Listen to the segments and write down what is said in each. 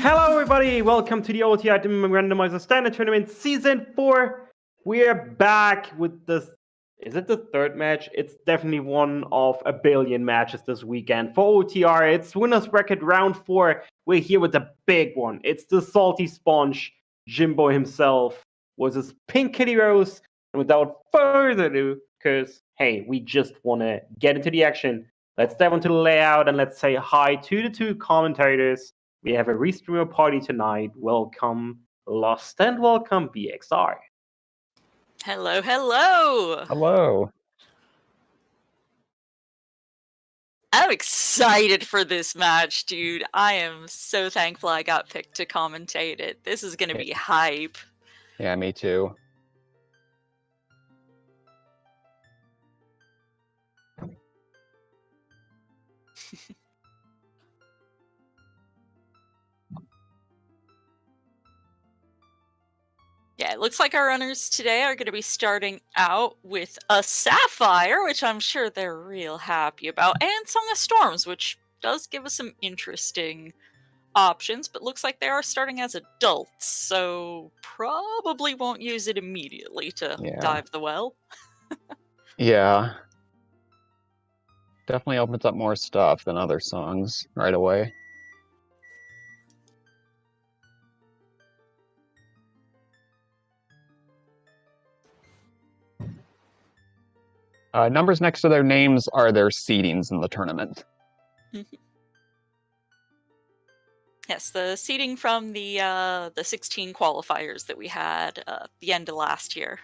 Hello everybody, welcome to the OoT Item Randomizer Standard Tournament Season 4. We're back with this, is it the third match? It's definitely one of a billion matches this weekend. For OTR, it's Winners Bracket Round 4. We're here with the big one. It's the TheSaltySponge, Jimbo himself, versus PinkKittyRose. And without further ado, because, hey, we just want to get into the action, let's dive into the layout and let's say hi to the two commentators. We have a restreamer party tonight. Welcome, Lost, and welcome, BXR. Hello, hello! Hello. I'm excited for this match, dude. I am so thankful I got picked to commentate it. This is going to be hype. Yeah, me too. Yeah, it looks like our runners today are going to be starting out with a Sapphire, which I'm sure they're real happy about, and Song of Storms, which does give us some interesting options, but looks like they are starting as adults, so probably won't use it immediately to dive the well. Yeah. Definitely opens up more stuff than other songs right away. Numbers next to their names are their seedings in the tournament. Yes, the seeding from the 16 qualifiers that we had the end of last year.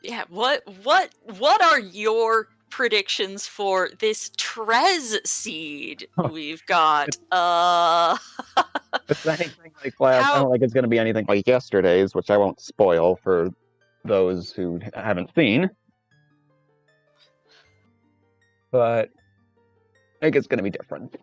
Yeah, what are your predictions for this Trez seed we've got? If it's anything like last, I don't think it's going to be anything like yesterday's, which I won't spoil for those who haven't seen. But I think it's going to be different.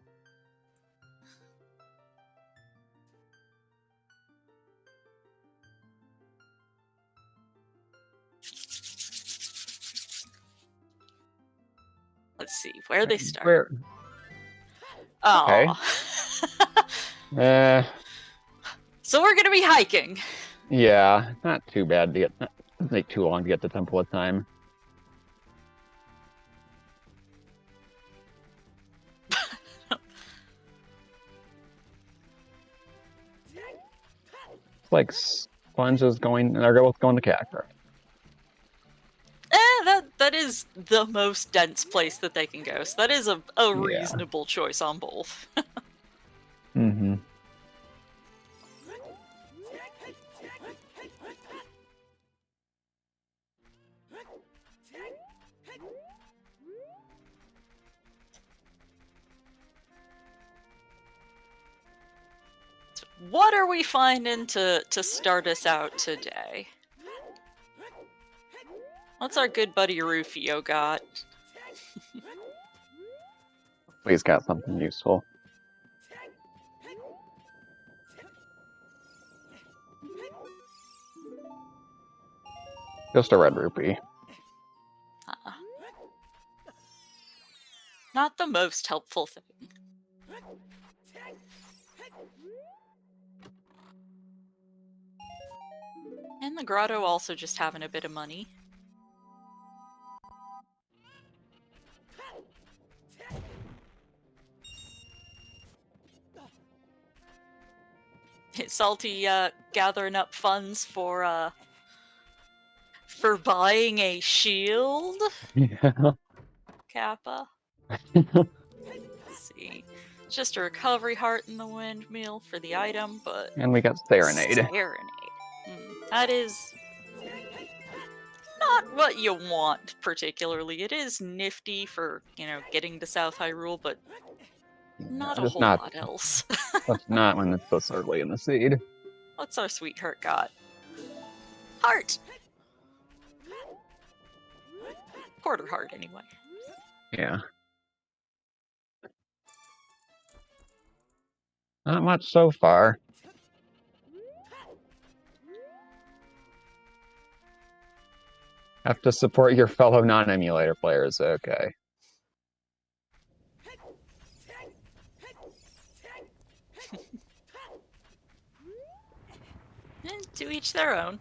Let's see, where they start. Okay. So we're gonna be hiking. Yeah, not too bad to get. It doesn't take too long to get to Temple of Time. It's like sponges going. They're both going to Cactus. That is the most dense place that they can go. So that is a reasonable choice on both. Mm-hmm. What are we finding to start us out today? What's our good buddy Rufio got? He's got something useful. Just a red rupee. Not the most helpful thing. And the grotto also just having a bit of money. Salty gathering up funds for buying a shield. Yeah. Kappa. Let's see. Just a recovery heart in the windmill for the item, but... And we got Serenade. That is... not what you want, particularly. It is nifty for, getting to South Hyrule, but not a whole lot else. That's not when it's this early in the seed. What's our sweetheart got? Heart! Quarter heart, anyway. Yeah. Not much so far. Have to support your fellow non-emulator players. Okay. To each their own.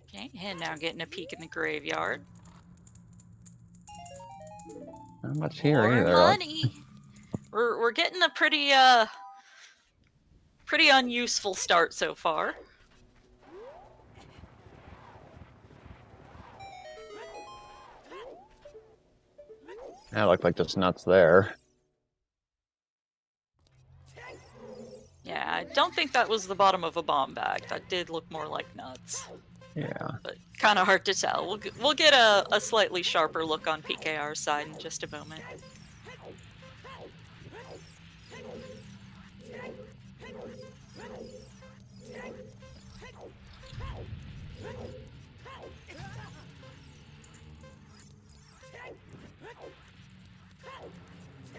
Okay, and now getting a peek in the graveyard. Not much here More either. money. We're getting a pretty unuseful start so far. That looked like just nuts there. Yeah, I don't think that was the bottom of a bomb bag. That did look more like nuts. Yeah. But kind of hard to tell. We'll get a slightly sharper look on PKR's side in just a moment.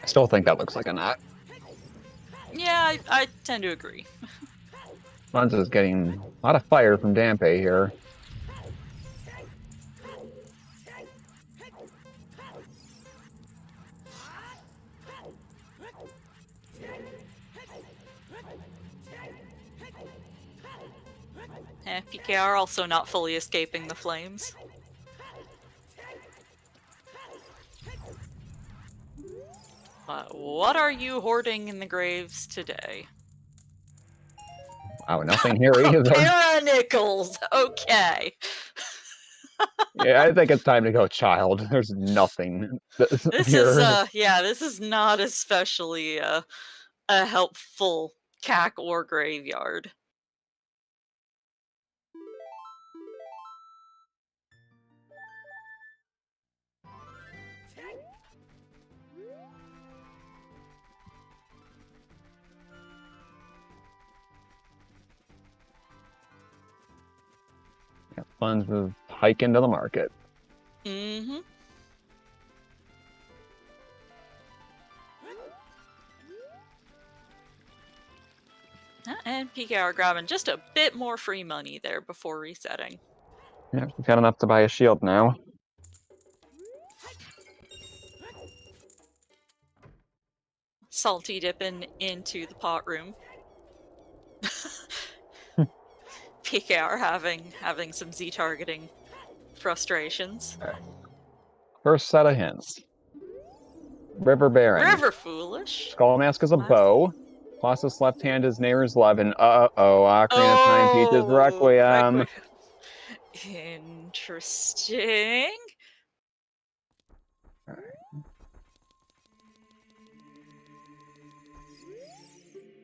I still think that looks like a nut. Yeah, I tend to agree. Sponge is getting a lot of fire from Dampe here. PKR also not fully escaping the flames. What are you hoarding in the graves today? Wow, nothing here either. A pair of nickels! Okay. Yeah, I think it's time to go, child. There's nothing This here. this is not especially a helpful cack or graveyard. Yeah, Sponge is hiking to the market. Mm-hmm. And PKR grabbing just a bit more free money there before resetting. Yeah, she's got enough to buy a shield now. Salty dipping into the pot room. PKR having some Z targeting frustrations. Right. First set of hints. River Baron. River Foolish. Skull Mask is a bow. Colossus left hand is Neighbor's 11. Ocarina of Time, Peach's Requiem. Interesting.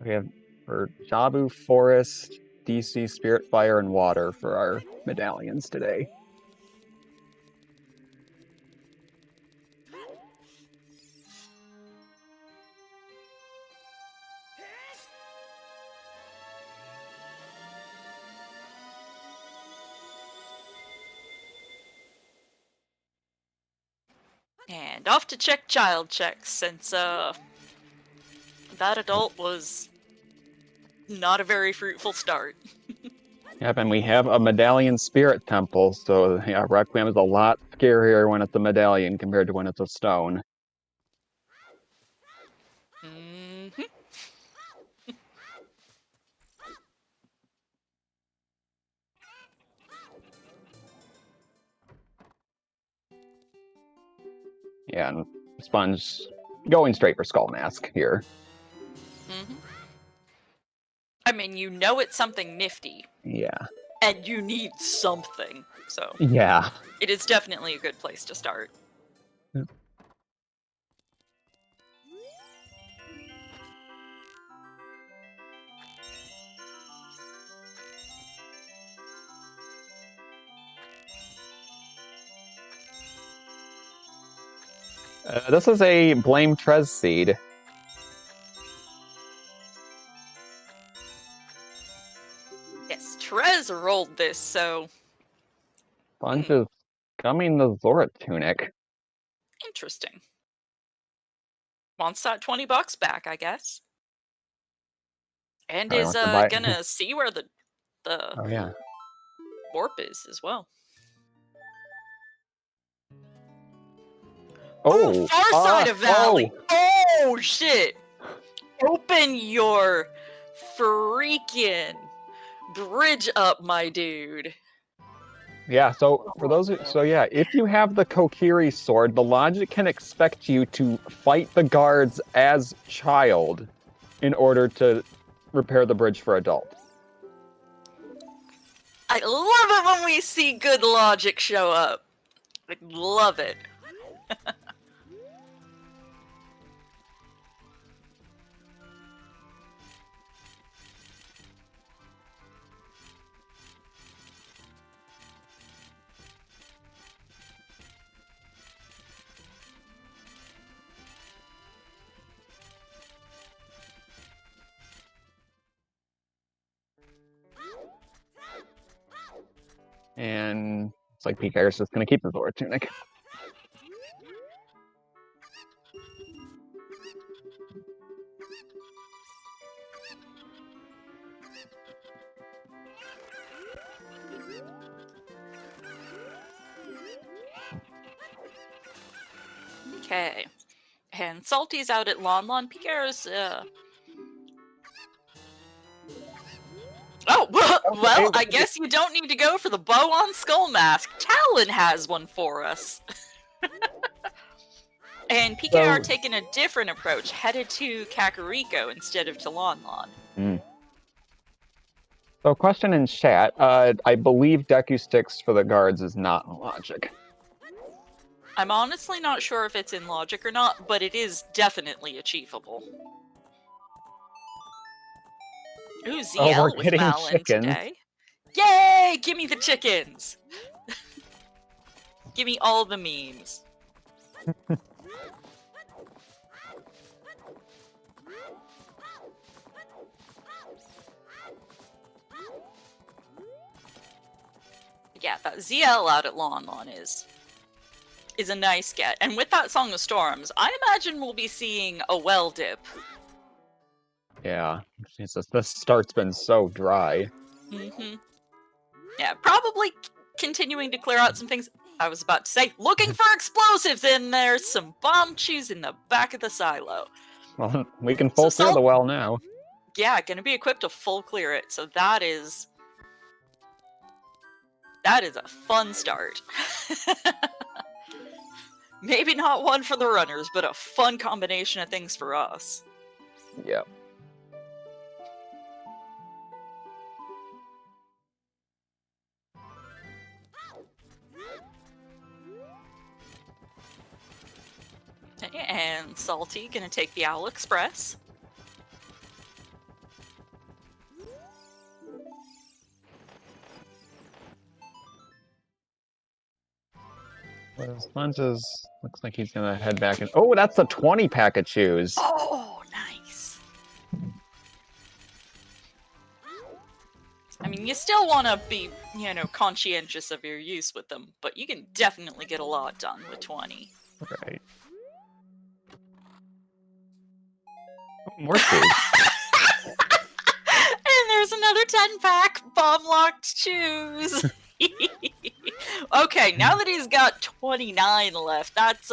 We have for Jabu, Forest, DC, Spirit, Fire, and Water for our medallions today. And off to check child checks, since that adult was not a very fruitful start. Yep, and we have a medallion spirit temple, so yeah, Requiem is a lot scarier when it's a medallion compared to when it's a stone. Mm-hmm. Yeah, and Sponge going straight for Skull Mask here. Mm-hmm. I mean, you know it's something nifty. Yeah. And you need something, so... Yeah. It is definitely a good place to start. This is a Blame Trez seed. Yes, Trez rolled this, so... Sponge is coming the Zora Tunic. Interesting. Wants that $20 back, I guess. And Probably is wants to buy it. gonna see where the Oh yeah. warp is as well. Oh, far side of Valley. oh. Oh shit! Open your freaking bridge up, my dude. Yeah, so for those yeah, if you have the Kokiri sword, the logic can expect you to fight the guards as child in order to repair the bridge for adults. I love it when we see good logic show up. I love it. And it's like PK's just gonna keep the Zora tunic. Okay. And Salty's out at Lon Lon. Pika's, Oh, well, I guess you don't need to go for the bow on Skull Mask. Talon has one for us. And PKR taking a different approach, headed to Kakariko instead of to Lon Lon. So question in chat, I believe Deku Sticks for the guards is not in logic. I'm honestly not sure if it's in logic or not, but it is definitely achievable. Ooh, ZL with Malin chickens. today. Yay! Give me the chickens! Give me all the memes. Yeah, that ZL out at Lon Lon is a nice get. And with that Song of Storms, I imagine we'll be seeing a well dip. Yeah, it's just, the start's been so dry. Yeah, probably continuing to clear out some things. I was about to say, looking for explosives, and there's some bomb chews in the back of the silo. Well, we can full clear the well now. Yeah, gonna be equipped to full clear it, so that is a fun start. Maybe not one for the runners, but a fun combination of things for us. Yep. And Salty gonna take the Owl Express. Sponges looks like he's gonna head back and oh, that's a 20 pack of chews. Oh, nice. I mean, you still want to be, conscientious of your use with them, but you can definitely get a lot done with 20. Right. More chews. And there's another 10-pack bomb-locked chews. Okay, now that he's got 29 left, that's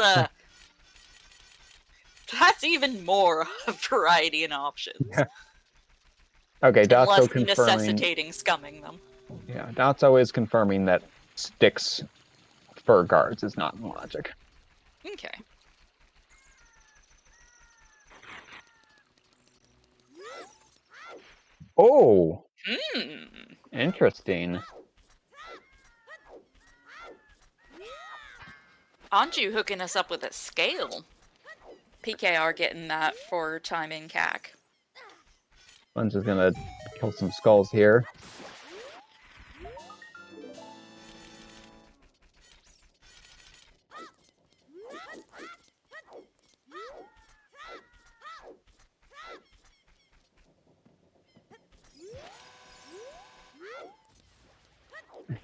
even more variety and options. Yeah. Okay, Dotso less confirming. necessitating scumming them. Yeah, Dotso is confirming that Sticks for guards is not in logic. Okay. Oh! Interesting. Anju hooking us up with a scale. PKR getting that for timing CAC. Sponge is gonna kill some skulls here.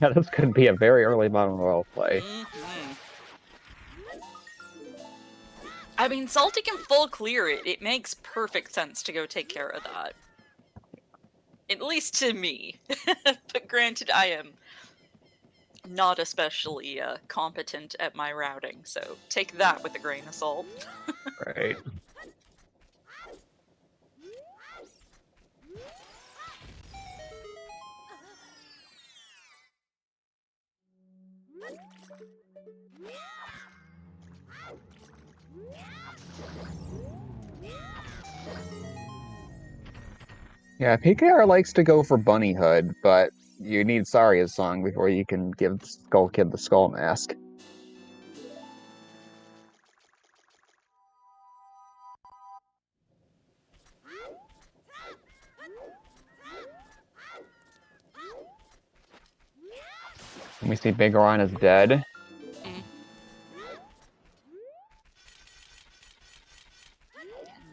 Yeah, this could be a very early bottom royal play. I mean, Salty can full clear it. It makes perfect sense to go take care of that. At least to me. But granted, I am not especially competent at my routing, so take that with a grain of salt. Right. Yeah, PKR likes to go for Bunny Hood, but you need Saria's song before you can give Skull Kid the Skull Mask. And we see Big Oron is dead.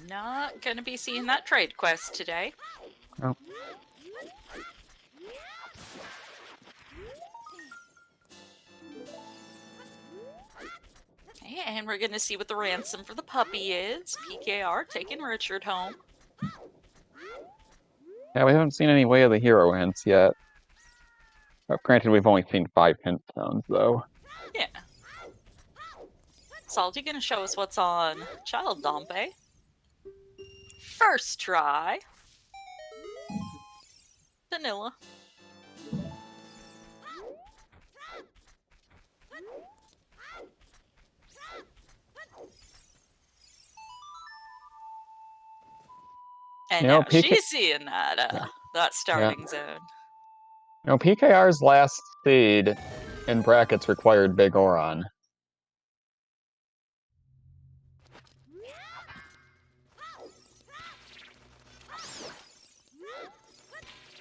Not gonna be seeing that trade quest today. Oh. Okay, and we're gonna see what the ransom for the puppy is. PKR taking Richard home. Yeah, we haven't seen any Way of the Hero hints yet. But granted, we've only seen 5 hint sounds, though. Yeah. Salty gonna show us what's on Child Dompe. First try. Vanilla. And You know, now she's seeing that starting zone. You know, PKR's last seed in brackets required Big Oron.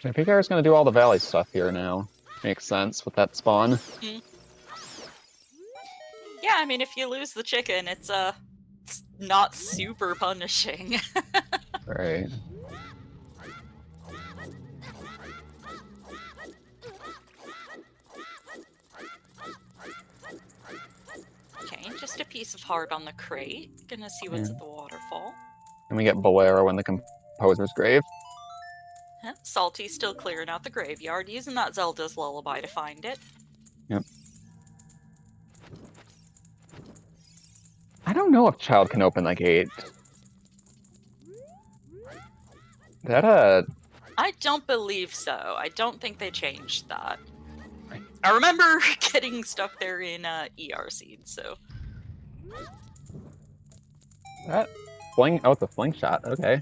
Yeah, PKR's gonna do all the Valley stuff here now. Makes sense with that spawn. Mm. Yeah, I mean, if you lose the chicken, it's not super punishing. Right. Okay, just a piece of heart on the crate. Gonna see what's at the waterfall. And we get Bolero in the Composer's Grave. Huh, Salty's still clearing out the graveyard, using that Zelda's lullaby to find it. Yep. I don't know if Child can open the gate. That, I don't believe so. I don't think they changed that. I remember getting stuck there in ER seeds, so. That fling. Oh, it's a fling shot. Okay.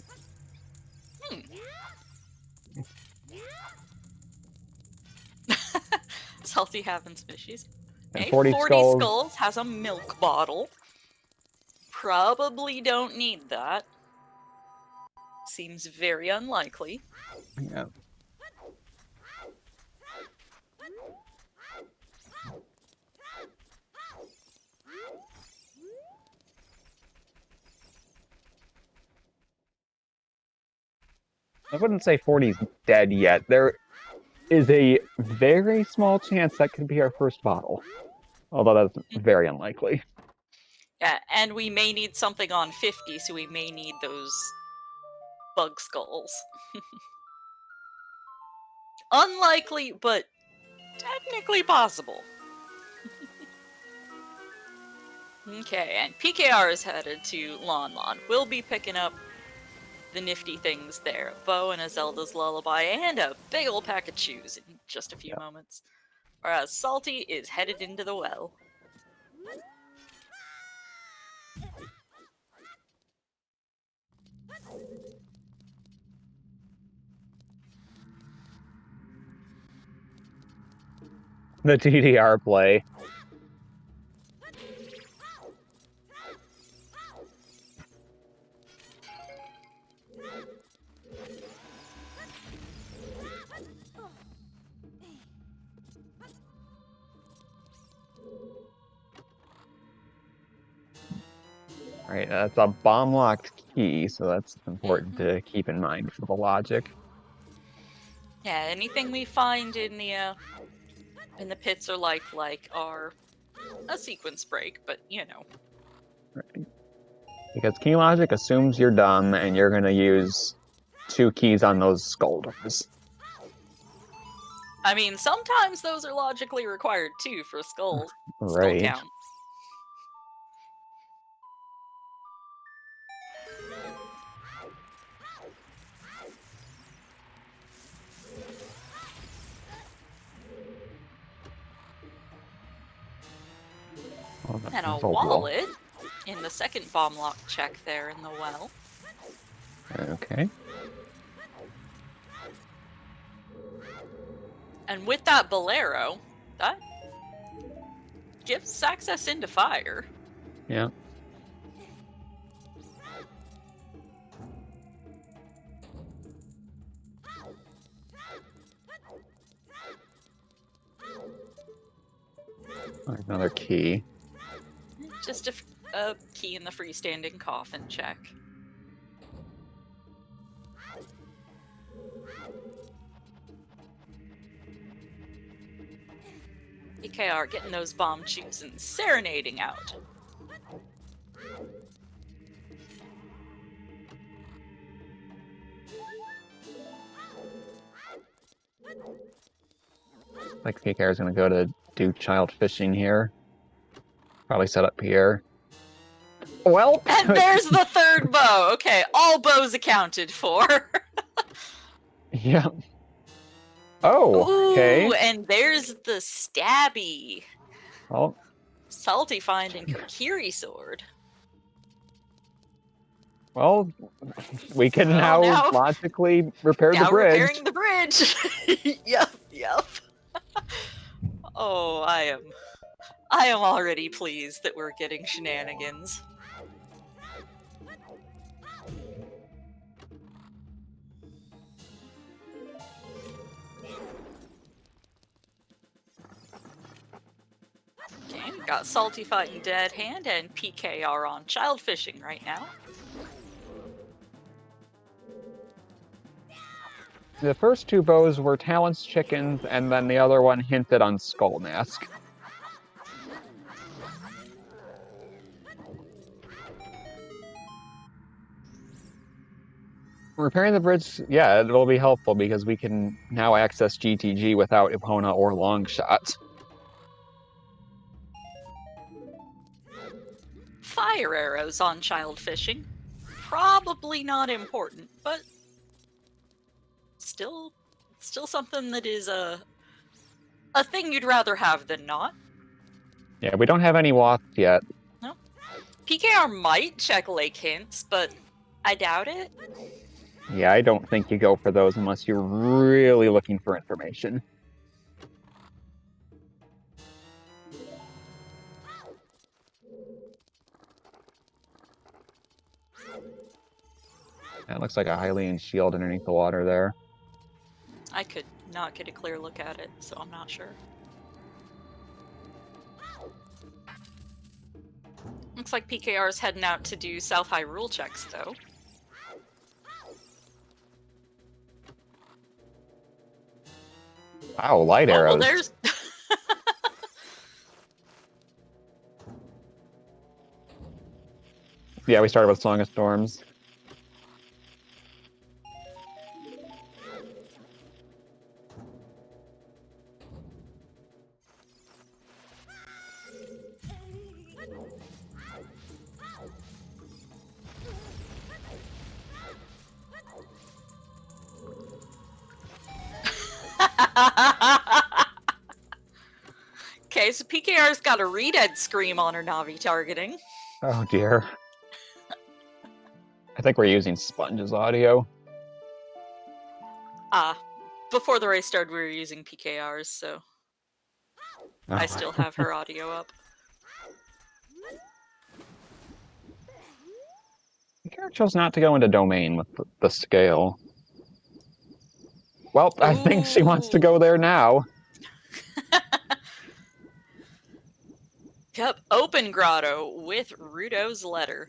Salty having some issues. And Okay, 40 skulls has a milk bottle. Probably don't need that. Seems very unlikely. Yeah. I wouldn't say 40's dead yet. There is a very small chance that could be our first bottle. Although that's very unlikely. Yeah, and we may need something on 50, so we may need those bug skulls. Unlikely, but technically possible. Okay, and PKR is headed to Lon Lon. We'll be picking up the nifty things there. Bow and a Zelda's Lullaby, and a big old pack of chews in just a few moments. Whereas Salty is headed into the well. The TDR play. Alright, that's a bomb-locked key, so that's important to keep in mind for the logic. Yeah, anything we find in the pits or like are a sequence break, but you know. Right. Because key logic assumes you're dumb and you're going to use 2 keys on those scolders. I mean, sometimes those are logically required too for skull Right. counts. Oh, And a that's all wallet in the second bomb lock check there in the well. Okay. And with that bolero, that gives access into fire. Yeah. There's another key. Just a key in the freestanding coffin check. PKR getting those bomb chews and serenading out. Like PKR is going to go to do child fishing here. Probably set up here. Well, And there's the third bow. Okay, all bows accounted for. yeah. Oh, okay. Ooh, and there's the stabby. Well, Salty finding Kokiri sword. well, we can Well, now logically repair the Now bridge. repairing the bridge. Yep. Oh, I am already pleased that we're getting shenanigans. Okay, got Salty fighting Dead Hand and PKR on child fishing right now. The first 2 bows were Talon's chickens, and then the other one hinted on Skull Mask. Repairing the bridge, yeah, it will be helpful because we can now access GTG without Epona or Longshot. Fire arrows on child fishing. Probably not important, but still something that is a thing you'd rather have than not. Yeah, we don't have any wasps yet. No. PKR might check lake hints, but I doubt it. Yeah, I don't think you go for those unless you're really looking for information. That looks like a Hylian shield underneath the water there. I could not get a clear look at it, so I'm not sure. Looks like PKR's heading out to do South High rule checks, though. Wow, light arrows. Oh, well, there's... Yeah, we started with Song of Storms. Okay, so PKR's got a Redead Scream on her Navi targeting. Oh dear. I think we're using Sponge's audio. Before the race started, we were using PKR's, so I Oh. still have her audio up. PKR chose not to go into domain with the scale. Well, I think she wants to go there now. Yep, open grotto with Rudo's letter.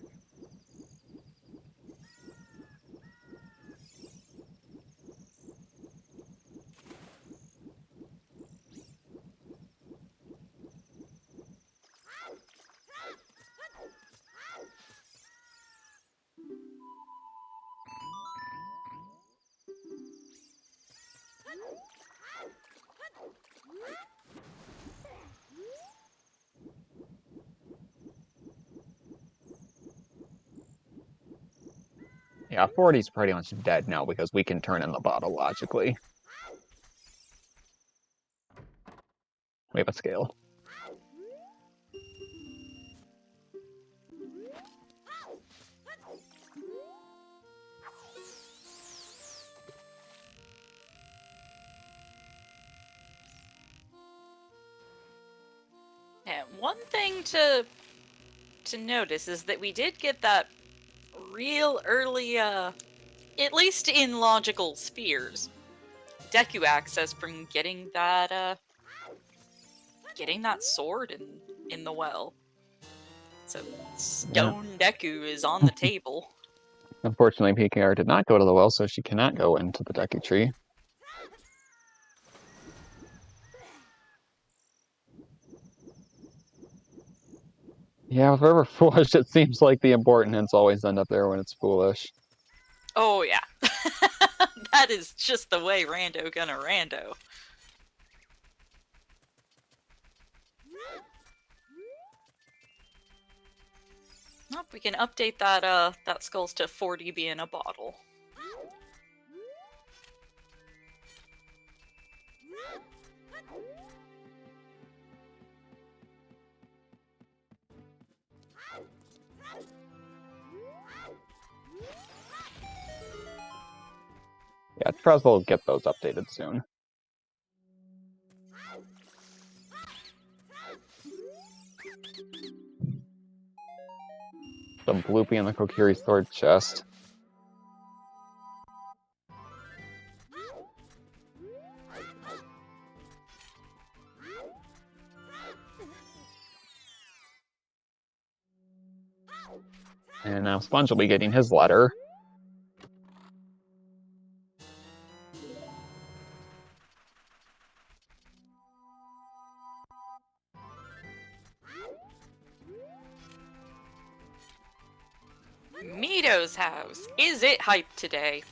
Yeah, 40's pretty much dead now because we can turn in the bottle logically. We have a scale. Yeah, one thing to notice is that we did get that real early, at least in logical spheres, Deku access from getting that sword in the well. So Stone Deku is on the table. Unfortunately, PKR did not go to the well, so she cannot go into the Deku tree. Yeah, if ever foolish, it seems like the important hints always end up there when it's foolish. Oh yeah. That is just the way Rando gonna Rando. Nope, we can update that skulls to 4dB in a bottle. Yeah, Trez will get those updated soon. Some Bloopy in the Kokiri sword chest. And now Sponge will be getting his letter. Mito's house. Is it hyped today?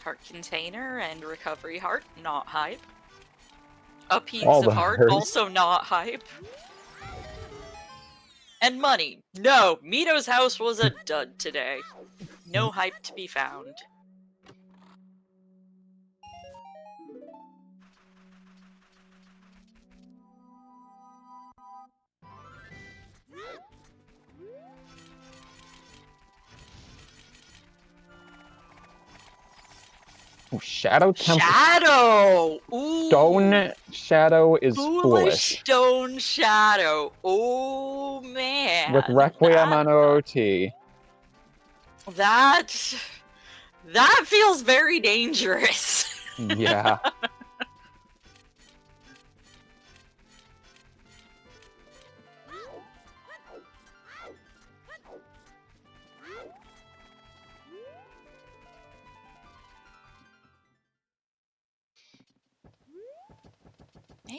Heart container and recovery heart, not hype. A piece of heart, also not hype. And money. No, Mito's house was a dud today. No hype to be found. Ooh, Shadow Temple. Shadow! Ooh. Stone Shadow is foolish. Stone Shadow. Oh, man. With Requiem on OoT. That feels very dangerous. Yeah.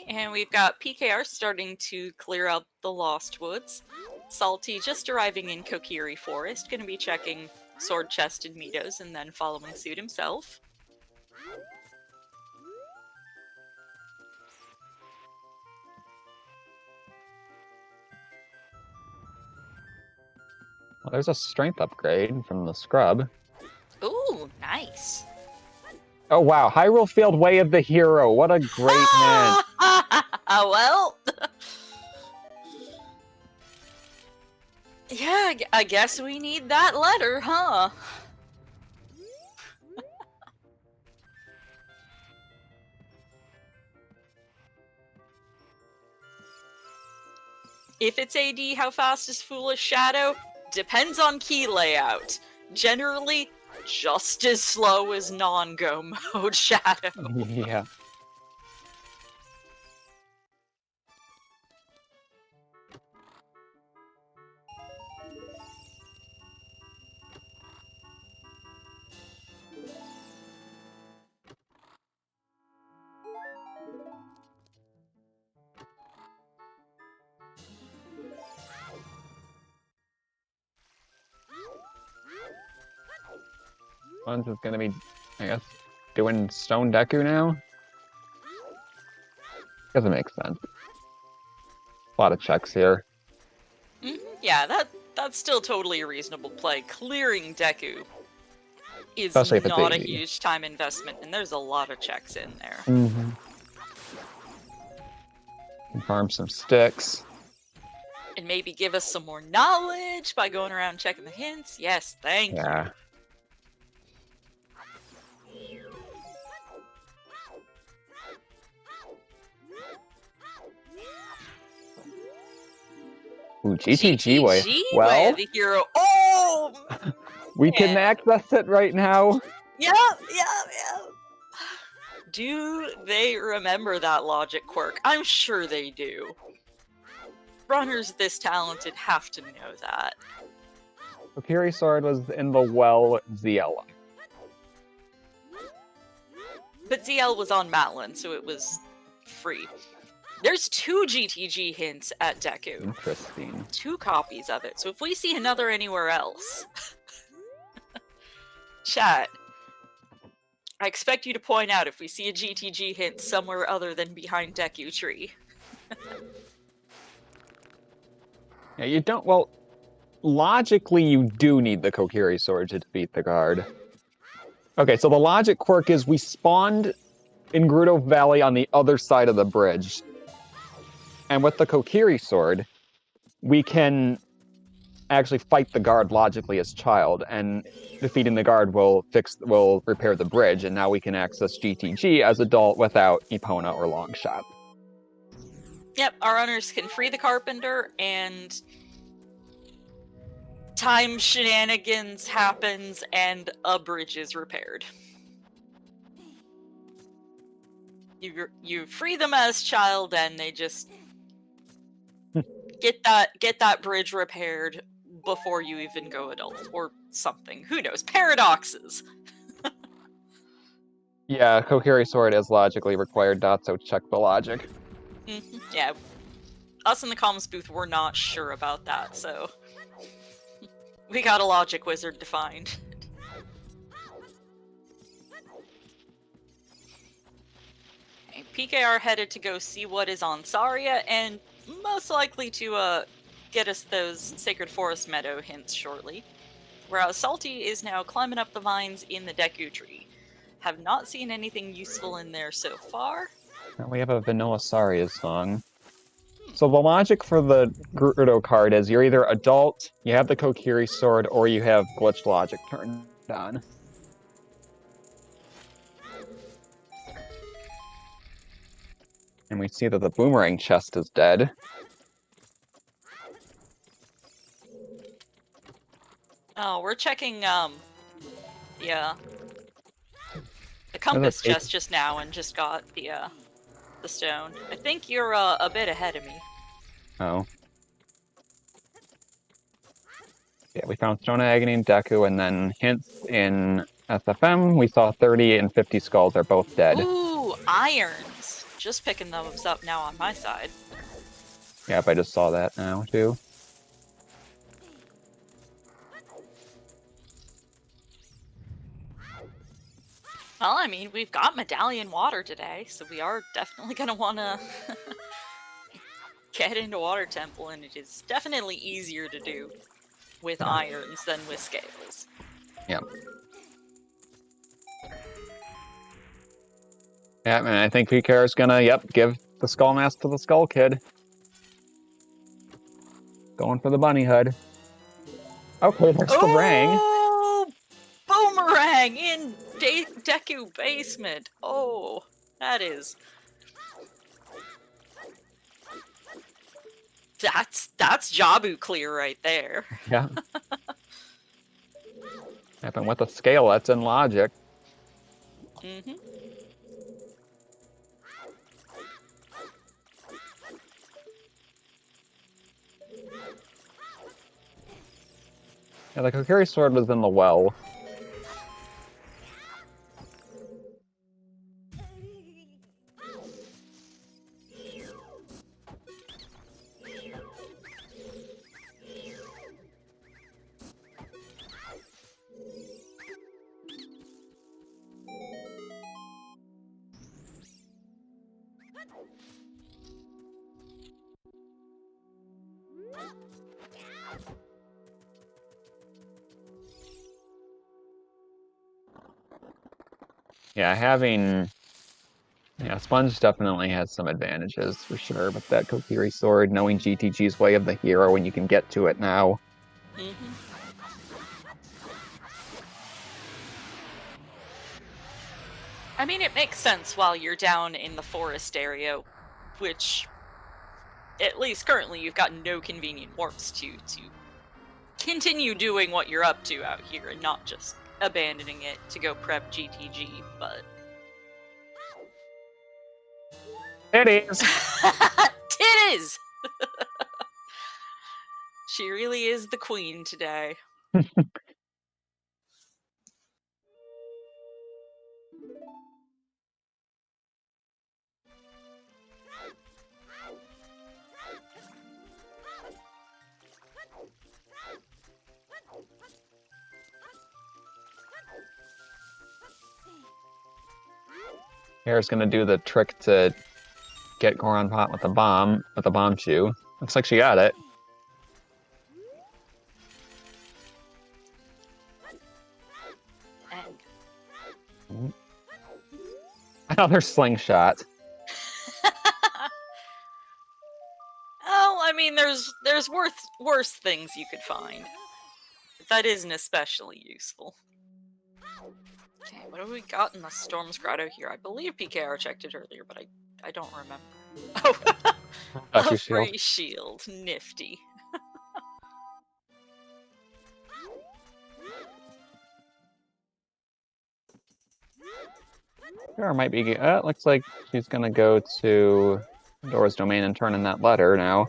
And we've got PKR starting to clear out the Lost Woods. Salty just arriving in Kokiri Forest, going to be checking sword chested Mitos and then following suit himself. Well, there's a strength upgrade from the scrub. Ooh, nice. Oh wow, Hyrule Field Way of the Hero. What a great hint. Well. Yeah, I guess we need that letter, huh? If it's AD, how fast is Foolish Shadow? Depends on key layout. Generally, just as slow as non-go mode Shadow. Yeah. Sponge is gonna be, I guess, doing Stone Deku now? Doesn't make sense. A lot of checks here. Mm-hmm. Yeah, that's still totally a reasonable play. Clearing Deku is Especially if it's not a easy. huge time investment, and there's a lot of checks in there. Mm-hmm. Farm some sticks. And maybe give us some more knowledge by going around checking the hints. Yes, thank you. Yeah. Ooh, GTG way. Well, the hero. Oh, we can man. access it right now. Yeah. Do they remember that logic quirk? I'm sure they do. Runners this talented have to know that. Kokiri Sword was in the well, Ziella. But ZL was on Matlin, so it was free. There's 2 GTG hints at Deku. Interesting. 2 copies of it. So if we see another anywhere else, chat, I expect you to point out if we see a GTG hint somewhere other than behind Deku Tree. Yeah, you don't. Well, logically, you do need the Kokiri Sword to defeat the guard. Okay, so the logic quirk is we spawned in Gerudo Valley on the other side of the bridge. And with the Kokiri Sword, we can actually fight the guard logically as child, and defeating the guard will repair the bridge, and now we can access GTG as adult without Epona or Longshot. Yep, our runners can free the carpenter, and time shenanigans happens, and a bridge is repaired. You free them as child, and they just get that bridge repaired before you even go adult, or something. Who knows? Paradoxes. Yeah, Kokiri Sword is logically required, so check the logic. Yeah, us in the comms booth were not sure about that, so we got a logic wizard to find. Okay, PKR headed to go see what is on Saria, and most likely to get us those Sacred Forest Meadow hints shortly. Whereas Salty is now climbing up the vines in the Deku Tree. Have not seen anything useful in there so far. Now we have a Vanilla Saria song. So the logic for the Gerudo card is you're either adult, you have the Kokiri Sword, or you have glitch logic turned on. And we see that the boomerang chest is dead. Oh, we're checking, yeah. The compass chest just now and just got the stone. I think you're, a bit ahead of me. Oh. Yeah, we found Stone of Agony in Deku, and then hints in SFM. We saw 30 and 50 skulls are both dead. Ooh, irons! Just picking those up now on my side. Yep, I just saw that now, too. Well, I mean, we've got Medallion Water today, so we are definitely gonna wanna get into Water Temple, and it is definitely easier to do with irons than with scales. Yep. Yeah, and I think PKR is gonna, give the Skull Mask to the Skull Kid. Going for the bunny hood. Okay, there's the ring. Oh, boomerang in Deku basement. Oh, that is. That's Jabu clear right there. Yeah. Happened with a scale, that's in logic. Mm-hmm. Yeah, the Kokiri Sword was in the well. Yeah, having... Yeah, Sponge definitely has some advantages, for sure, but that Kokiri sword, knowing GTG's way of the hero when you can get to it now. Mm-hmm. I mean, it makes sense while you're down in the forest area, which, at least currently, you've got no convenient warps to continue doing what you're up to out here and not just abandoning it to go prep GTG, but... Titties! Titties! She really is the queen today. Hair's gonna do the trick to get Goron Pot with the bomb shoe. Looks like she got it. Another slingshot. Oh, I mean, there's worse things you could find. That isn't especially useful. Okay, what have we got in the Storm's Grotto here? I believe PKR checked it earlier, but I don't remember. Oh, Got a your shield. free shield. Nifty. Sure, might be. Looks like she's gonna go to Dora's domain and turn in that letter now.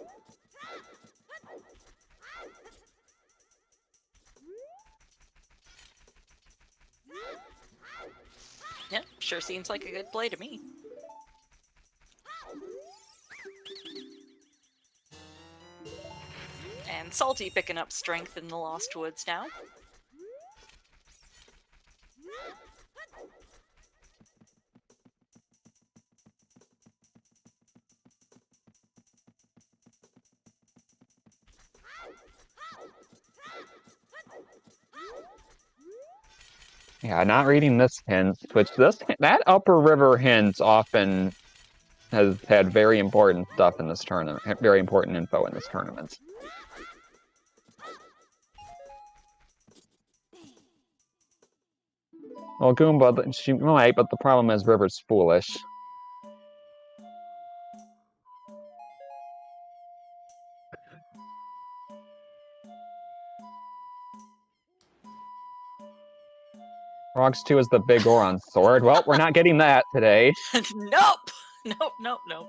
Yep, sure seems like a good play to me. And Salty picking up strength in the Lost Woods now. Yeah, not reading this hint, which that upper river hint often has had very important stuff in this tournament, very important info in this tournament. Well, Goomba, she might, but the problem is River's foolish. Frogs 2 is the big Goron sword. Well, we're not getting that today. Nope! Nope, nope, nope.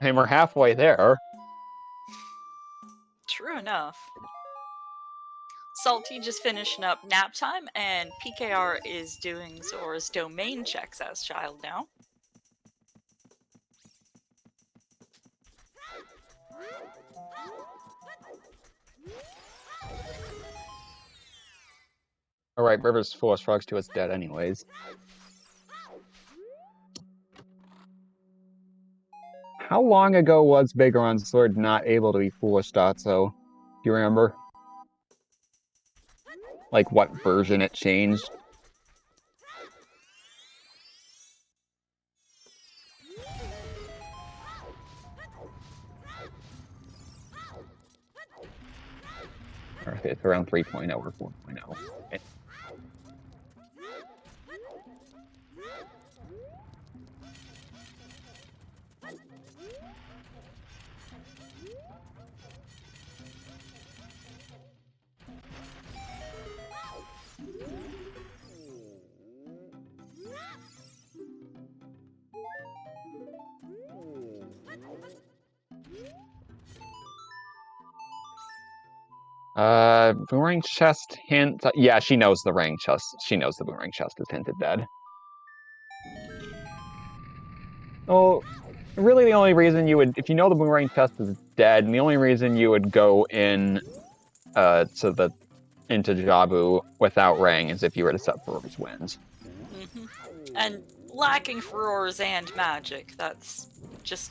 And we're halfway there. True enough. Salty just finishing up nap time, and PKR is doing Zora's domain checks as child now. Alright, River's foolish. Frogs 2 is dead anyways. How long ago was Big Goron's sword not able to be foolish, Dotso? Do you remember? Like, what version it changed? Or it's around 3.0 or 4.0. Okay. Boomerang chest hint. Yeah, she knows the ring chest. She knows the boomerang chest is hinted dead. Oh, really the only reason you would, if you know the boomerang chest is dead, and the only reason you would go in into Jabu without Rang is if you were to set Furor's Winds. Mm-hmm. And lacking Furor's and magic, that's just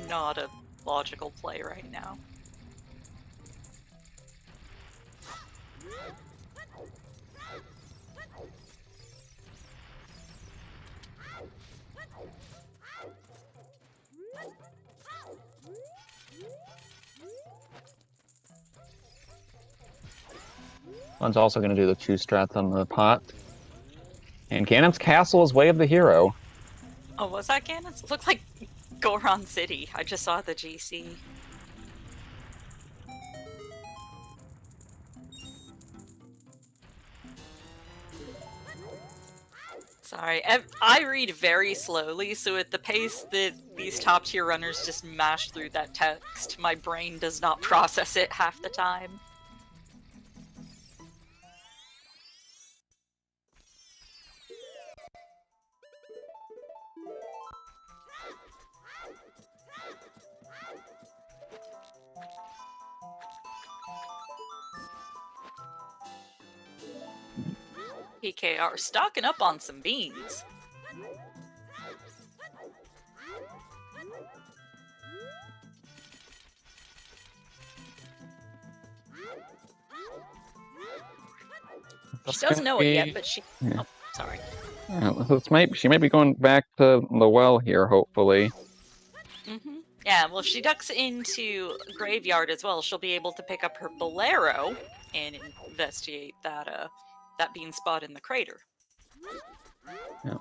not a logical play right now. One's also going to do the 2 strats on the pot. And Ganon's castle is Way of the Hero. Oh, was that Ganon's? It looked like Goron City. I just saw the GC. Sorry, I read very slowly, so at the pace that these top tier runners just mash through that text, my brain does not process it half the time. PKR stocking up on some beans. She doesn't know it yet, but she... Yeah. Oh, sorry. She might be going back to the well here, hopefully. Mm-hmm. Yeah, well, if she ducks into Graveyard as well, she'll be able to pick up her Bolero and investigate that bean spot in the crater. Yeah.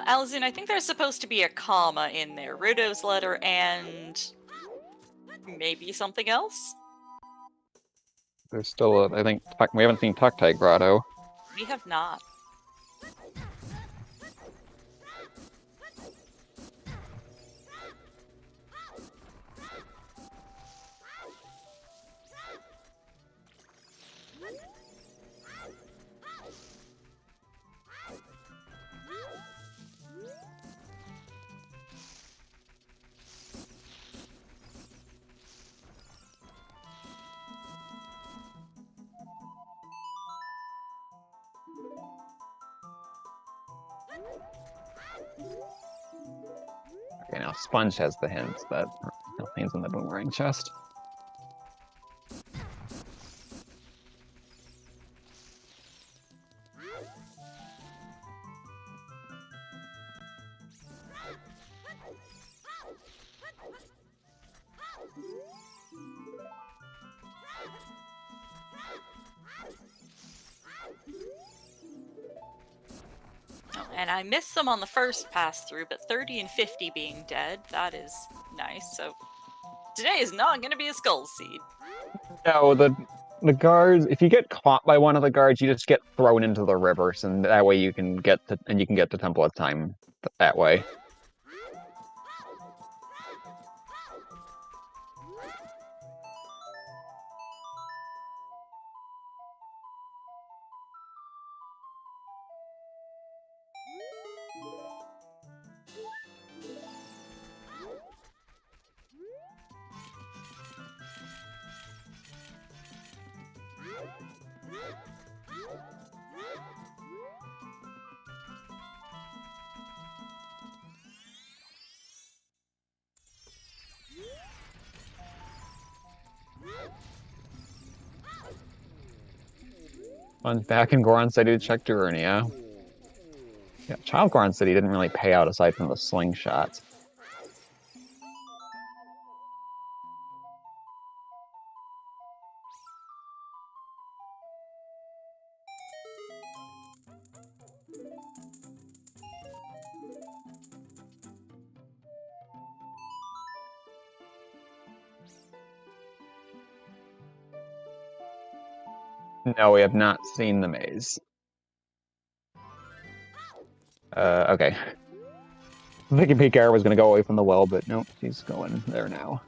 Alazine, I think there's supposed to be a comma in there. Rudo's letter and maybe something else? There's still a, I think, we haven't seen Tucktie Grotto. We have not. Okay, now Sponge has the hints that Elfine's in the boomerang chest. And I missed some on the first pass through, but 30 and 50 being dead, that is nice. So today is not going to be a skull seed. No, the guards. If you get caught by one of the guards, you just get thrown into the rivers, and that way you can get to Temple of Time that way. Sponge back in Goron City to check Durania. Yeah, Child Goron City didn't really pay out aside from the slingshot. No, we have not seen the maze. Okay. I'm thinking PKR was going to go away from the well, but nope, she's going there now.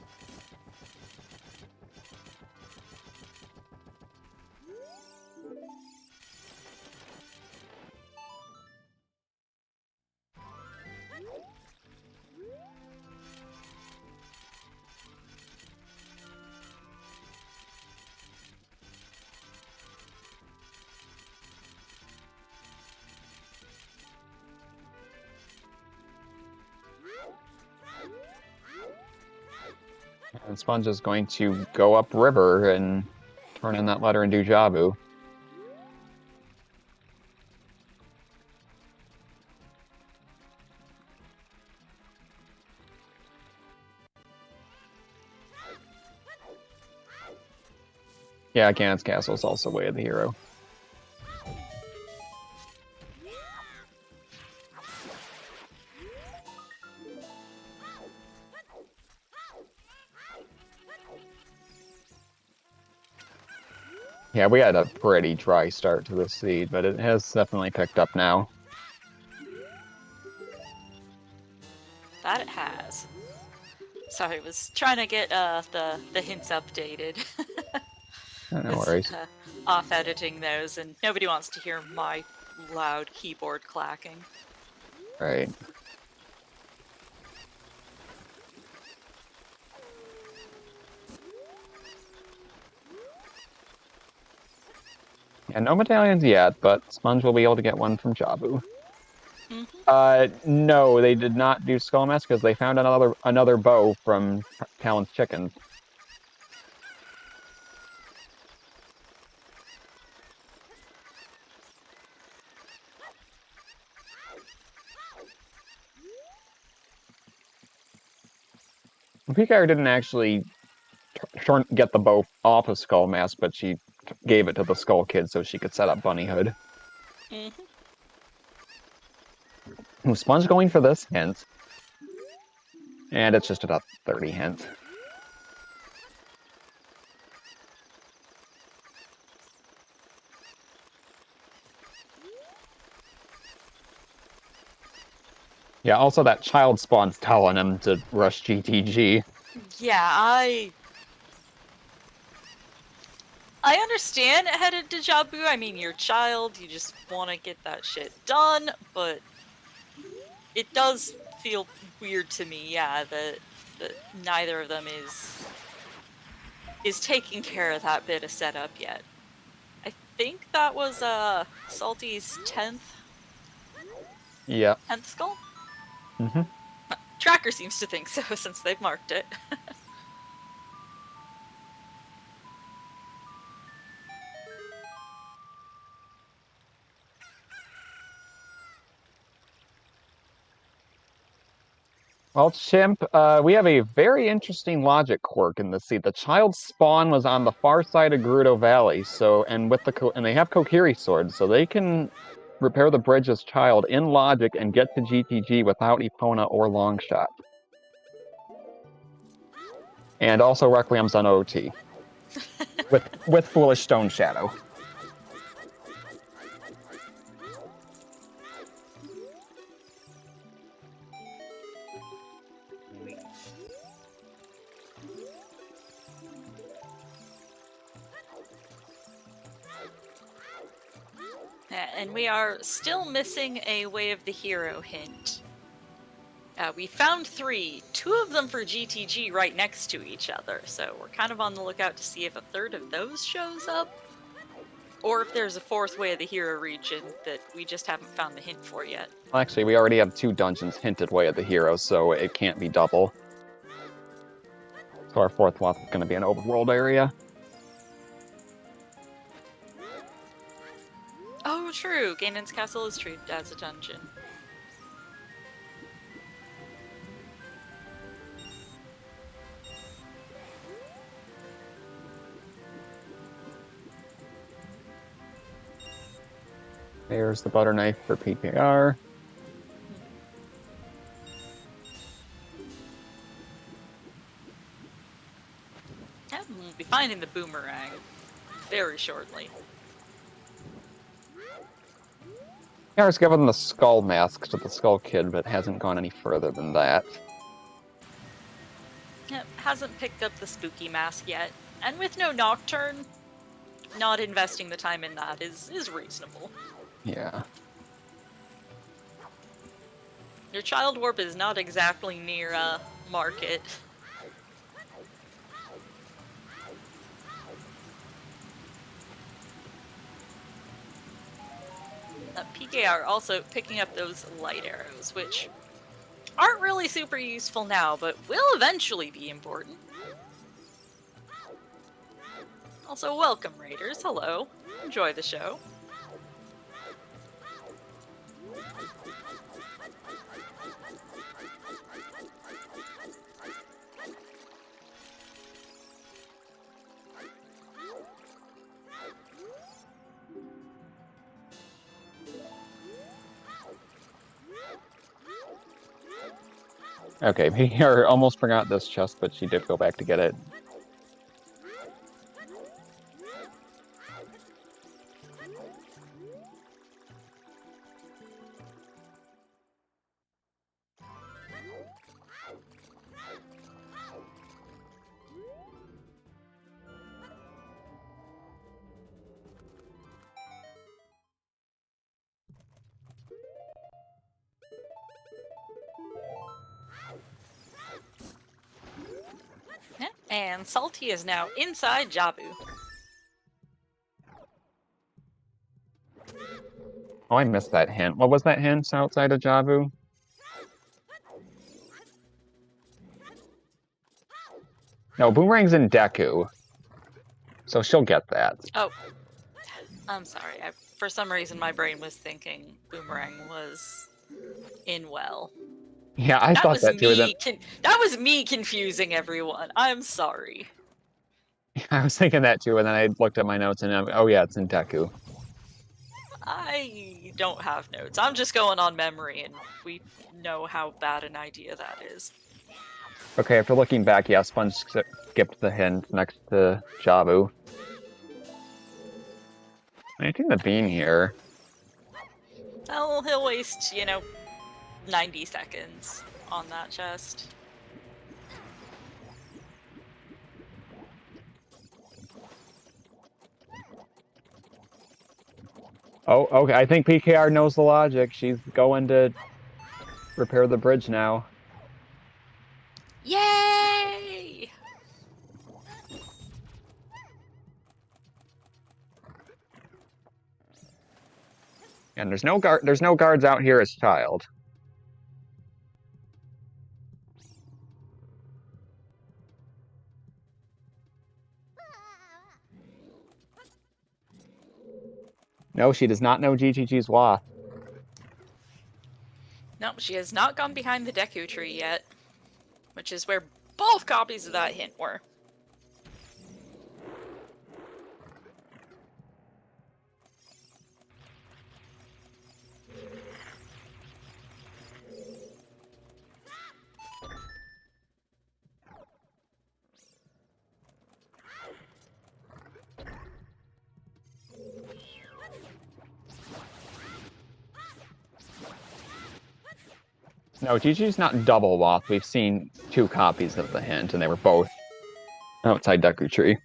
And Sponge is going to go upriver and turn in that letter and do Jabu. Yeah, Ganon's Castle is also Way of the Hero. Yeah, we had a pretty dry start to the seed, but it has definitely picked up now. That it has. Sorry, I was trying to get the hints updated. No worries. Off editing those, and nobody wants to hear my loud keyboard clacking. Right. Yeah, no medallions yet, but Sponge will be able to get one from Jabu. No, they did not do Skull Mask because they found another bow from Talon's Chicken. Picard didn't actually get the bow off of Skull Mask, but she gave it to the Skull Kid so she could set up Bunny Hood. Sponge going for this hint. And it's just about 30 hint. Yeah, also that child spawn's telling him to rush GTG. Yeah, I understand headed to Jabu. I mean, you're a child, you just want to get that shit done, but it does feel weird to me, yeah, that neither of them is taking care of that bit of setup yet. I think that was Salty's 10th skull? Tracker seems to think so since they've marked it. Well, Chimp, we have a very interesting logic quirk in this seed. The child spawn was on the far side of Gerudo Valley, and they have Kokiri swords, so they can repair the bridge as child in logic and get to GTG without Epona or Longshot. And also Requiem's on OoT. with Foolish Stone Shadow. And we are still missing a Way of the Hero hint. We found 3, 2 of them for GTG right next to each other, so we're kind of on the lookout to see if a third of those shows up, or if there's a 4th Way of the Hero region that we just haven't found the hint for yet. Well, actually, we already have 2 dungeons hinted Way of the Hero, so it can't be double. So our 4th one is going to be an overworld area. Oh, true! Ganon's Castle is treated as a dungeon. There's the butter knife for PKR. We'll be finding the boomerang very shortly. PKR's given the skull mask to the Skull Kid, but hasn't gone any further than that. Yep, hasn't picked up the spooky mask yet, and with no Nocturne, not investing the time in that is reasonable. Yeah. Your Child Warp is not exactly near Market. PKR also picking up those light arrows, which aren't really super useful now, but will eventually be important. Also, welcome, Raiders. Hello. Enjoy the show. Okay, we almost forgot this chest, but she did go back to get it. Yeah, and Salty is now inside Jabu. Oh, I missed that hint. What was that hint outside of Jabu? No, Boomerang's in Deku. So she'll get that. Oh, I'm sorry. For some reason, my brain was thinking Boomerang was in Well. Yeah, I thought that too. That was me confusing everyone. I'm sorry. I was thinking that too, and then I looked at my notes and oh yeah, it's in Deku. I don't have notes. I'm just going on memory, and we know how bad an idea that is. Okay, after looking back, yeah, Sponge skipped the hint next to Jabu. I think the bean here. Well, he'll waste, 90 seconds on that chest. Oh, okay, I think PKR knows the logic. She's going to repair the bridge now. Yay! And there's no guards out here as child. No, she does not know GGG's Wa. No, she has not gone behind the Deku tree yet, which is where both copies of that hint were. No, GG's not double Wath. We've seen 2 copies of the hint, and they were both outside Deku Tree.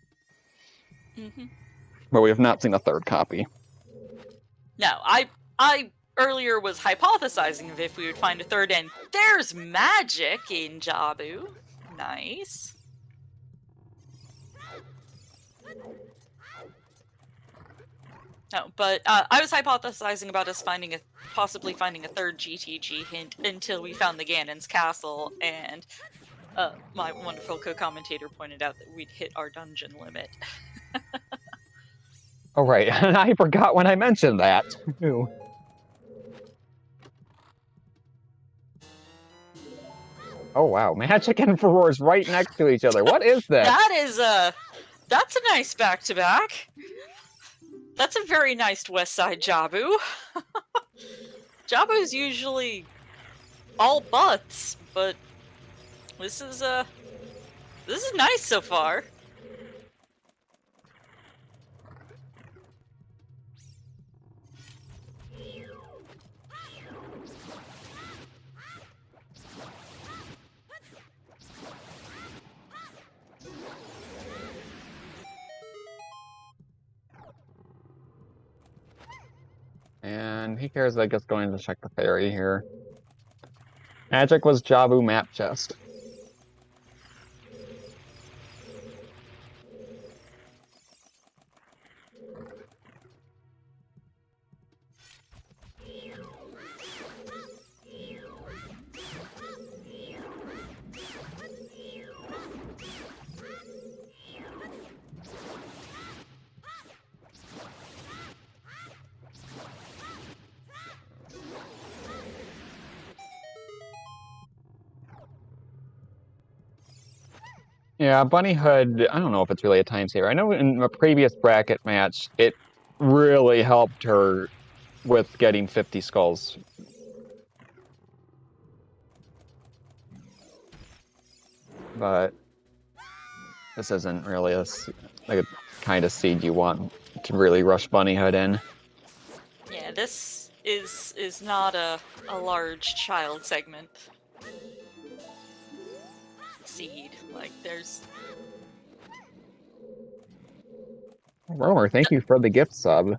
Mm-hmm. But we have not seen a 3rd copy. No, I earlier was hypothesizing if we would find a 3rd, and there's magic in Jabu. Nice. No, but I was hypothesizing about us possibly finding a 3rd GTG hint until we found the Ganon's castle, and my wonderful co-commentator pointed out that we'd hit our dungeon limit. Oh, right. And I forgot when I mentioned that. Oh, wow. Magic and Furor's right next to each other. What is this? That's a nice back-to-back. That's a very nice West Side Jabu. Jabu's usually all butts, but this is nice so far. And he cares, I guess, going to check the ferry here. Magic was Jabu map chest. Yeah, Bunny Hood, I don't know if it's really a time saver. I know in a previous bracket match, it really helped her with getting 50 skulls. But this isn't really like a kind of seed you want to really rush Bunny Hood in. Yeah, this is not a large child segment seed. Like, there's... Romer, thank you for the gift sub.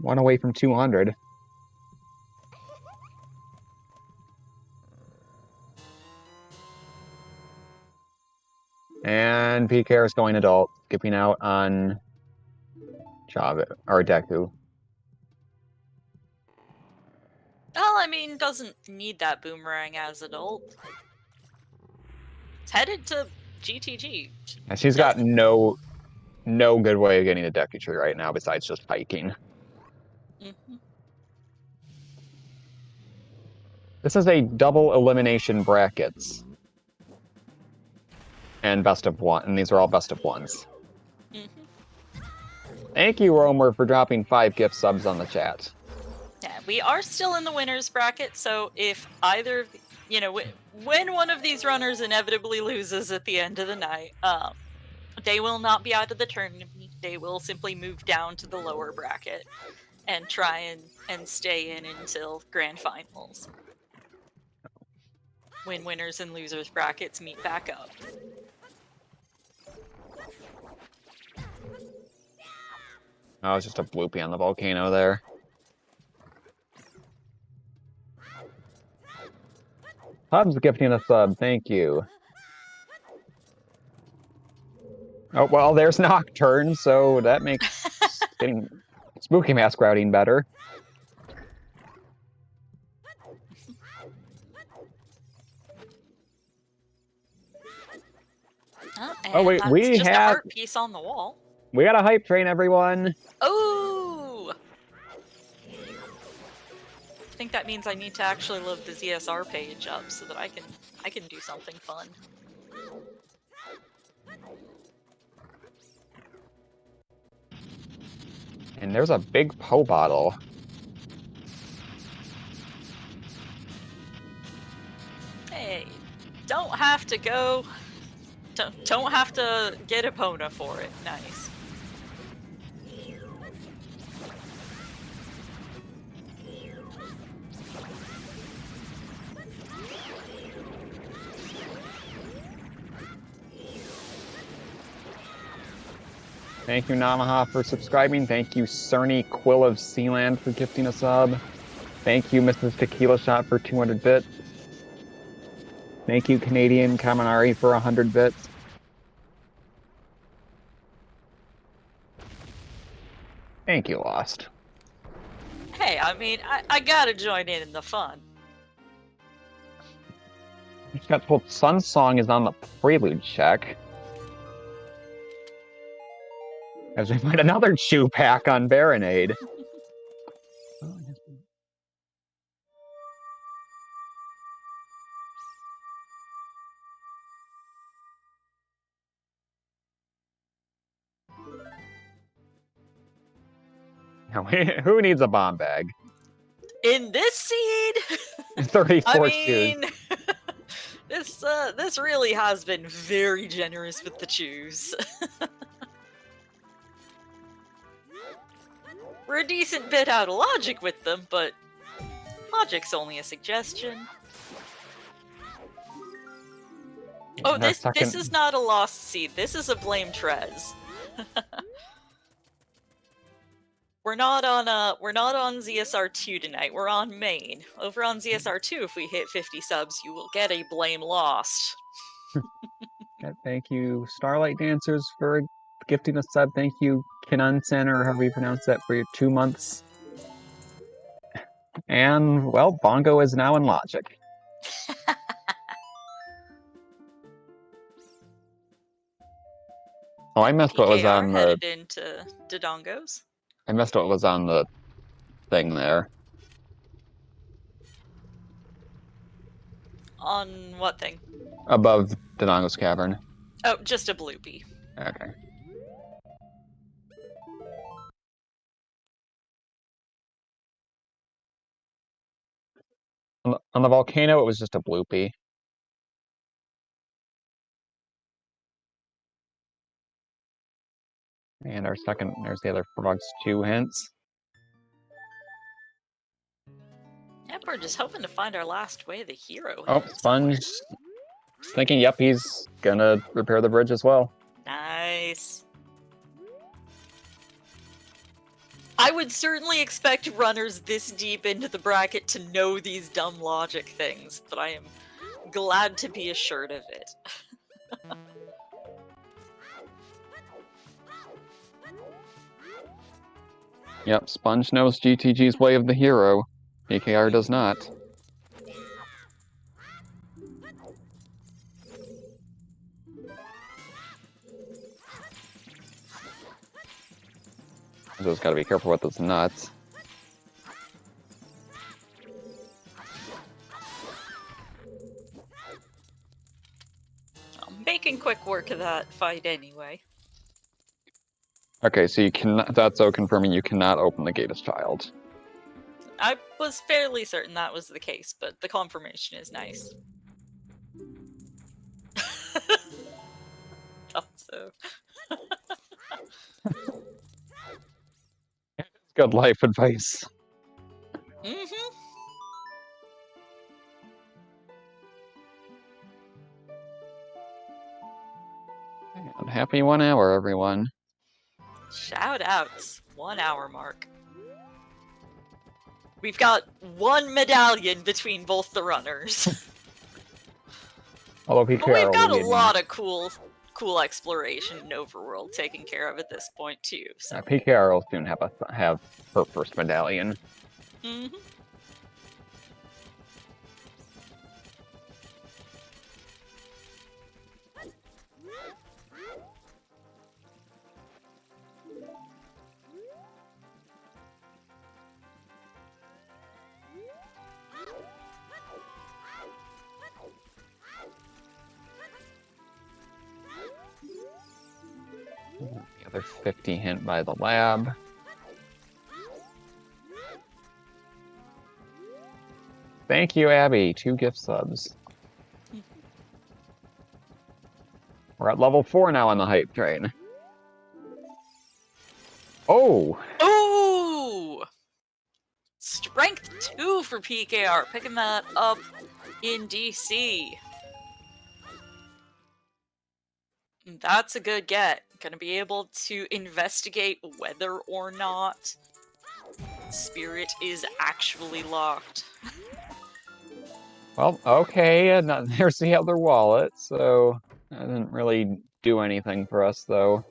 One away from 200. And PK is going adult, skipping out on Chava or Deku. Well, I mean, doesn't need that boomerang as adult. It's headed to GTG. And she's got no good way of getting a Deku tree right now besides just hiking. Mm-hmm. This is a double elimination brackets. And best of one, and these are all best of ones. Mm-hmm. Thank you, Romer, for dropping 5 gift subs on the chat. Yeah, we are still in the winners bracket, so if either, you know, when one of these runners inevitably loses at the end of the night, they will not be out of the tournament. They will simply move down to the lower bracket and try and stay in until grand finals, when winners and losers brackets meet back up. Oh, it's just a bloopy on the volcano there. Hub's gifting a sub, thank you. Oh, well, there's Nocturne, so that makes getting Spooky Mask routing better. Oh, wait, we just have a heart piece on the wall. We got a hype train, everyone. Oh! I think that means I need to actually load the ZSR page up so that I can do something fun. And there's a big Poe bottle. Hey, don't have to go. Don't have to get Epona for it. Nice. Thank you, Namaha, for subscribing. Thank you, Cerny Quill of Sealand, for gifting a sub. Thank you, Mrs. Tequila Shot, for 200 bits. Thank you, Canadian Kaminari, for 100 bits. Thank you, Lost. Hey, I mean, I gotta join in the fun. I just got told Sun Song is on the prelude check. As we find another chew pack on Baronade. Who needs a bomb bag? In this seed, 34 I mean, chews. this really has been very generous with the chews. We're a decent bit out of logic with them, but logic's only a suggestion. Oh, this is not a lost seed. This is a blame Trez. We're not on ZSR2 tonight. We're on main. Over on ZSR2, if we hit 50 subs, you will get a blame lost. Thank you, Starlight Dancers, for gifting a sub. Thank you, Kinunsen, or however you pronounce that, for your 2 months. And, well, Bongo is now in Logic. Oh, I missed what was on the... headed into Dodongos. I missed what was on the thing there. On what thing? Above Donongo's Cavern. Oh, just a bloopy. Okay. On the volcano, it was just a bloopy. And our second, there's the other frogs, 2 hints. Yep, we're just hoping to find our last way the hero. Oh, Sponge thinking, yep, he's gonna repair the bridge as well. Nice. I would certainly expect runners this deep into the bracket to know these dumb logic things, but I am glad to be assured of it. Yep, Sponge knows GTG's way of the hero. PKR does not. Just gotta be careful with those nuts. I'm making quick work of that fight anyway. Okay, so you cannot. That's so confirming you cannot open the gate as child. I was fairly certain that was the case, but the confirmation is nice. Thought so. Good life advice. Mm-hmm. And happy 1 hour, everyone. Shout outs. 1 hour mark. We've got 1 medallion between both the runners. Although But PKR we've got a will be lot of cool exploration in Overworld taken care of at this point too. So. PKR will soon have her first medallion. Mm-hmm. The other 50 hint by the lab. Thank you, Abby. 2 gift subs. We're at level 4 now on the hype train. Oh! Ooh! Strength 2 for PKR, picking that up in DC. That's a good get. Gonna be able to investigate whether or not Spirit is actually locked. Well, okay, there's the other wallet, so that didn't really do anything for us, though.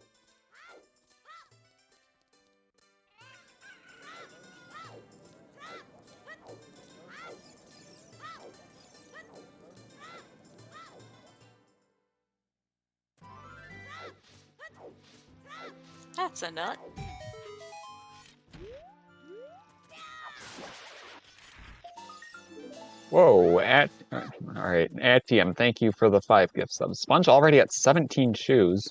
That's a nut. Whoa, alright, Atium, thank you for the 5 gift subs. Sponge already at 17 shoes.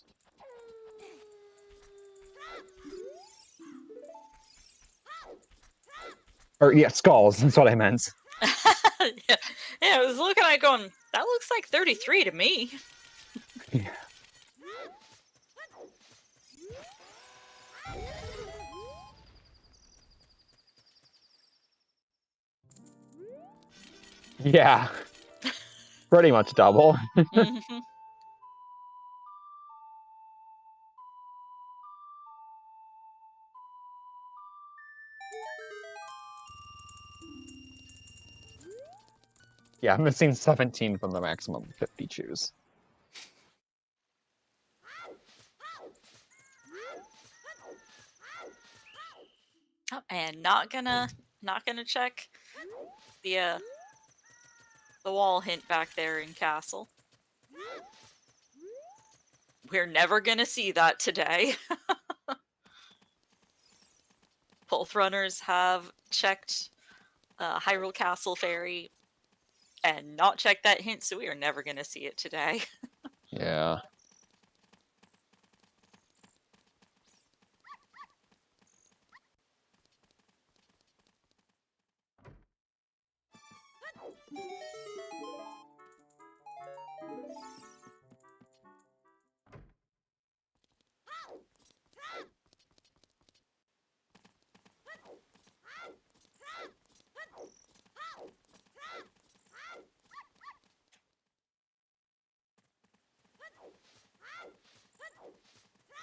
Or, yeah, skulls, that's what I meant. yeah, I was looking at it going, that looks like 33 to me. Yeah. Yeah. Pretty much double. Mm-hmm. Yeah, I'm missing 17 from the maximum 50 choose. Oh, and not gonna check the wall hint back there in Castle. We're never gonna see that today. Both runners have checked Hyrule Castle Ferry and not check that hint, so we are never going to see it today. Yeah.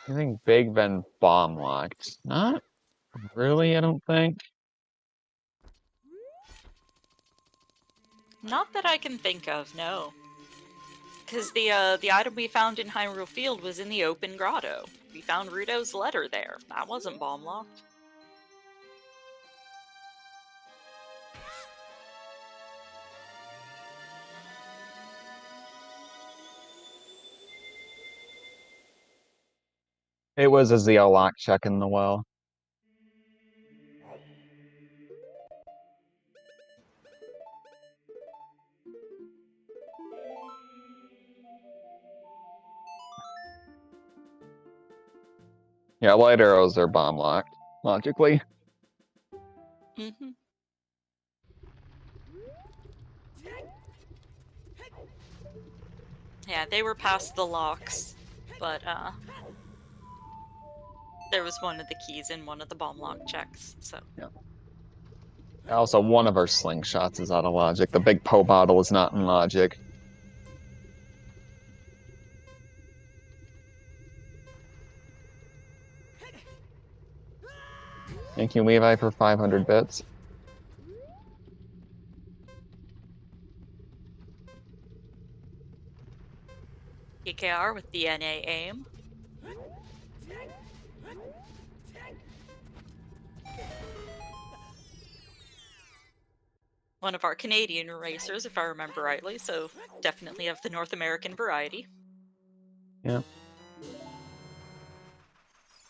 Anything big been bomb locked? Not really, I don't think. Not that I can think of, no. Because the item we found in Hyrule Field was in the open grotto. We found Ruto's letter there. That wasn't bomb locked. It was a ZL lock check in the well. Yeah, light arrows are bomb locked, logically. Mm-hmm. Yeah, they were past the locks, but there was one of the keys in one of the bomb lock checks, so. Yeah. Also, one of our slingshots is out of logic. The big Poe bottle is not in logic. Thank you, Levi, for 500 bits. PKR with the NA aim. One of our Canadian racers, if I remember rightly, so definitely of the North American variety. Yeah.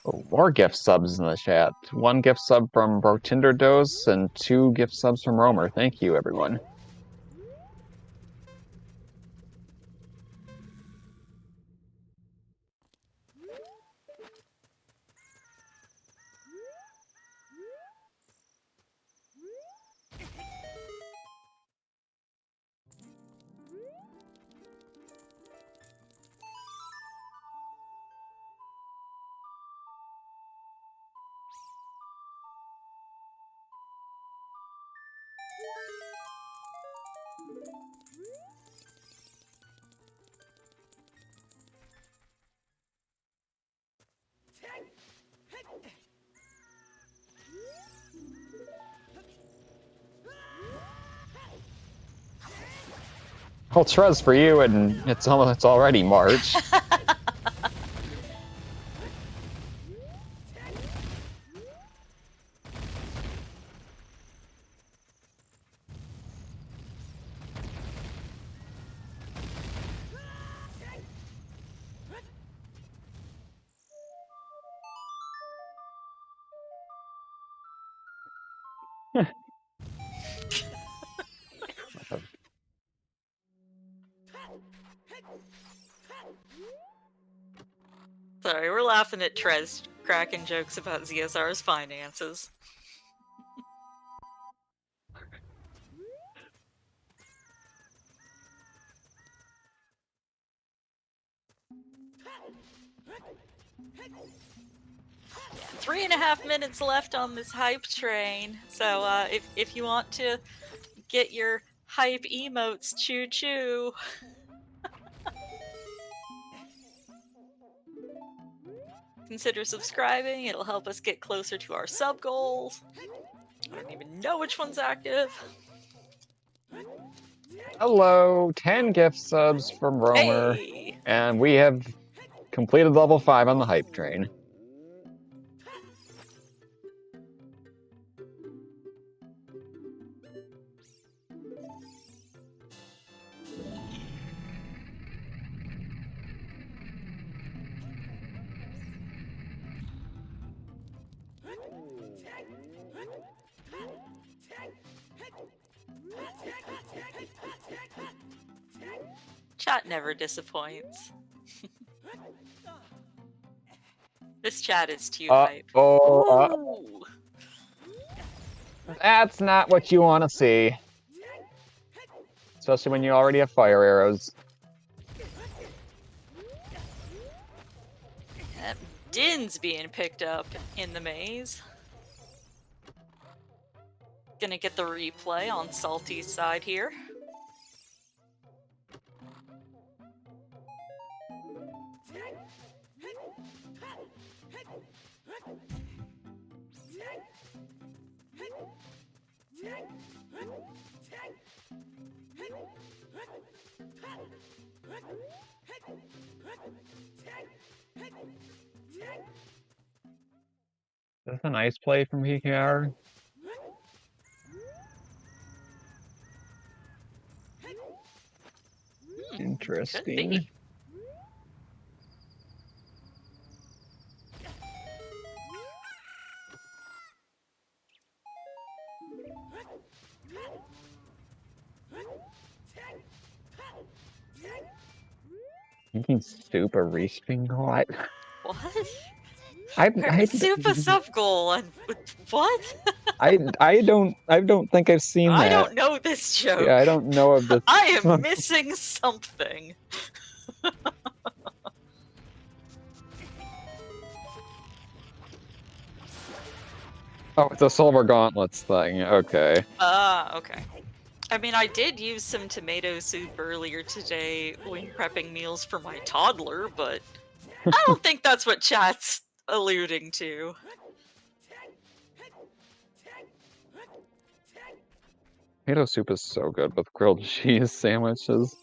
Oh, more gift subs in the chat. 1 gift sub from BroTinderDose and 2 gift subs from Romer. Thank you, everyone. Well, Trez for you, and it's already March. Sorry, we're laughing at Trez cracking jokes about ZSR's finances. Yeah, 3.5 minutes left on this hype train, so if you want to get your hype emotes, choo choo. Consider subscribing, it'll help us get closer to our sub goals. I don't even know which one's active. Hello, 10 gift subs from Romer, Hey! and we have completed level 5 on the hype train. Chat never disappoints. This chat is too hype. Ooh. That's not what you want to see. Especially when you already have fire arrows. That Din's being picked up in the maze. Gonna get the replay on Salty's side here. That's a nice play from PKR. Interesting. Thinking super respin what? What? I Super sub goal and what? I don't think I've seen that. I don't know this joke. Yeah, I don't know of this. I am missing something. Oh, it's a silver gauntlets thing. Okay. Okay. I mean, I did use some tomato soup earlier today when prepping meals for my toddler, but I don't think that's what chat's alluding to. Tomato soup is so good with grilled cheese sandwiches.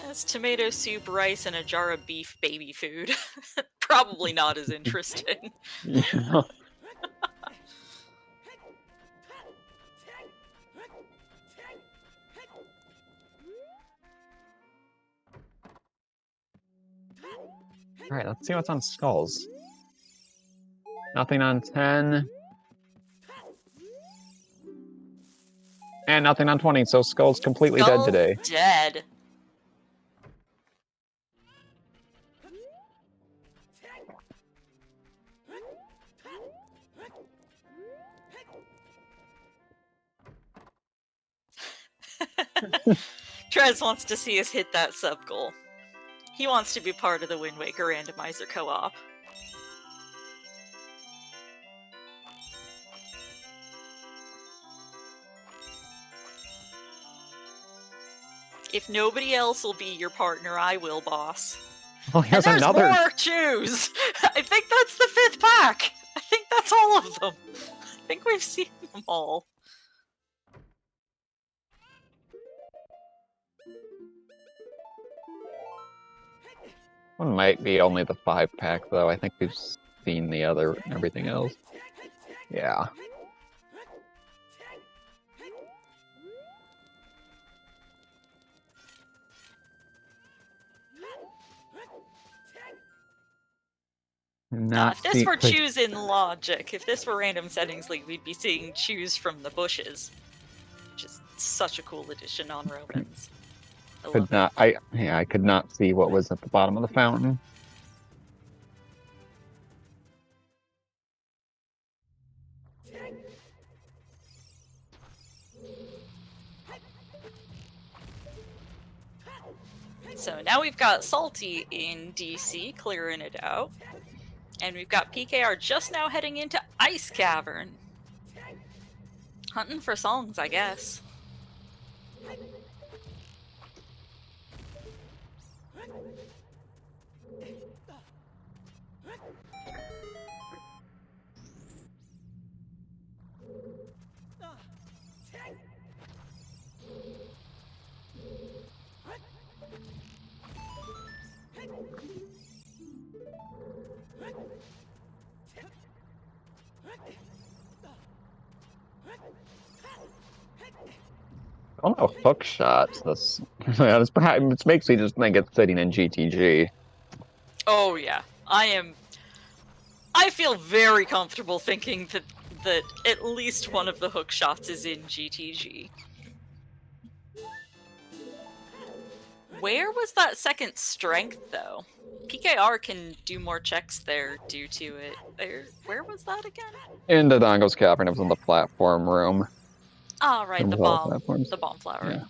It's tomato soup, rice, and a jar of beef baby food. Probably not as interesting. Yeah. Alright, let's see what's on skulls. Nothing on 10. And nothing on 20, so skull's completely dead today. Dead. Trez wants to see us hit that sub goal. He wants to be part of the Wind Waker Randomizer co-op. If nobody else will be your partner, I will, boss. Oh, here's and there's another. more choose. I think that's the 5th pack. I think that's all of them. I think we've seen them all. One might be only the 5-pack, though. I think we've seen the other, everything else. Yeah. If this were choose in logic, if this were random settings league, we'd be seeing choose from the bushes, which is such a cool addition on Romans. I could not see what was at the bottom of the fountain. So now we've got Salty in DC clearing it out. And we've got PKR just now heading into Ice Cavern. Hunting for songs, I guess. I don't know, hook shots. This it makes me just think it's sitting in GTG. Oh yeah, I feel very comfortable thinking that at least one of the hook shots is in GTG. Where was that second strength, though? PKR can do more checks there due to it. Where was that again? In the Dongo's Cavern, it was in the platform room. Ah, right, the bomb. The bomb flower. Yeah.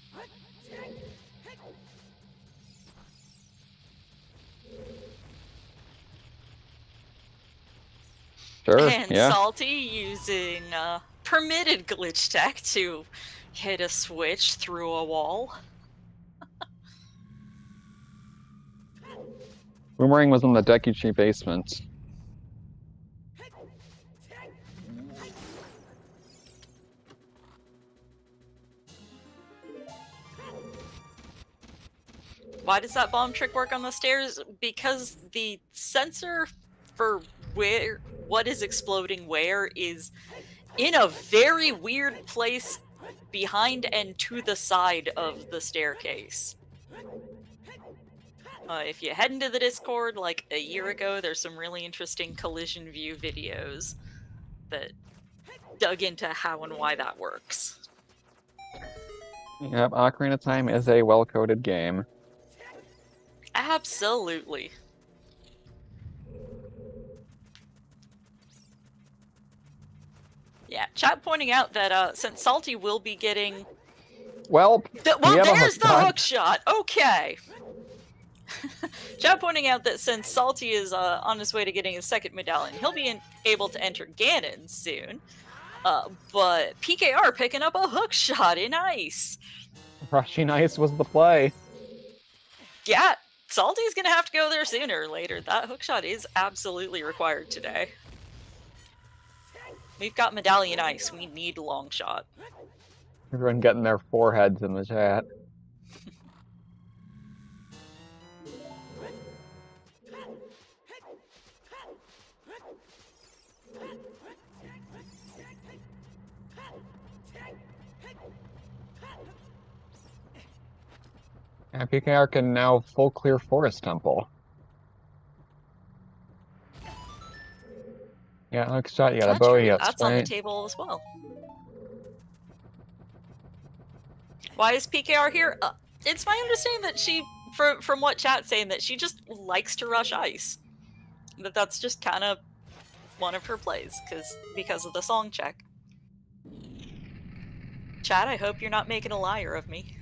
Sure, And yeah. Salty using permitted glitch tech to hit a switch through a wall. Boomerang was in the Dekuchi basement. Why does that bomb trick work on the stairs? Because the sensor for what is exploding where is in a very weird place behind and to the side of the staircase. If you head into the Discord like a year ago, there's some really interesting collision view videos that dug into how and why that works. Yep, Ocarina of Time is a well-coded game. Absolutely. Yeah, chat pointing out that since Salty will be getting... Well, there's the hook shot! Okay! Chat pointing out that since Salty is on his way to getting his second medallion, he'll be able to enter Ganon soon. But PKR picking up a hook shot in ice. Rushing ice was the play. Yeah, Salty's gonna have to go there sooner or later. That hookshot is absolutely required today. We've got Medallion Ice, we need long shot. Everyone getting their foreheads in the chat. And PKR can now full clear Forest Temple. Yeah, hook shot, you got a bow, you got That's on the sprite. table as well. Why is PKR here? It's my understanding that she, from what chat's saying, that she just likes to rush ice. That's just kind of one of her plays, because of the song check. Chat, I hope you're not making a liar of me.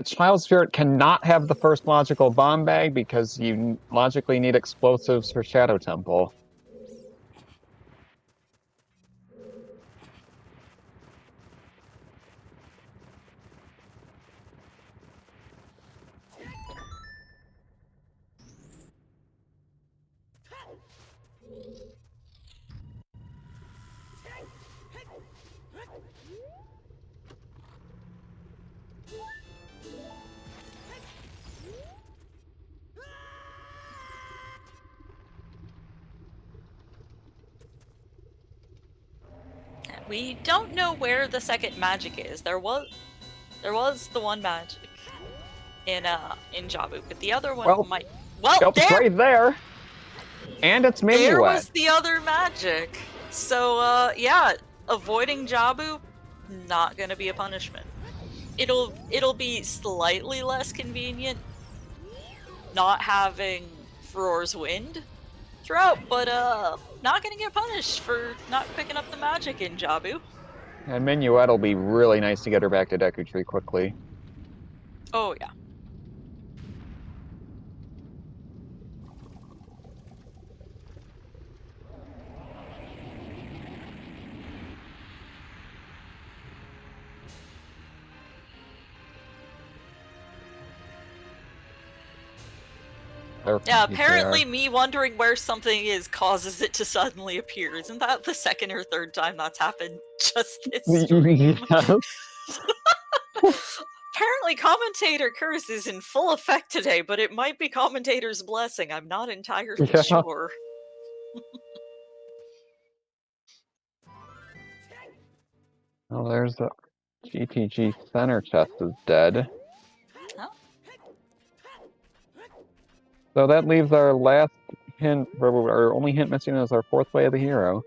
Child Spirit cannot have the first logical bomb bag because you logically need explosives for Shadow Temple. We don't know where the second magic is. There was the one magic in Jabu, but the other one might. Well, it's right there, and it's Minuet. There was the other magic. So yeah, avoiding Jabu, not gonna be a punishment. It'll be slightly less convenient not having Furor's Wind throughout, but not gonna get punished for not picking up the magic in Jabu. And Minuet will be really nice to get her back to Deku Tree quickly. Oh yeah. Yeah, apparently me wondering where something is causes it to suddenly appear. Isn't that the second or third time that's happened just this stream? Apparently Commentator Curse is in full effect today, but it might be Commentator's Blessing. I'm not entirely sure. Oh, there's the GTG center chest is dead. Huh? So that leaves our last hint, our only hint missing is our fourth way of the hero.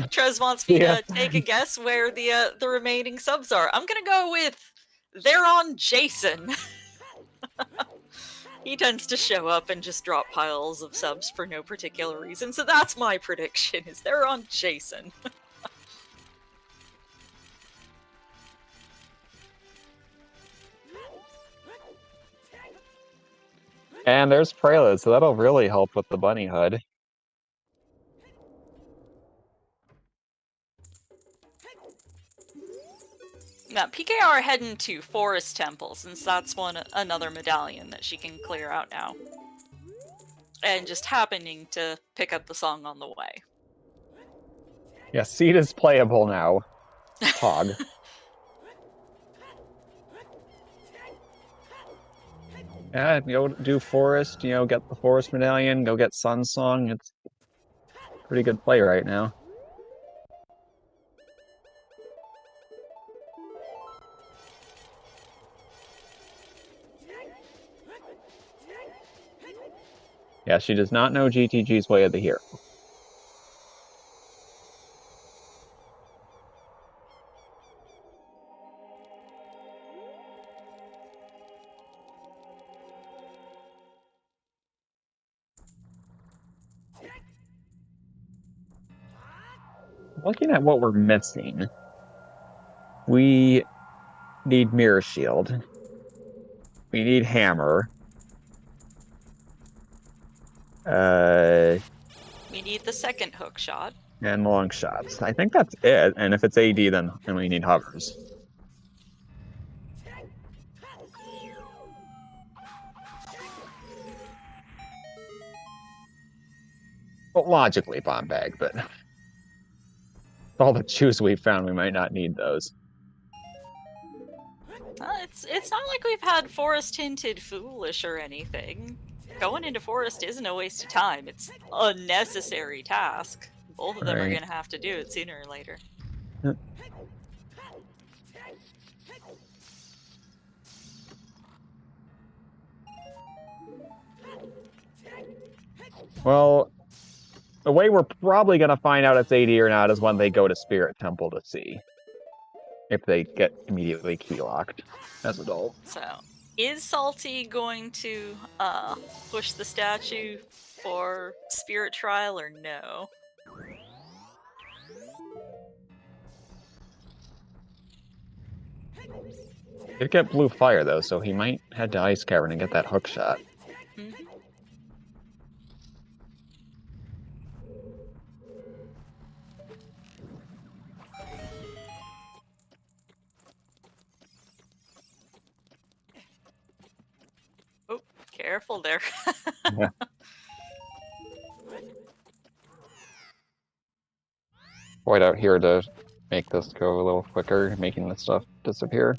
Trez wants me to take a guess where the remaining subs are. I'm gonna go with they're on Jason. He tends to show up and just drop piles of subs for no particular reason, so that's my prediction, is they're on Jason. And there's Prelude, so that'll really help with the bunny hood. Now, PKR heading to Forest Temple, since that's another medallion that she can clear out now. And just happening to pick up the song on the way. Yeah, Seed is playable now. Pog. Yeah, go do Forest, get the Forest medallion, go get Sun Song. It's pretty good play right now. Yeah, she does not know GTG's way of the hero. Looking at what we're missing, we need Mirror Shield. We need Hammer. We need the second hook shot. And long shots. I think that's it. And if it's AD, then we need hovers. Well, logically, bomb bag, but all the chews we found, we might not need those. It's not like we've had Forest hinted foolish or anything. Going into Forest isn't a waste of time. It's a necessary task. Both of them are going to have to do it sooner or later. Well, the way we're probably going to find out it's AD or not is when they go to Spirit Temple to see if they get immediately key locked as adults. So, is Salty going to push the statue for Spirit Trial or no? He'd get blue fire though, so he might head to Ice Cavern and get that hook shot. Mm-hmm. Oh, careful there. Yeah. White out here to make this go a little quicker, making the stuff disappear.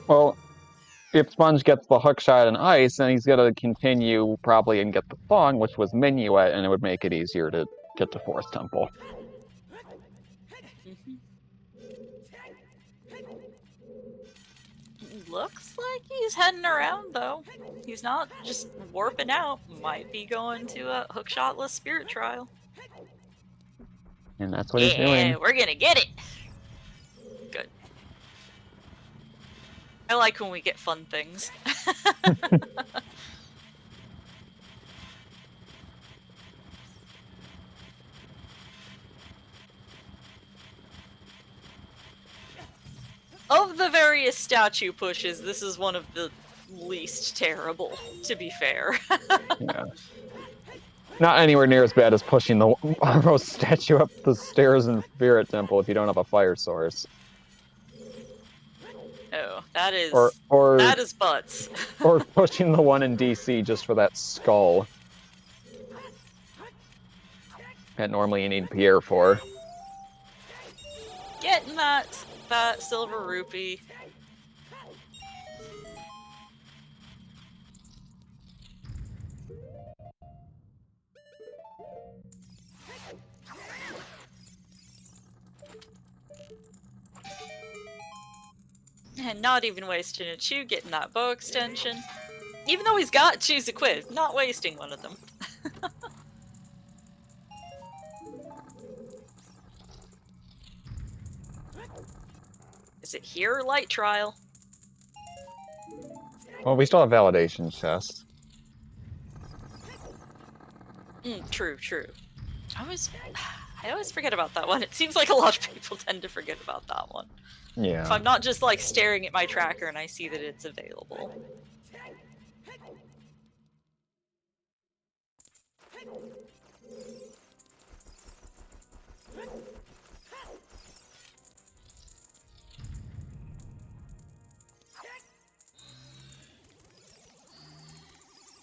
Well, if Sponge gets the hook shot in ice, then he's going to continue probably and get the thong, which was Minuet, and it would make it easier to get to Forest Temple. Looks like he's heading around, though. He's not just warping out. Might be going to a hookshotless Spirit Trial. And that's what he's doing. Yeah, we're gonna get it! Good. I like when we get fun things. Of the various statue pushes, this is one of the least terrible, to be fair. Yeah. Not anywhere near as bad as pushing the Rose statue up the stairs in Spirit Temple if you don't have a fire source. Oh, that is Or butts. or pushing the one in DC just for that skull. That normally you need Pierre for. Getting that silver rupee. And not even wasting a chew getting that bow extension. Even though he's got chews equipped, not wasting one of them. Is it here or light trial? Well, we still have validation chests. True. I always forget about that one. It seems like a lot of people tend to forget about that one. Yeah. If I'm not just like staring at my tracker and I see that it's available.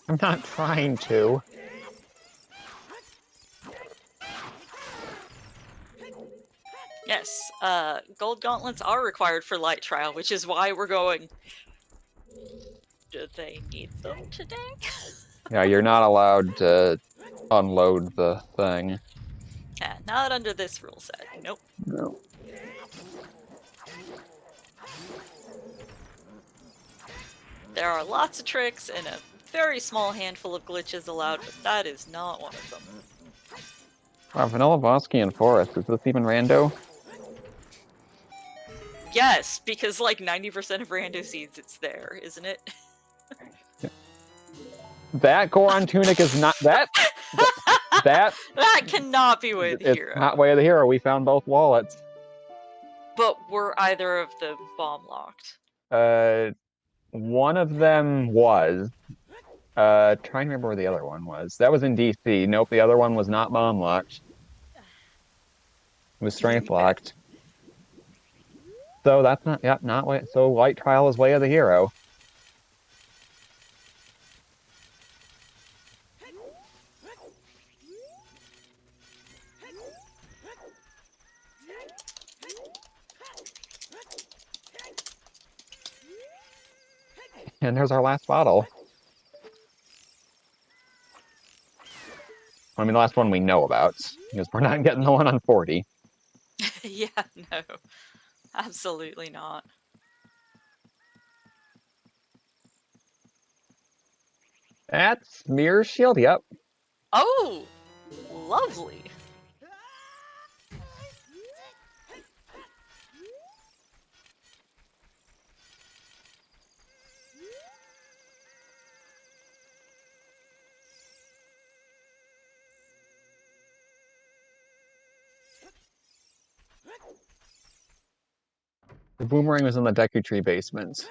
I'm not trying to. Yes, gold gauntlets are required for light trial, which is why we're going. Do they need them today? Yeah, you're not allowed to unload the thing. Yeah, not under this rule set. Nope. No. There are lots of tricks and a very small handful of glitches allowed, but that is not one of them. Wow, Vanilla Voskian Forest. Is this even rando? Yes, because like 90% of rando seeds, it's there, isn't it? That Goron tunic is not that. That cannot be Way of the Hero. It's not Way of the Hero. We found both wallets. But were either of them bomb locked? One of them was. Trying to remember where the other one was. That was in DC. Nope, the other one was not bomb locked. It was strength locked. So that's not. Yep, not way. So light trial is Way of the Hero. And there's our last bottle. I mean, the last one we know about, because we're not getting the one on 40. Yeah, no. Absolutely not. That's Mirror Shield, yep. Oh! Lovely. The boomerang was in the Deku Tree basement.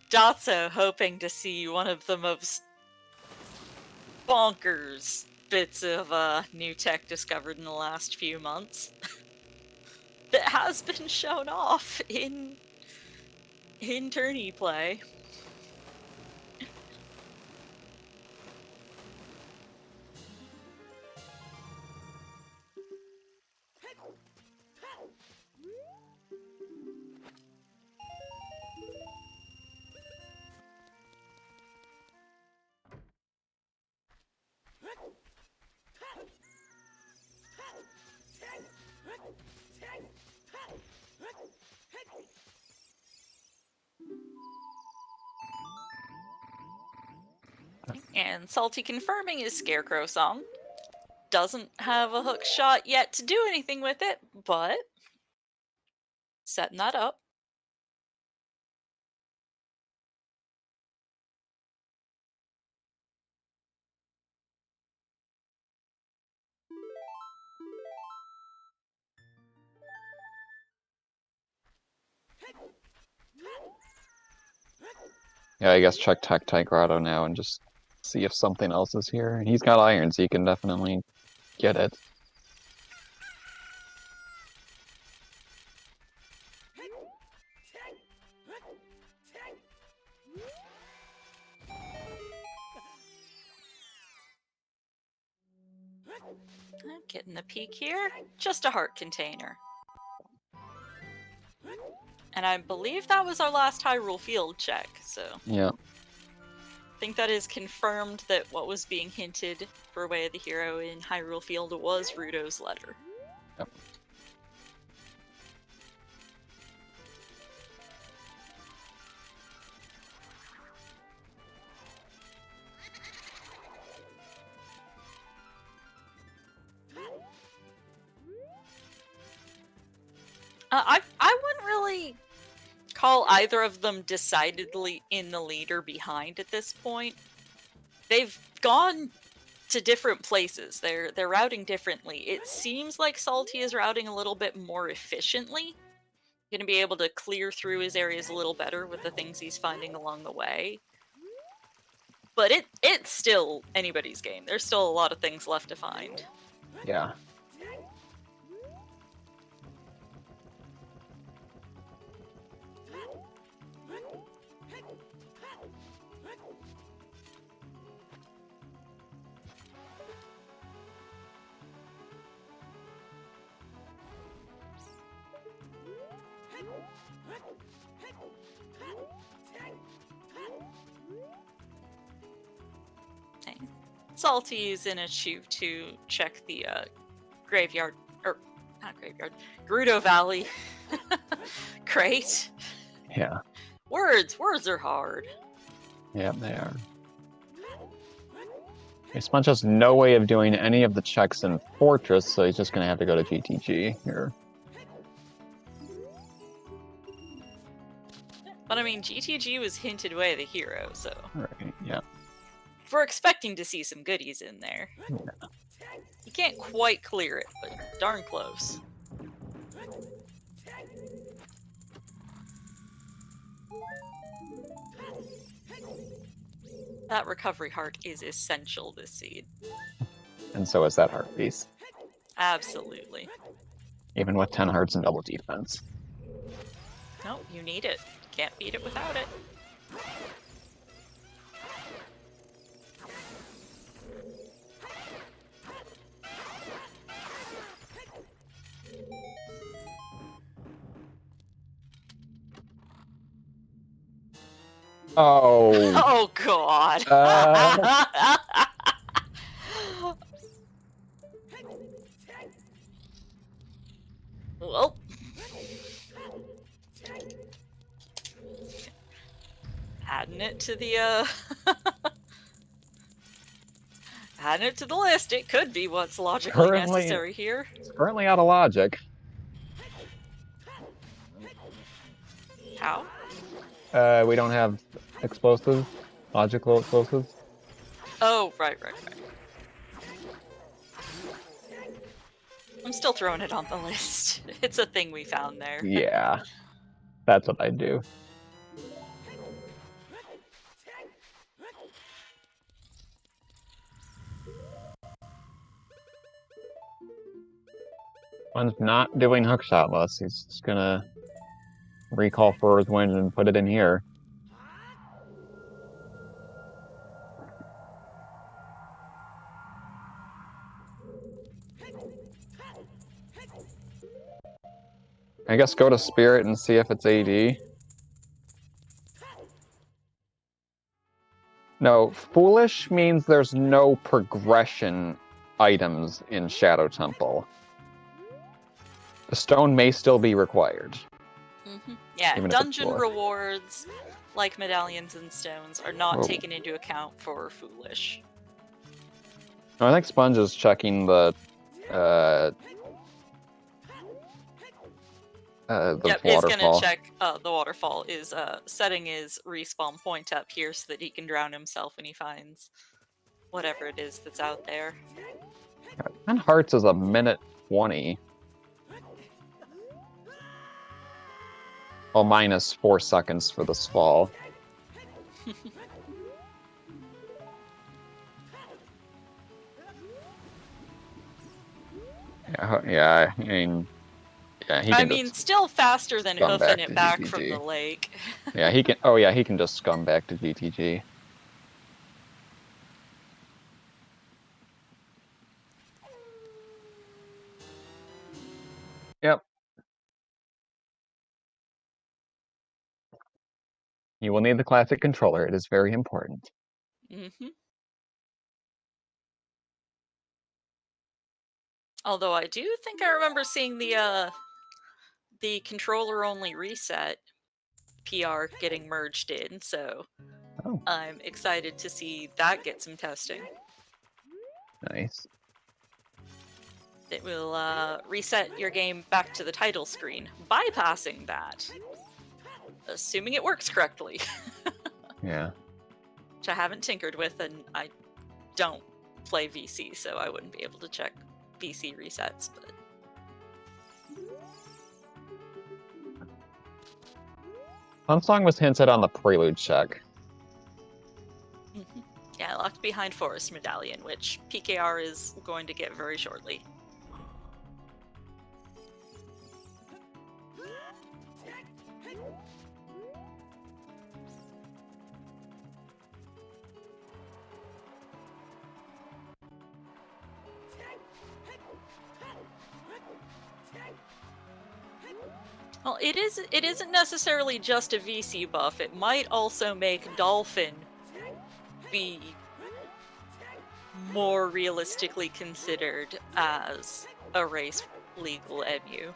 Dotso hoping to see one of the most bonkers bits of new tech discovered in the last few months that has been shown off in tourney play. And Salty confirming his Scarecrow song. Doesn't have a hook shot yet to do anything with it, but setting that up. Yeah, I guess check Grotto now and just see if something else is here. And he's got iron, so you can definitely get it. Getting the peek here. Just a heart container. And I believe that was our last Hyrule Field check, so... Yeah. I think that is confirmed that what was being hinted for Way of the Hero in Hyrule Field was Rudo's letter. Yep. I wouldn't really call either of them decidedly in the lead or behind at this point. They've gone to different places. They're routing differently. It seems like Salty is routing a little bit more efficiently. Going to be able to clear through his areas a little better with the things he's finding along the way. But it's still anybody's game. There's still a lot of things left to find. Yeah. Salty is in a shoot to check the graveyard, or not graveyard, Gerudo Valley crate. Yeah. Words are hard. Yeah, they are. Sponge has no way of doing any of the checks in Fortress, so he's just going to have to go to GTG here. But I mean, GTG was hinted Way of the Hero, so... Right, yeah. We're expecting to see some goodies in there. Yeah. You can't quite clear it, but darn close. That recovery heart is essential this seed. And so is that heart piece. Absolutely. Even with 10 hearts and double defense. Nope, you need it. Can't beat it without it. Oh. Oh god. Well. Adding it to the adding it to the list. It could be what's logically necessary here. It's currently out of logic. How? We don't have explosives, logical explosives. Oh, right. I'm still throwing it on the list. It's a thing we found there. Yeah, that's what I do. One's not doing hookshotless. He's just gonna recall Forward's Wind and put it in here. I guess go to Spirit and see if it's AD. No, Foolish means there's no progression items in Shadow Temple. The stone may still be required. Mm-hmm. Yeah, Even dungeon rewards, like medallions and stones, are not taken into account for Foolish. No, I think Sponge is checking the yep, waterfall. he's gonna check the waterfall is setting his respawn point up here so that he can drown himself when he finds whatever it is that's out there. 10 hearts is a minute 20. Well, minus 4 seconds for this fall. Yeah, I mean, yeah, he can just still faster than scum hoofing back it to back GTG. from the lake. Yeah, he can. Oh yeah, he can just scum back to GTG. Yep. You will need the classic controller. It is very important. Mm-hmm. Although I do think I remember seeing the controller-only reset PR getting merged in, so Oh, I'm excited to see that get some testing. nice. It will reset your game back to the title screen, bypassing that. Assuming it works correctly. Yeah. Which I haven't tinkered with, and I don't play VC, so I wouldn't be able to check VC resets, but... Sunsong was hinted on the prelude check. Yeah, locked behind Forest Medallion, which PKR is going to get very shortly. Well, it isn't necessarily just a VC buff. It might also make Dolphin be more realistically considered as a race legal MU.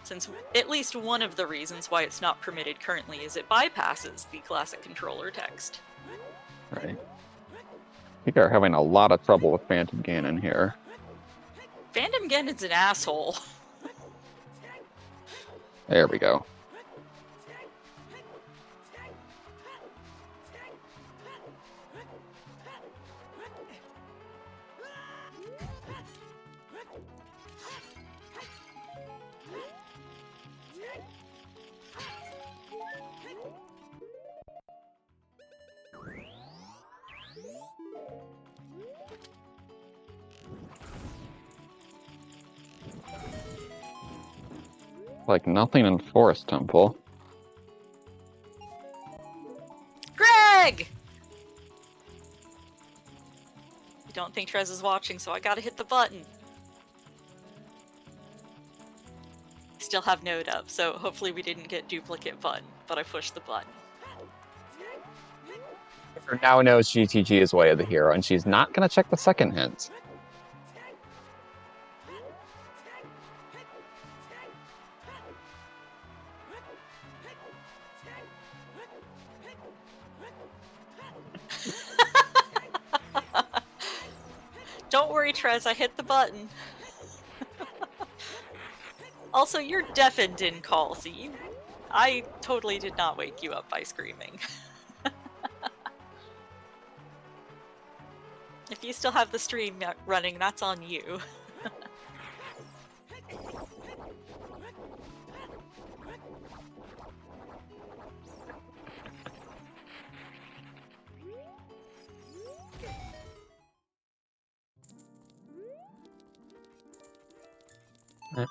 Since at least one of the reasons why it's not permitted currently is it bypasses the classic controller text. Right. I think they're having a lot of trouble with Phantom Ganon here. Phantom Ganon's an asshole. There we go. Like nothing in Forest Temple. Greg! I don't think Trez is watching, so I gotta hit the button. Still have Node up, so hopefully we didn't get duplicate button, but I pushed the button. Now knows GTG is way of the hero, and she's not going to check the second hint. Don't worry, Trez, I hit the button. Also, you're deafened in call, so I totally did not wake you up by screaming. If you still have the stream running, that's on you.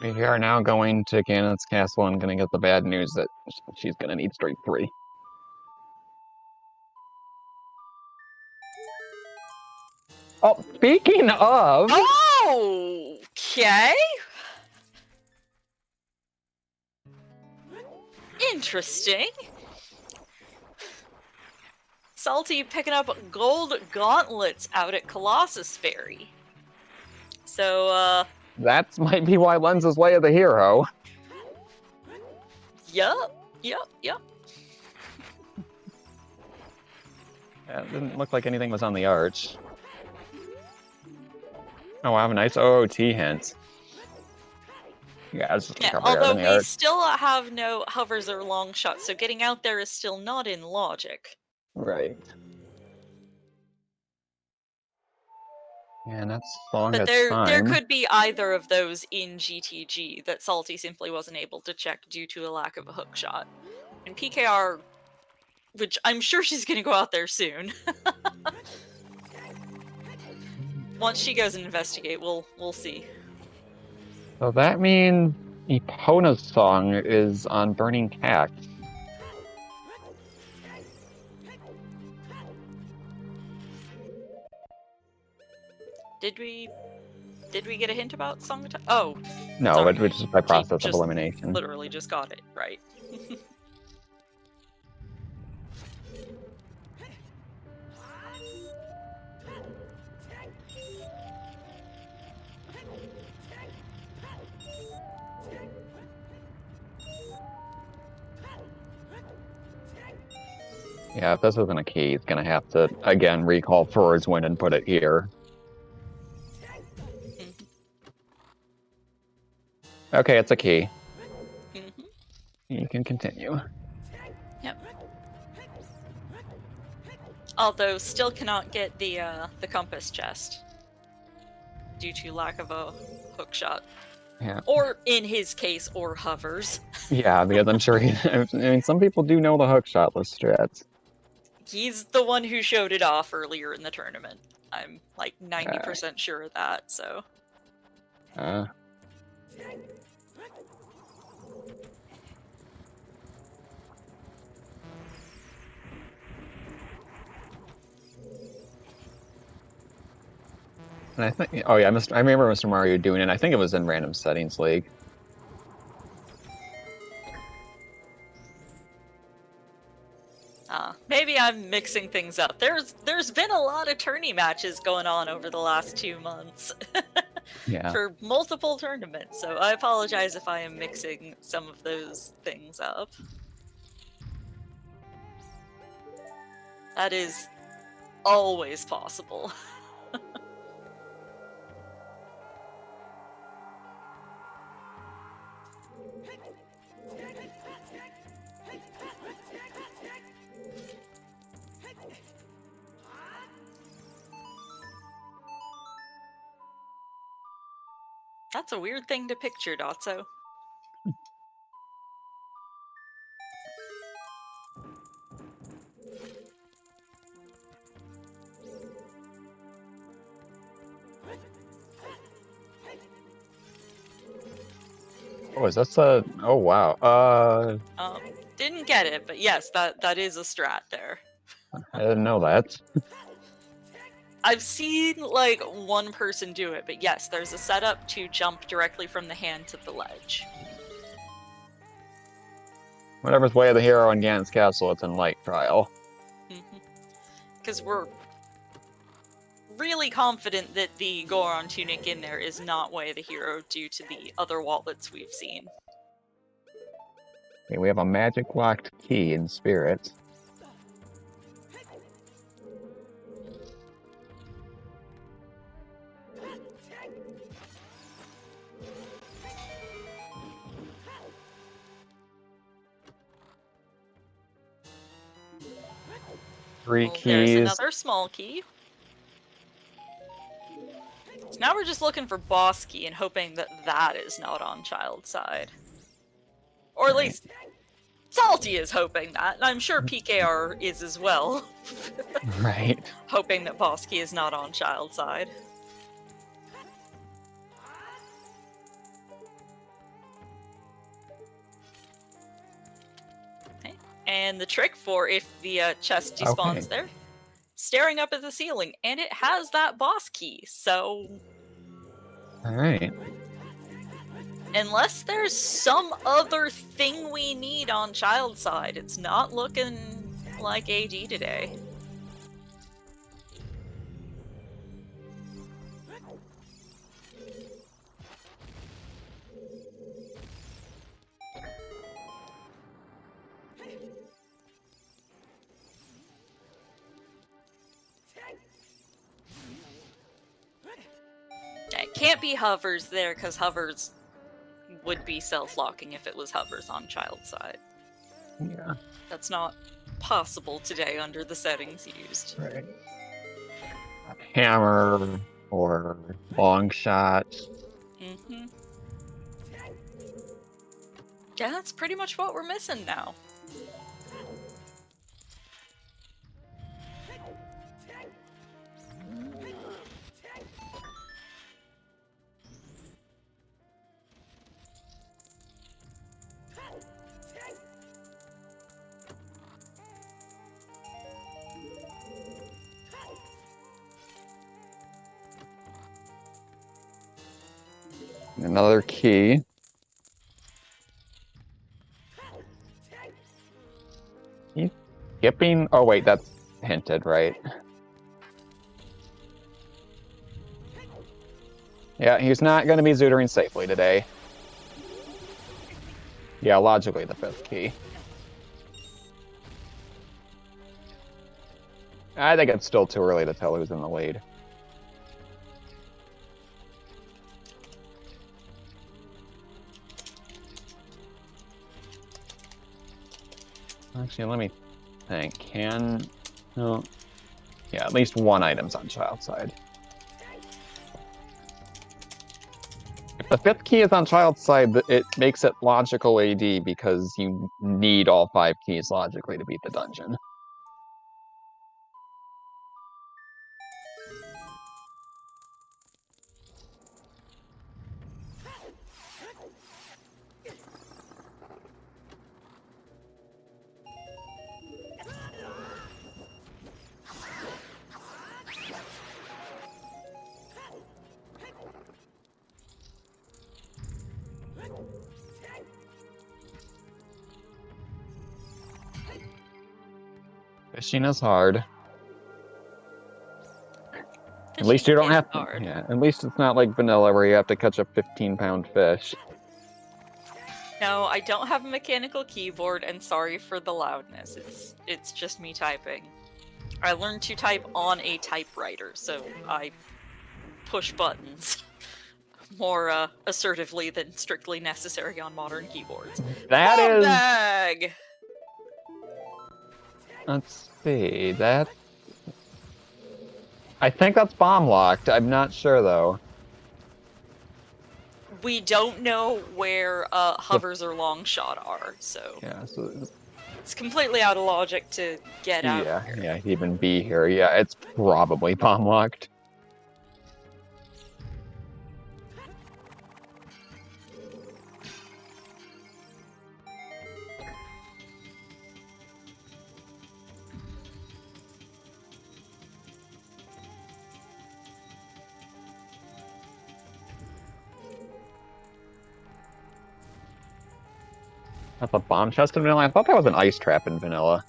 We are now going to Ganon's castle and going to get the bad news that she's going to need straight 3. Oh, speaking of... Oh, okay. Interesting. Salty picking up gold gauntlets out at Colossus Ferry. So, That might be why Lens is way of the hero. Yup. Yeah, it didn't look like anything was on the arch. Oh, wow, a nice OOT hint. Yeah, it's just Although we still have no hovers or long shots, so getting out there is still not in logic. Right. Yeah, that's long But as there time. could be either of those in GTG that Salty simply wasn't able to check due to a lack of a hook shot. And PKR which I'm sure she's gonna go out there soon. Once she goes and investigate, we'll see. So that means Epona's song is on Burning Cat. Did we get a hint about song? Oh, No, sorry. but just by process of just elimination. Literally just got it right. Yeah, if this isn't a key, it's gonna have to, again, recall Fur's win and put it here. Okay, it's a key. You can continue. Yep. Although still cannot get the compass chest due to lack of a hook shot. Yeah. Or in his case, or hovers. Yeah, because I'm sure I mean, some people do know the hook shotless strats. He's the one who showed it off earlier in the tournament. I'm like 90% sure of that, so. And I think, oh yeah, I remember Mr. Mario doing it. I think it was in Random Settings League. Maybe I'm mixing things up. There's been a lot of tourney matches going on over the last 2 months. Yeah. For multiple tournaments, so I apologize if I am mixing some of those things up. That is always possible. That's a weird thing to picture, Dotso. Oh, is that a... Oh, wow. Didn't get it, but yes, that is a strat there. I didn't know that. I've seen, like, one person do it, but yes, there's a setup to jump directly from the hand to the ledge. Whatever's way of the hero in Ganon's castle, it's in Light Trial. Because we're really confident that the Goron tunic in there is not way of the hero due to the other wallets we've seen. Okay, we have a magic locked key in Spirit. Three keys. There's another small key. So now we're just looking for boss key and hoping that that is not on child's side. Or at least Salty is hoping that, and I'm sure PKR is as well. Right. Hoping that boss key is not on child's side. Okay. And the trick for if the chest despawns there, staring up at the ceiling, and it has that boss key, so... Alright. Unless there's some other thing we need on child's side, it's not looking like AD today. It can't be hovers there, because hovers would be self-locking if it was hovers on child's side. Yeah. That's not possible today under the settings used. Right. Hammer or long shot. Mm-hmm. Yeah, that's pretty much what we're missing now. Another key. He's skipping. Oh wait, that's hinted, right? Yeah, he's not going to be zootering safely today. Yeah, logically the 5th key. I think it's still too early to tell who's in the lead. Actually, let me think. No. Yeah, at least one item's on child's side. If the 5th key is on child's side, it makes it logical AD because you need all 5 keys logically to beat the dungeon. Fishing is hard. At least you don't have to. Yeah, at least it's not like vanilla where you have to catch a 15-pound fish. No, I don't have a mechanical keyboard, and sorry for the loudness. It's just me typing. I learned to type on a typewriter, so I push buttons more assertively than strictly necessary on modern keyboards. That is. Bag! Let's see. I think that's bomb locked. I'm not sure though. We don't know where hovers or long shot are, so Yeah. So it's completely out of logic to get out of here. Yeah, even be here. Yeah, it's probably bomb locked. That's a bomb chest in vanilla? I thought that was an ice trap in vanilla.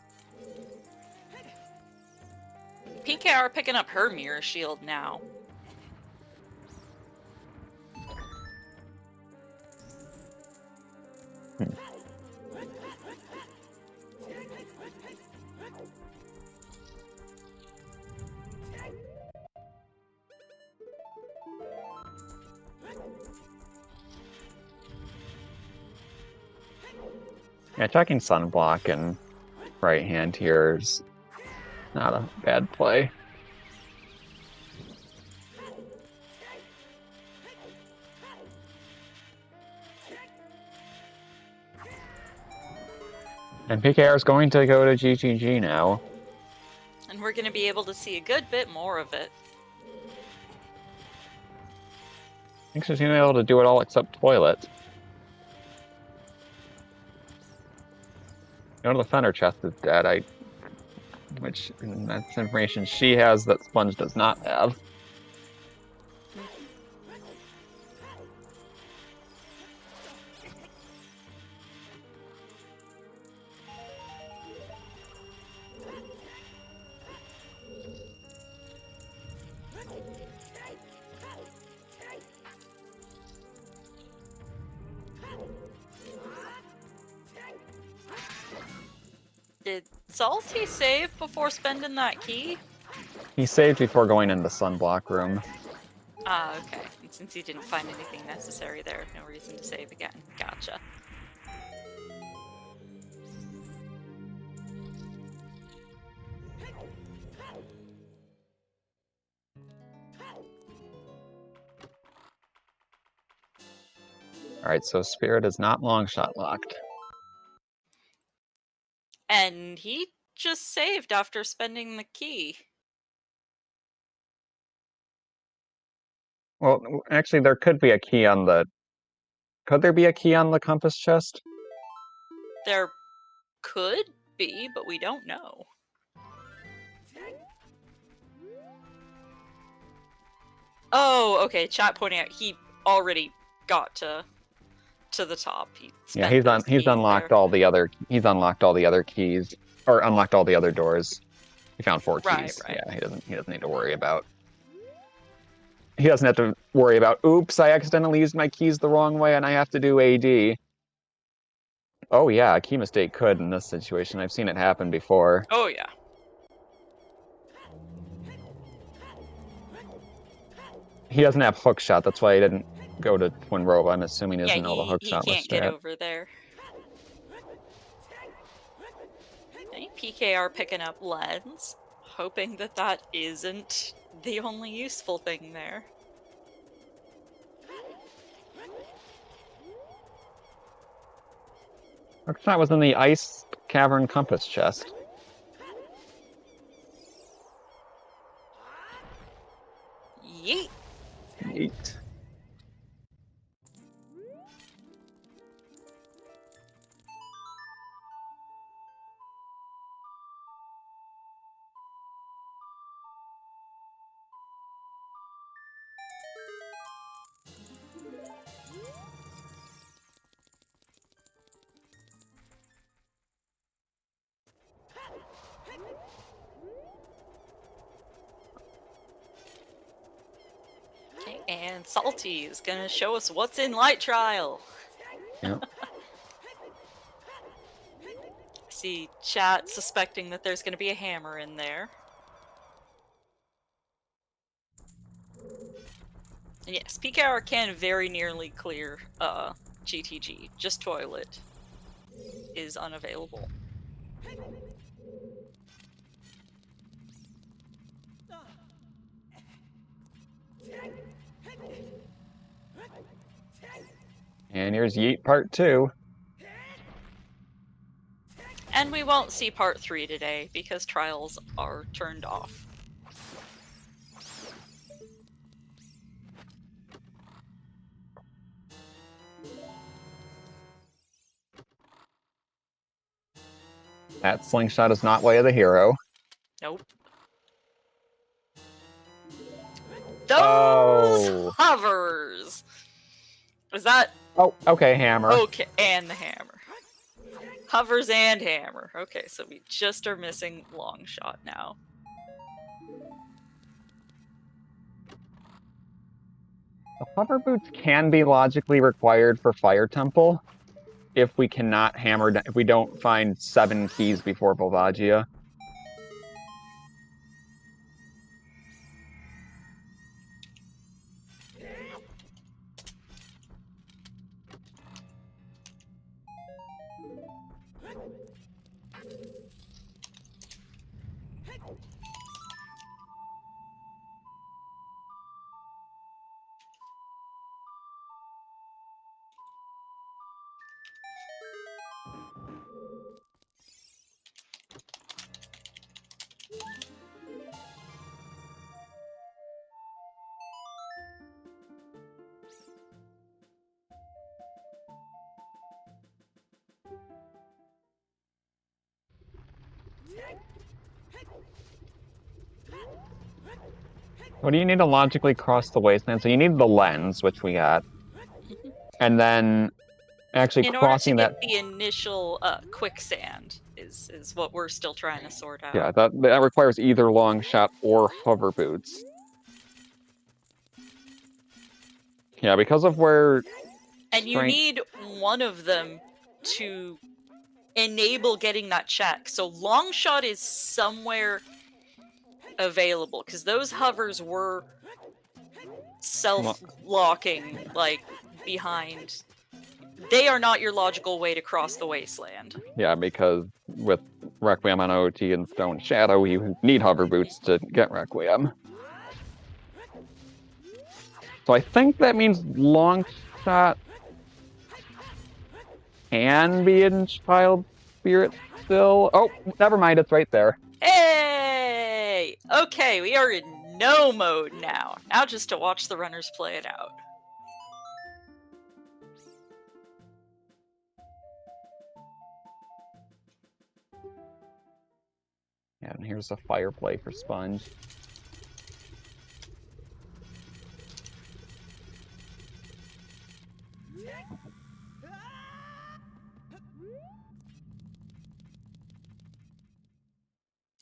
PKR picking up her mirror shield now. Yeah, checking sunblock and right hand here is not a bad play. And PKR is going to go to GGG now. And we're going to be able to see a good bit more of it. I think she's going to be able to do it all except toilet. Go to the fender chest is dead, which that's information she has that Sponge does not have. Did Salty save before spending that key? He saved before going into the sunblock room. Ah, okay. And since he didn't find anything necessary there, no reason to save again. Gotcha. Alright, so Spirit is not long shot locked. And he just saved after spending the key. Well, actually, there could be a key on the... Could there be a key on the compass chest? There could be, but we don't know. Oh, okay. Chat pointing out he already got to the top. Yeah, he's unlocked all the other keys, or unlocked all the other doors. He found 4 keys. Right. Yeah, he doesn't need to worry about. He doesn't have to worry about, oops, I accidentally used my keys the wrong way and I have to do AD. Oh yeah, a key mistake could in this situation. I've seen it happen before. Oh yeah. He doesn't have hook shot, that's why he didn't go to Twin Robe. I'm assuming he doesn't know the hook shot was he can't get over there. PKR picking up lens, hoping that isn't the only useful thing there. Hook shot was in the ice cavern compass chest. Yeet. Yeet. Okay, and Salty is gonna show us what's in Light Trial. Yep. See chat suspecting that there's gonna be a hammer in there. And yes, PKR can very nearly clear GTG. Just toilet is unavailable. And here's Yeet Part 2. And we won't see part 3 today because trials are turned off. That slingshot is not way of the hero. Nope. Those Oh. hovers! Was that... Oh, okay, hammer. Okay, and the hammer. Hovers and hammer. Okay, so we just are missing long shot now. The hover boots can be logically required for Fire Temple if we cannot hammer, if we don't find 7 keys before Volvagia. What do you need to logically cross the wasteland? So you need the lens, which we got. And then actually crossing that... In order to get the initial quicksand is what we're still trying to sort out. Yeah, that requires either long shot or hover boots. Yeah, because of where... And you need one of them to enable getting that check. So long shot is somewhere available, because those hovers were self-locking, like, behind. They are not your logical way to cross the wasteland. Yeah, because with Requiem on OoT and Stone Shadow, you need hover boots to get Requiem. So I think that means long shot can be in Child Spirit still. Oh, never mind, it's right there. Hey! Okay, we are in no mode now. Now just to watch the runners play it out. Yeah, and here's a fire play for Sponge.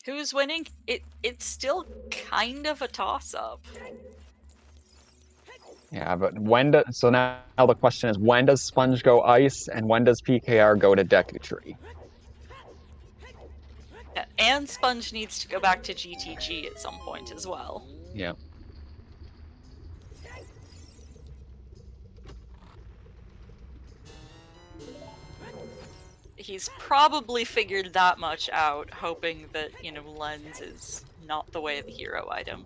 Who's winning? It's still kind of a toss-up. Yeah, but so now the question is, when does Sponge go ice, and when does PKR go to Deku Tree? Yeah, and Sponge needs to go back to GTG at some point as well. Yeah. He's probably figured that much out, hoping that, you know, Lens is not the way of the hero item.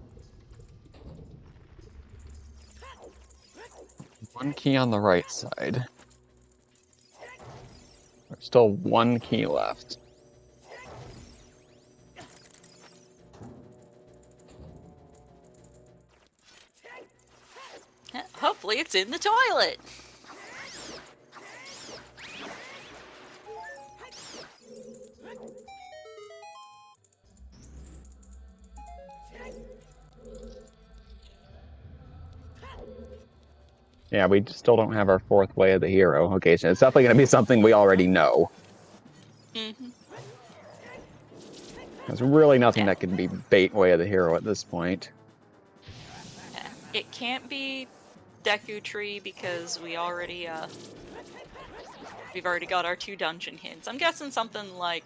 One key on the right side. There's still one key left. Hopefully it's in the toilet! Yeah, we still don't have our fourth way of the hero. Okay, so it's definitely going to be something we already know. Mm-hmm. There's really nothing that could be bait way of the hero at this point. Yeah. It can't be Deku Tree because we already, we've already got our 2 dungeon hints. I'm guessing something like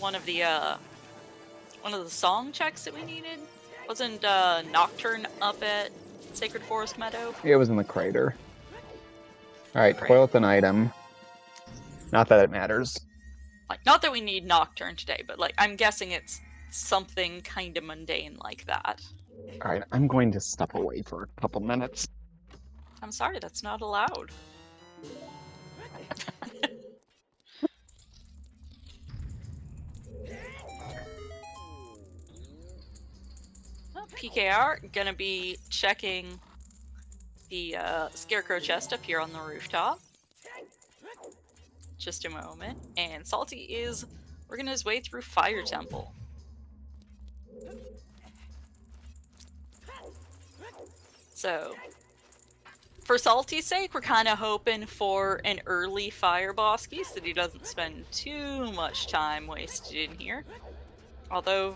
one of the song checks that we needed? Wasn't, Nocturne up at Sacred Forest Meadow? It was in the crater. Alright, toilet an item. Not that it matters. Like, not that we need Nocturne today, but, like, I'm guessing it's something kind of mundane like that. Alright, I'm going to step away for a couple minutes. I'm sorry, that's not allowed. Well, PKR gonna be checking the Scarecrow chest up here on the rooftop. Just a moment. And Salty is working his way through Fire Temple. So, for Salty's sake, we're kind of hoping for an early fire boss key so that he doesn't spend too much time wasted in here. Although,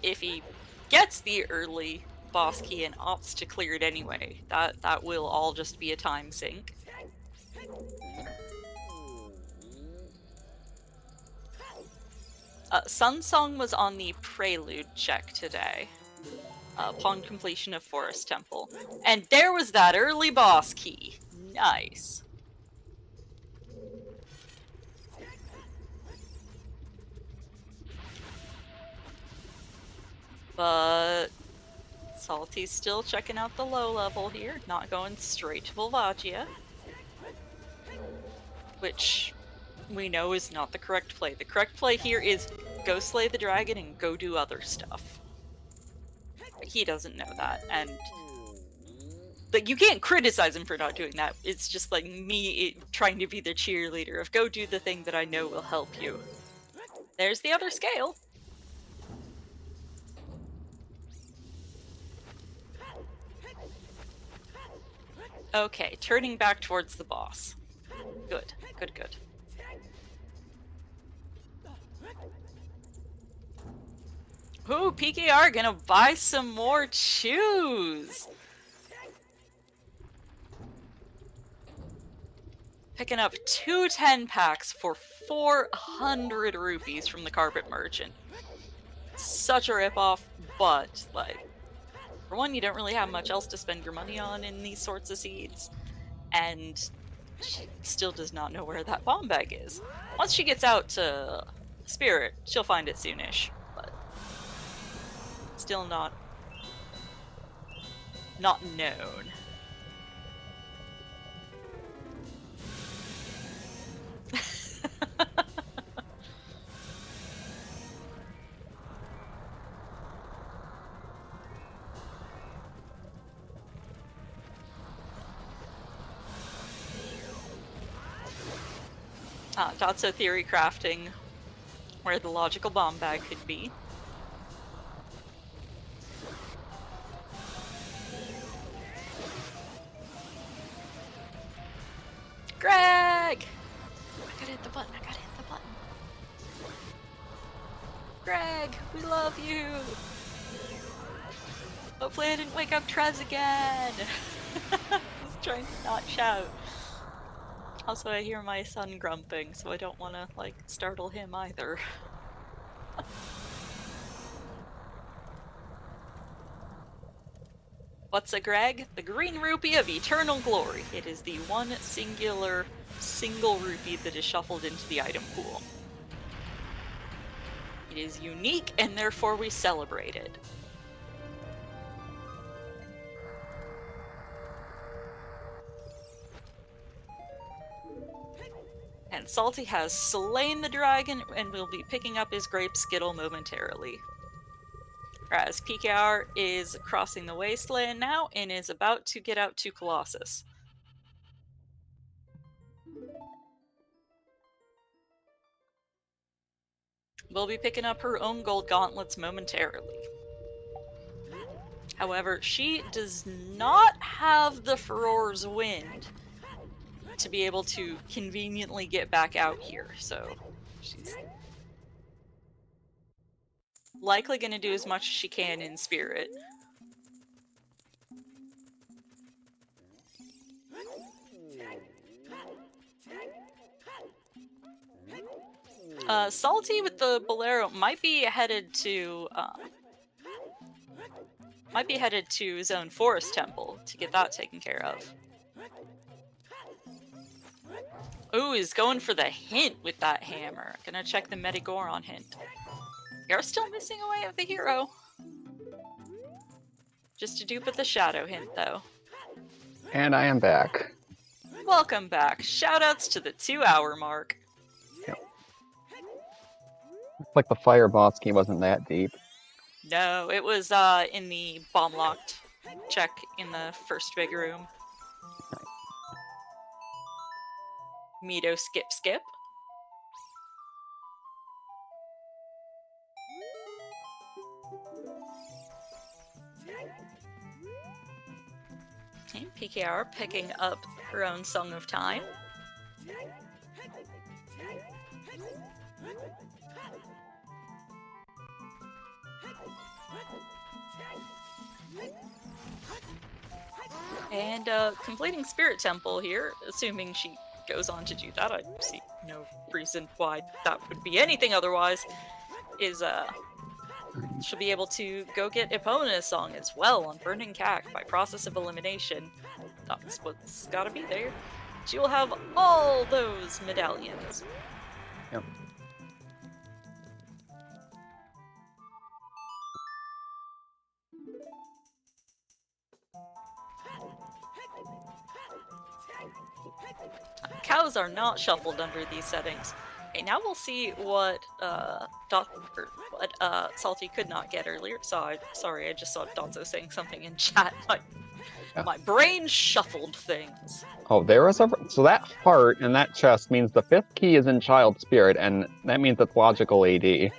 if he gets the early boss key and opts to clear it anyway, that will all just be a time sink. Sunsong was on the Prelude check today, upon completion of Forest Temple. And there was that early boss key. Nice. But Salty's still checking out the low level here, not going straight to Volvagia. Which we know is not the correct play. The correct play here is go slay the dragon and go do other stuff. He doesn't know that, and like, you can't criticize him for not doing that. It's just like me trying to be the cheerleader of go do the thing that I know will help you. There's the other scale. Okay, turning back towards the boss. Good, good, good. Ooh, PKR gonna buy some more chews! Picking up 2 10-packs for 400 rupees from the Carpet Merchant. Such a ripoff, but, like, for one, you don't really have much else to spend your money on in these sorts of seeds, and she still does not know where that bomb bag is. Once she gets out to Spirit, she'll find it soonish, but still not known. Dotso theory crafting where the logical bomb bag could be. Greg! I gotta hit the button, Greg, we love you! Hopefully I didn't wake up Trez again! He's trying to not shout. Also, I hear my son grumping, so I don't want to, like, startle him either. What's a Greg? The green rupee of eternal glory. It is the one single rupee that is shuffled into the item pool. It is unique, and therefore we celebrate it. And Salty has slain the dragon and will be picking up his grape skittle momentarily. Whereas PKR is crossing the wasteland now and is about to get out to Colossus. Will be picking up her own gold gauntlets momentarily. However, she does not have the Furor's Wind to be able to conveniently get back out here, so she's likely going to do as much as she can in spirit. Salty with the Bolero might be headed to Zone Forest Temple to get that taken care of. Ooh, he's going for the hint with that hammer. Gonna check the Metagoron hint. You're still missing away of the hero. Just a dupe of the shadow hint, though. And I am back. Welcome back. Shoutouts to the 2-hour mark. Yep. Looks like the fire boss key wasn't that deep. No, it was in the bomb locked check in the first big room. Mito skip. Okay, PKR picking up her own Song of Time. And completing Spirit Temple here, assuming she goes on to do that, I see no reason why that would be anything otherwise, is she'll be able to go get Epona's song as well on Burning Cack by process of elimination. That's what's gotta be there. She will have all those medallions. Yep. Cows are not shuffled under these settings. Okay, now we'll see what Salty could not get earlier. Sorry, I just saw Dotso saying something in chat. My brain shuffled things. Oh, there is so that heart in that chest means the 5th key is in Child Spirit, and that means it's logical AD. Mm-hmm.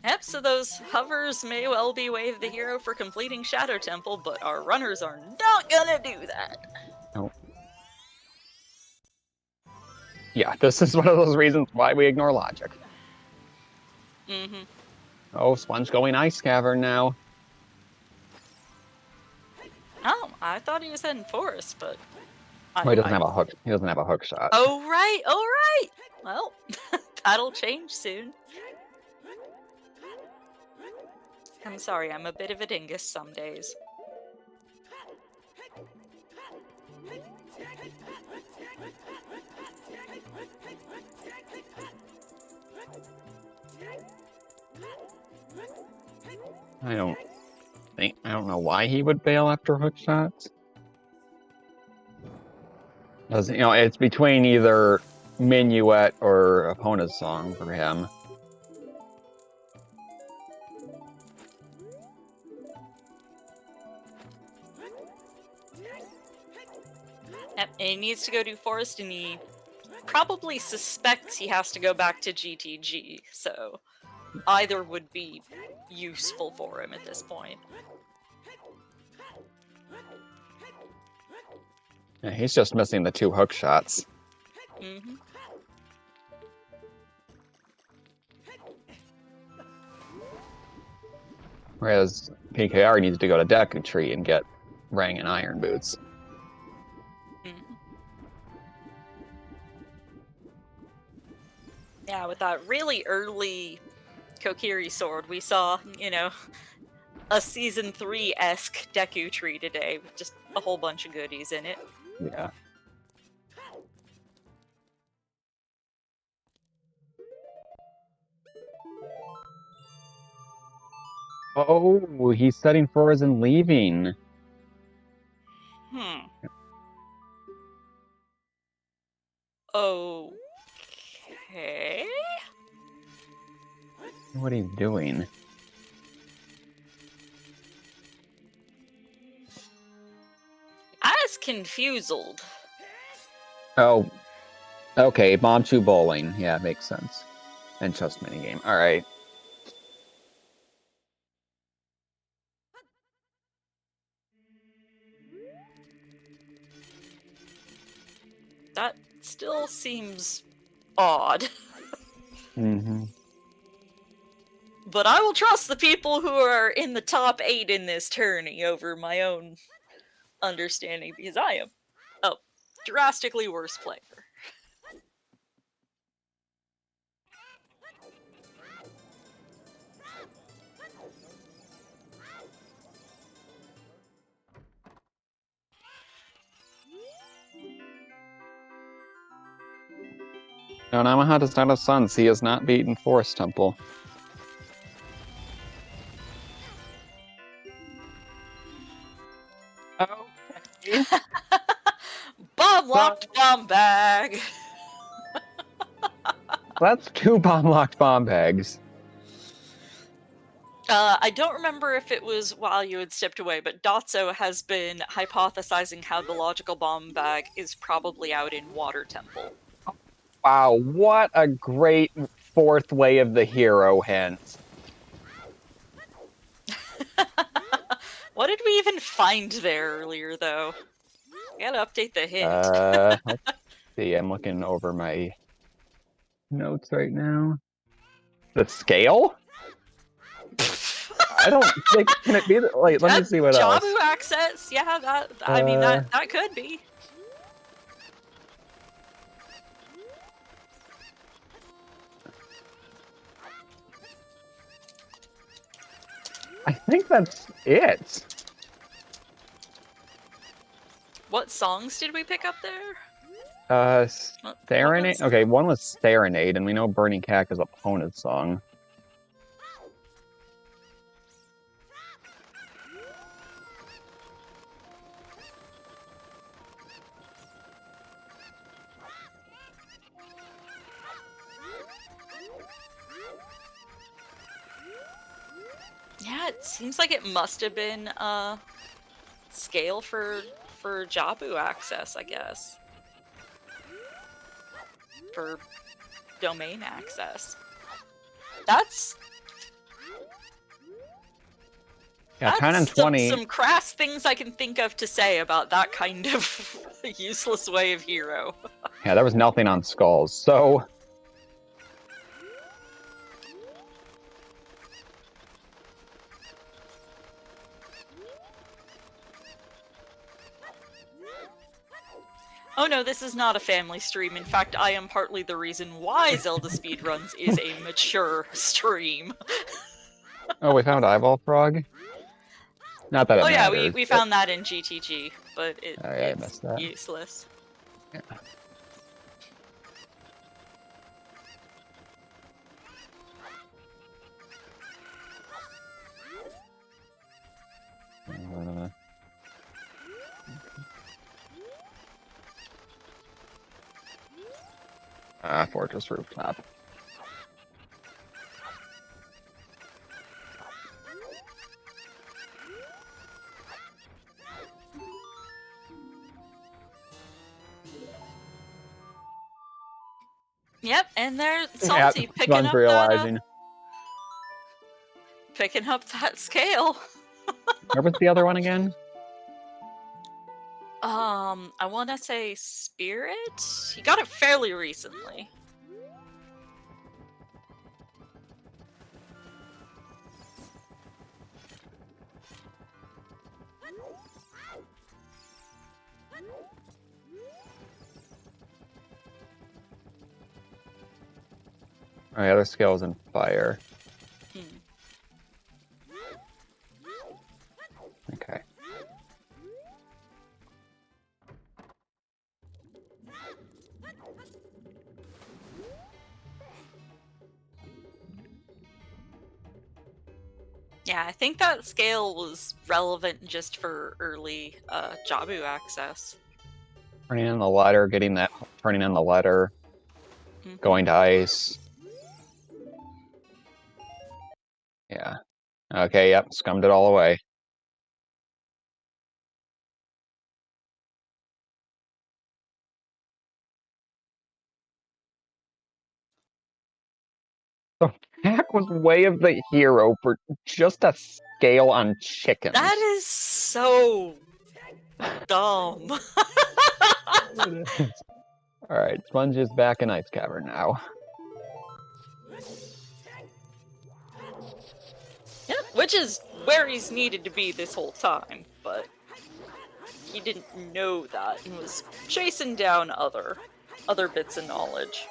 Yep, so those hovers may well be Wave the Hero for completing Shadow Temple, but our runners are not gonna do that. Nope. Yeah, this is one of those reasons why we ignore logic. Mm-hmm. Oh, Sponge going Ice Cavern now. Oh, I thought he was heading Forest, but... Oh, he doesn't have a hook. He doesn't have a hook shot. Oh, right! Well, that'll change soon. I'm sorry, I'm a bit of a dingus some days. I don't know why he would bail after hook shots. Because, you know, it's between either Minuet or Epona's song for him. Yep, and he needs to go do Forest, and he probably suspects he has to go back to GTG, so either would be useful for him at this point. Yeah, he's just missing the 2 hook shots. Mm-hmm. Whereas PKR needs to go to Deku Tree and get Rang and Iron Boots. Mm-hmm. Yeah, with that really early Kokiri sword, we saw, you know, a Season 3-esque Deku Tree today with just a whole bunch of goodies in it. Yeah. Oh, he's setting fours and leaving. Okay. What are you doing? As confused. Oh, okay. Bomb 2 bowling. Yeah, makes sense. And chess minigame. All right. That still seems odd. Mm-hmm. But I will trust the people who are in the top 8 in this tourney over my own understanding, because I am a drastically worse player. No, Namaha does not have sons. He has not beaten Forest Temple. Okay. Bomb locked bomb bag. That's 2 bomb-locked bomb bags. I don't remember if it was while you had stepped away, but Dotso has been hypothesizing how the logical bomb bag is probably out in Water Temple. Wow, what a great 4th way of the hero hint. What did we even find there earlier, though? I gotta update the hint. Let's see, I'm looking over my notes right now. The scale? I don't think, can it be, like, let me see what else. Jabu access, yeah, I mean, that could be. I think that's it. What songs did we pick up there? Serenade? Okay, one was Serenade, and we know Burning Cack is opponent's song. Yeah, it seems like it must have been scale for Jabu access, I guess. For domain access. That's 10 and 20. Some crass things I can think of to say about that kind of useless way of hero. Yeah, there was nothing on skulls, so... Oh no, this is not a family stream. In fact, I am partly the reason why Zelda Speedruns is a mature stream. Oh, we found Eyeball Frog? Not that it yeah, matters, we found that in GTG, but I missed that. Useless. Yeah. Fortress Rooftop. Yep, and they're salty, picking up realizing. picking up that scale. Where was the other one again? I want to say Spirit. He got it fairly recently. My other skill is in fire. Hmm. Okay. Yeah, I think that scale was relevant just for early Jabu access. Turning in the letter, turning in the letter, Mhm. going to ice. Yeah. Okay, yep, scummed it all away. The Pack was way of the hero for just a scale on chickens. That is so dumb. Alright, Sponge is back in Ice Cavern now. Yeah, which is where he's needed to be this whole time, but he didn't know that and was chasing down other bits of knowledge.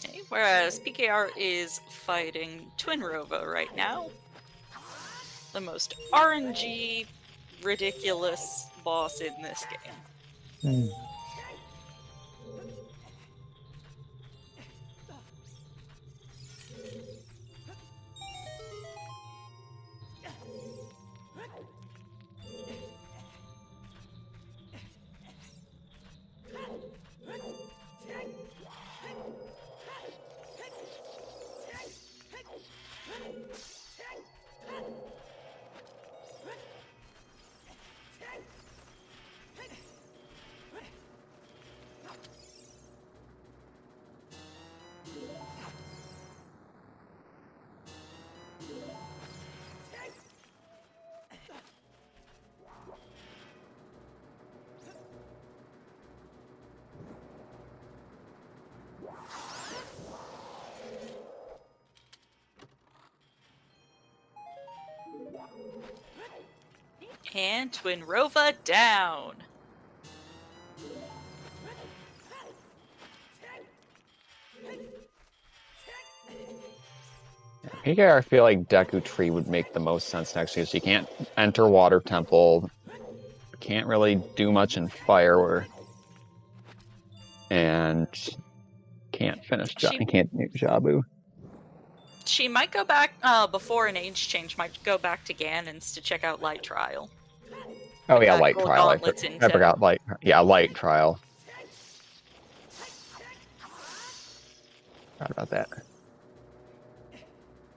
Okay, whereas PKR is fighting Twin Rova right now. The most RNG, ridiculous boss in this game. And Twin Rova down. PKR, I feel like Deku Tree would make the most sense next year. So you can't enter Water Temple, can't really do much in Fire, and can't finish. Can't do Jabu. She might go back before an age change. Might go back to Ganon's to check out Light Trial. Oh yeah, Light Trial. I forgot Light. Yeah, Light Trial. Forgot about that.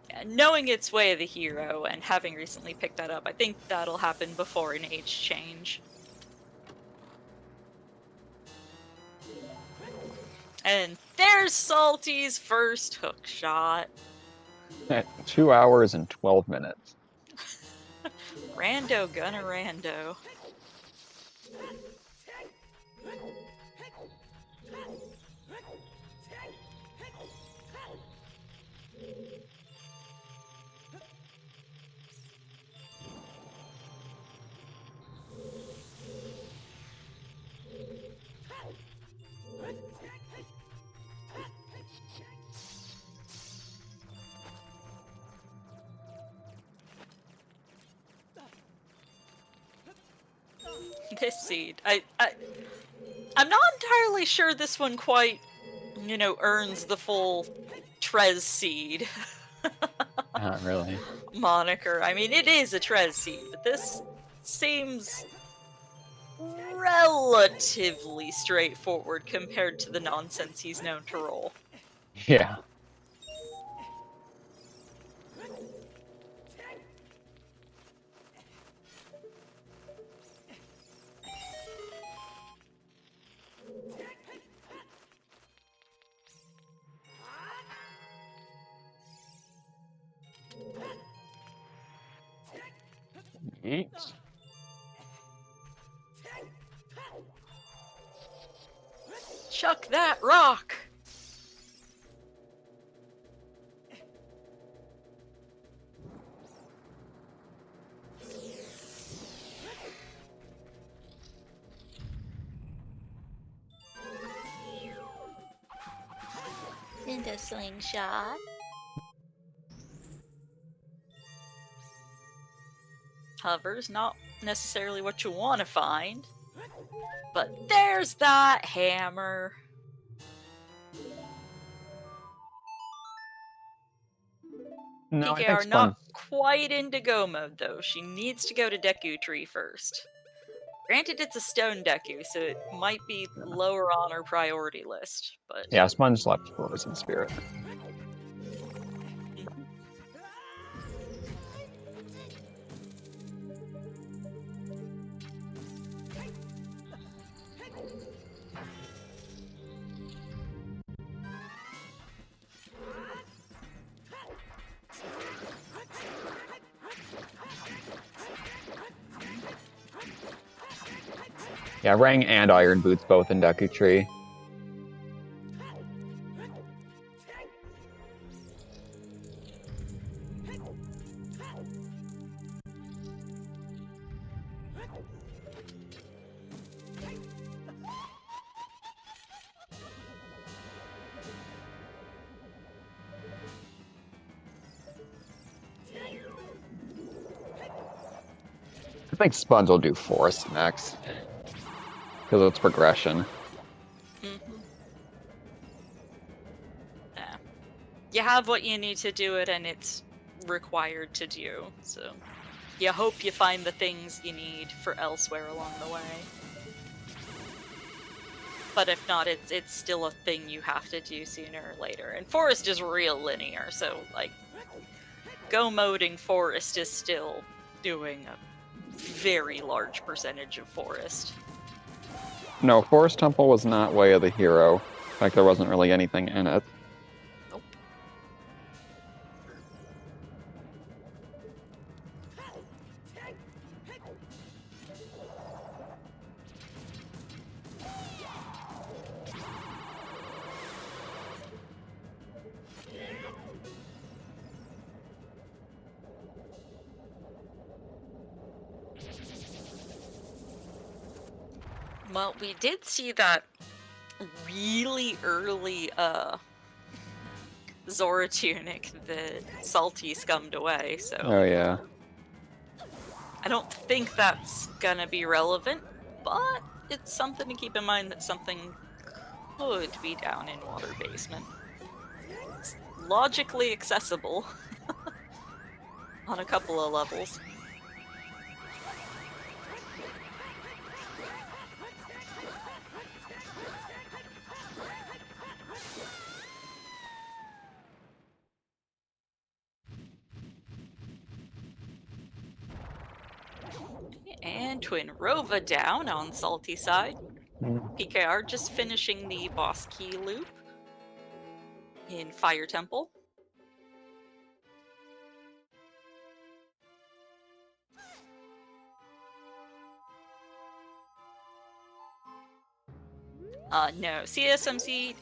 Yeah, knowing its way of the hero and having recently picked that up, I think that'll happen before an age change. And there's Salty's first hook shot. At 2 hours and 12 minutes. Rando gonna rando. This seed. I'm not entirely sure this one quite, earns the full Trez seed. Not really. Moniker. I mean, it is a Trez seed, but this seems relatively straightforward compared to the nonsense he's known to roll. Yeah. Eat. Chuck that rock! In the slingshot. Hover's not necessarily what you want to find, but there's that hammer. No, I think PKR not Sponge. quite into go mode though. She needs to go to Deku Tree first. Granted, it's a stone Deku, so it might be lower on her priority list, but Yeah, Sponge left Frozen Spirit. Yeah, Rang and Iron Boots both in Deku Tree. I think Sponge will do Forest next. Because it's progression. Yeah. You have what you need to do it, and it's required to do, so you hope you find the things you need for elsewhere along the way. But if not, it's still a thing you have to do sooner or later. And Forest is real linear, so like go moding Forest is still doing a very large percentage of Forest. No, Forest Temple was not Way of the Hero. Like, there wasn't really anything in it. Nope. Well, we did see that really early Zora tunic that Salty scummed away, so Oh, yeah. I don't think that's gonna be relevant, but it's something to keep in mind that something could be down in Water Basement. It's logically accessible on a couple of levels. And Twin Rova down on Salty side. PKR just finishing the boss key loop in Fire Temple. No, CSMC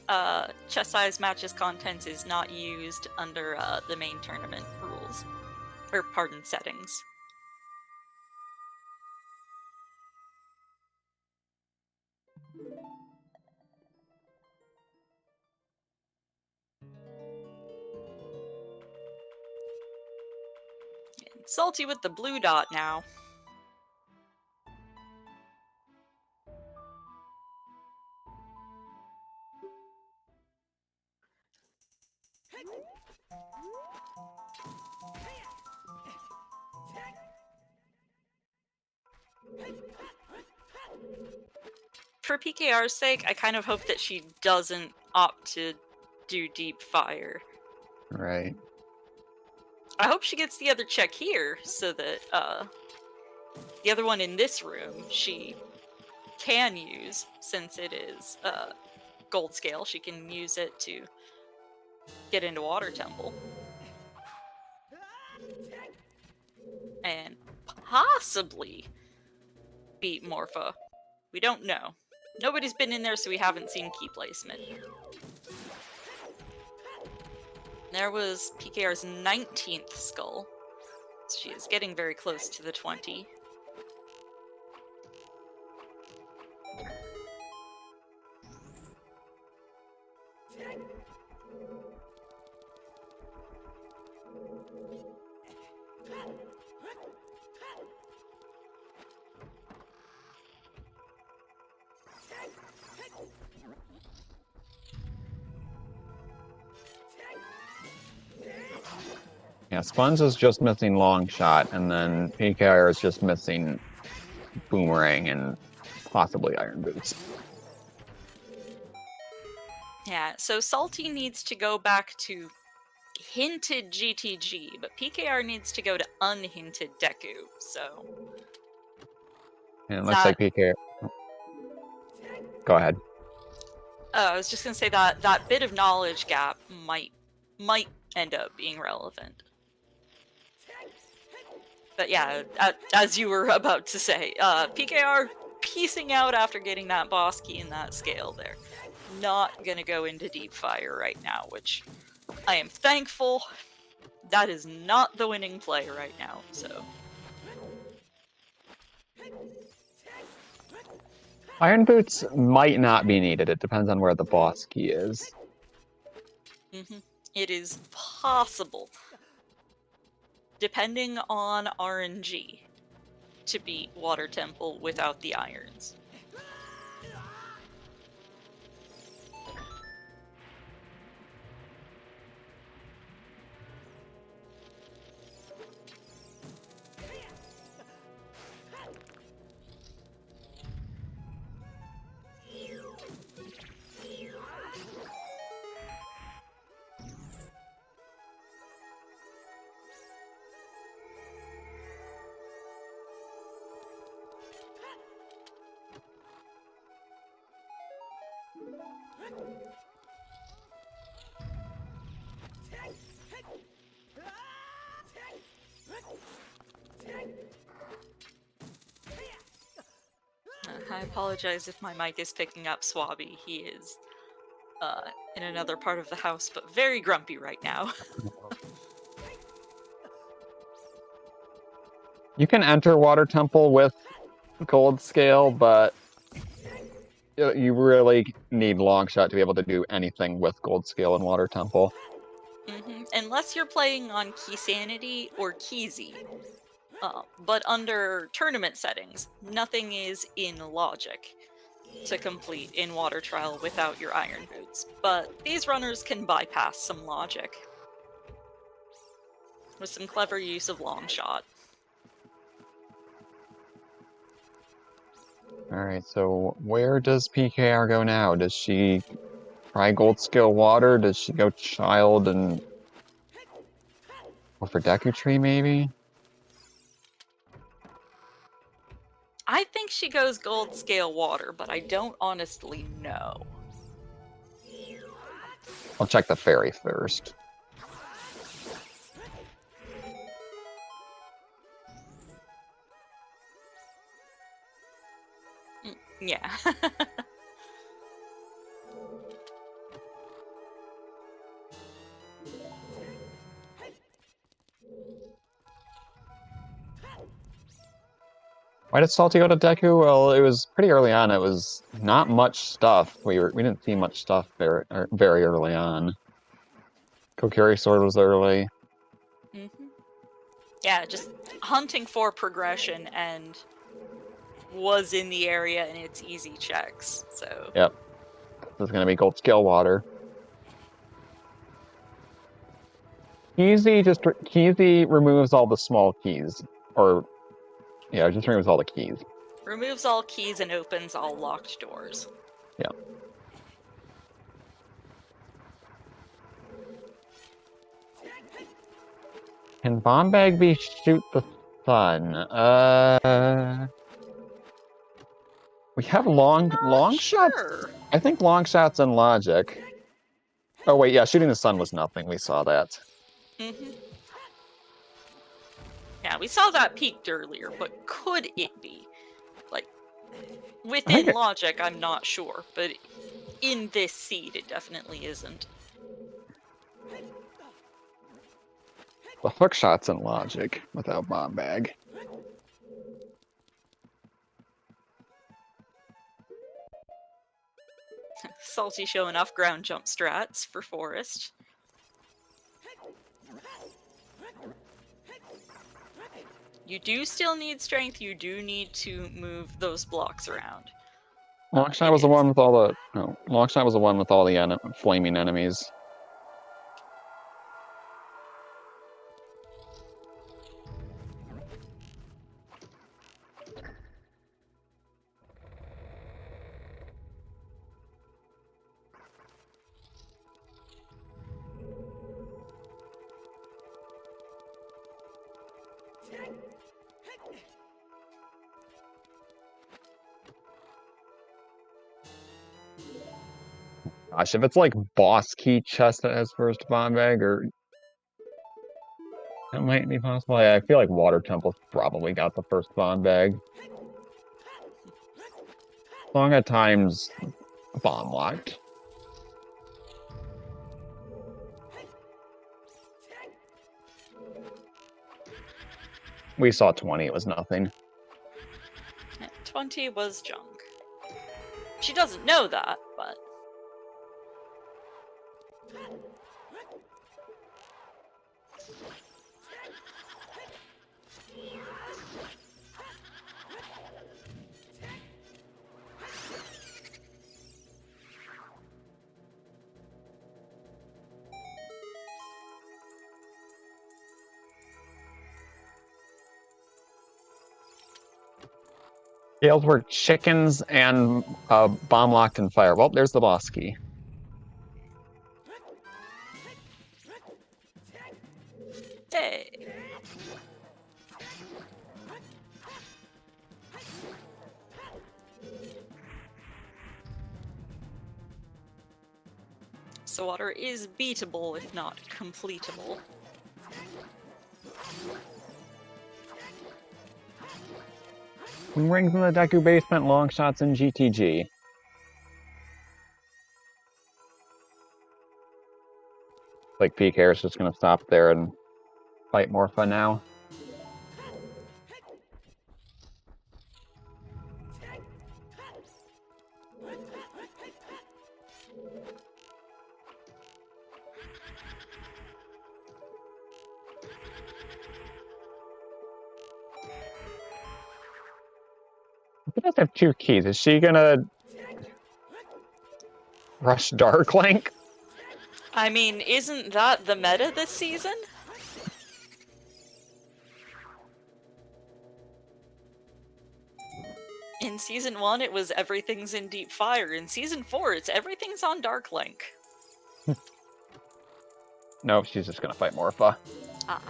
chest size matches contents is not used under the main tournament rules, or pardon, settings. And Salty with the blue dot now. For PKR's sake, I kind of hope that she doesn't opt to do deep fire. Right. I hope she gets the other check here, so that the other one in this room she can use, since it is gold scale. She can use it to get into Water Temple. And possibly beat Morpha. We don't know. Nobody's been in there, so we haven't seen key placement. There was PKR's 19th skull. She is getting very close to the 20. Yeah, Sponge is just missing long shot, and then PKR is just missing boomerang and possibly iron boots. Yeah, so Salty needs to go back to hinted GTG, but PKR needs to go to unhinted Deku, so... And it looks like PKR... Go ahead. I was just gonna say that that bit of knowledge gap might end up being relevant. But yeah, as you were about to say, PKR piecing out after getting that boss key in that scale there. Not gonna go into deep fire right now, which I am thankful. That is not the winning play right now, so... Iron boots might not be needed. It depends on where the boss key is. It is possible, depending on RNG, to beat Water Temple without the irons. I apologize if my mic is picking up Swabby. He is in another part of the house, but very grumpy right now. You can enter Water Temple with Gold Scale, but you really need Long Shot to be able to do anything with Gold Scale and Water Temple. Unless you're playing on Key Sanity or Keezy. But under tournament settings, nothing is in logic to complete in Water Trial without your iron boots. But these runners can bypass some logic with some clever use of long shot. Alright, so where does PKR go now? Does she try Gold Scale Water? Does she go Child and... or for Deku Tree, maybe? I think she goes Gold Scale Water, but I don't honestly know. I'll check the fairy first. Yeah. Why did Salty go to Deku? Well, it was pretty early on. It was not much stuff. We didn't see much stuff very early on. Kokiri Sword was early. Yeah, just hunting for progression and was in the area and it's easy checks, so... Yep. This is going to be Gold Scale Water. Keezy removes all the small keys. Or, yeah, it just removes all the keys. Removes all keys and opens all locked doors. Yeah. Can Bomb Bagby shoot the sun? We have long shots. Sure. I think long shots and logic. Oh wait, yeah, shooting the sun was nothing. We saw that. Yeah, we saw that peaked earlier, but could it be? Like, within logic, I'm not sure, but in this seed, it definitely isn't. The hook shot's in logic without bomb bag. Salty showing off ground jump strats for Forest. You do still need strength, you do need to move those blocks around. Longshot was the one with all the... No, Longshot was the one with all the flaming enemies. Gosh, if it's like boss key chest that has first bomb bag, or that might be possible. Yeah, I feel like Water Temple's probably got the first bomb bag. Long at times bomb locked. We saw 20, it was nothing. 20 was junk. She doesn't know that, but... Scales were chickens and bomb locked and fire. Well, there's the boss key. Hey! So water is beatable, if not completable. Rings in the Deku basement, long shots in GTG. Like PK is just gonna stop there and fight Morpha now. She does have 2 keys. Is she gonna rush Dark Link? I mean, isn't that the meta this season? In Season 1, it was everything's in Deep Fire. In Season 4, it's everything's on Dark Link. Nope, she's just gonna fight Morpha. Ah.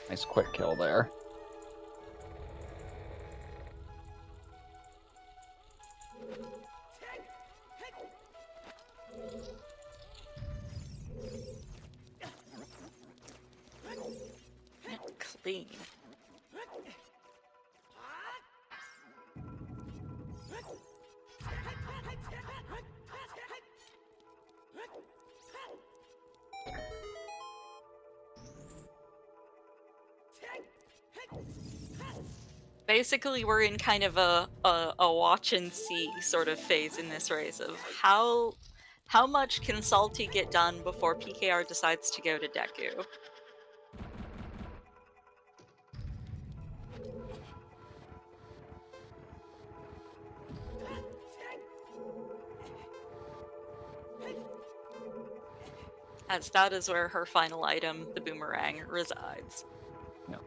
Nice quick kill there. Clean. Basically, we're in kind of a watch and see sort of phase in this race of how much can Salty get done before PKR decides to go to Deku. As that is where her final item, the boomerang, resides. No.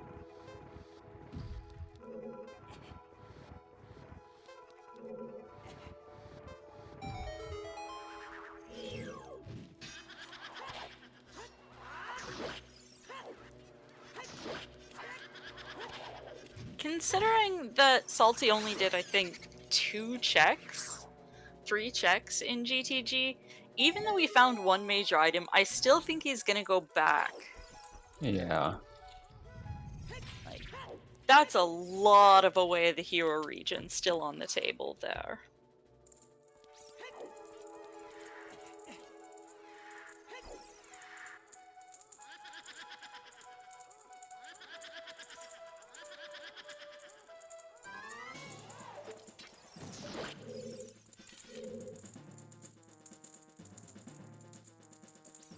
Considering that Salty only did, I think, 3 checks in GTG, even though we found one major item, I still think he's gonna go back. Yeah. Like, that's a lot of away the hero region still on the table there.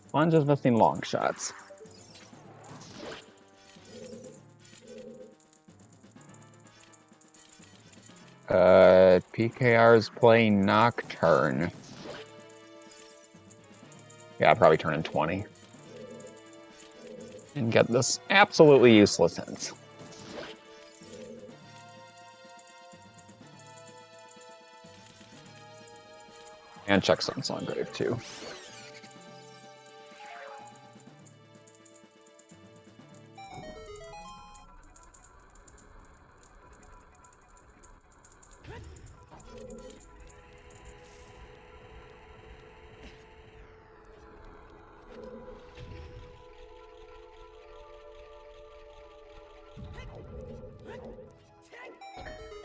Sponge is missing long shots. PKR is playing Nocturne. Yeah, I'll probably turn in 20. And get this absolutely useless hint. And check Sun's on grave too.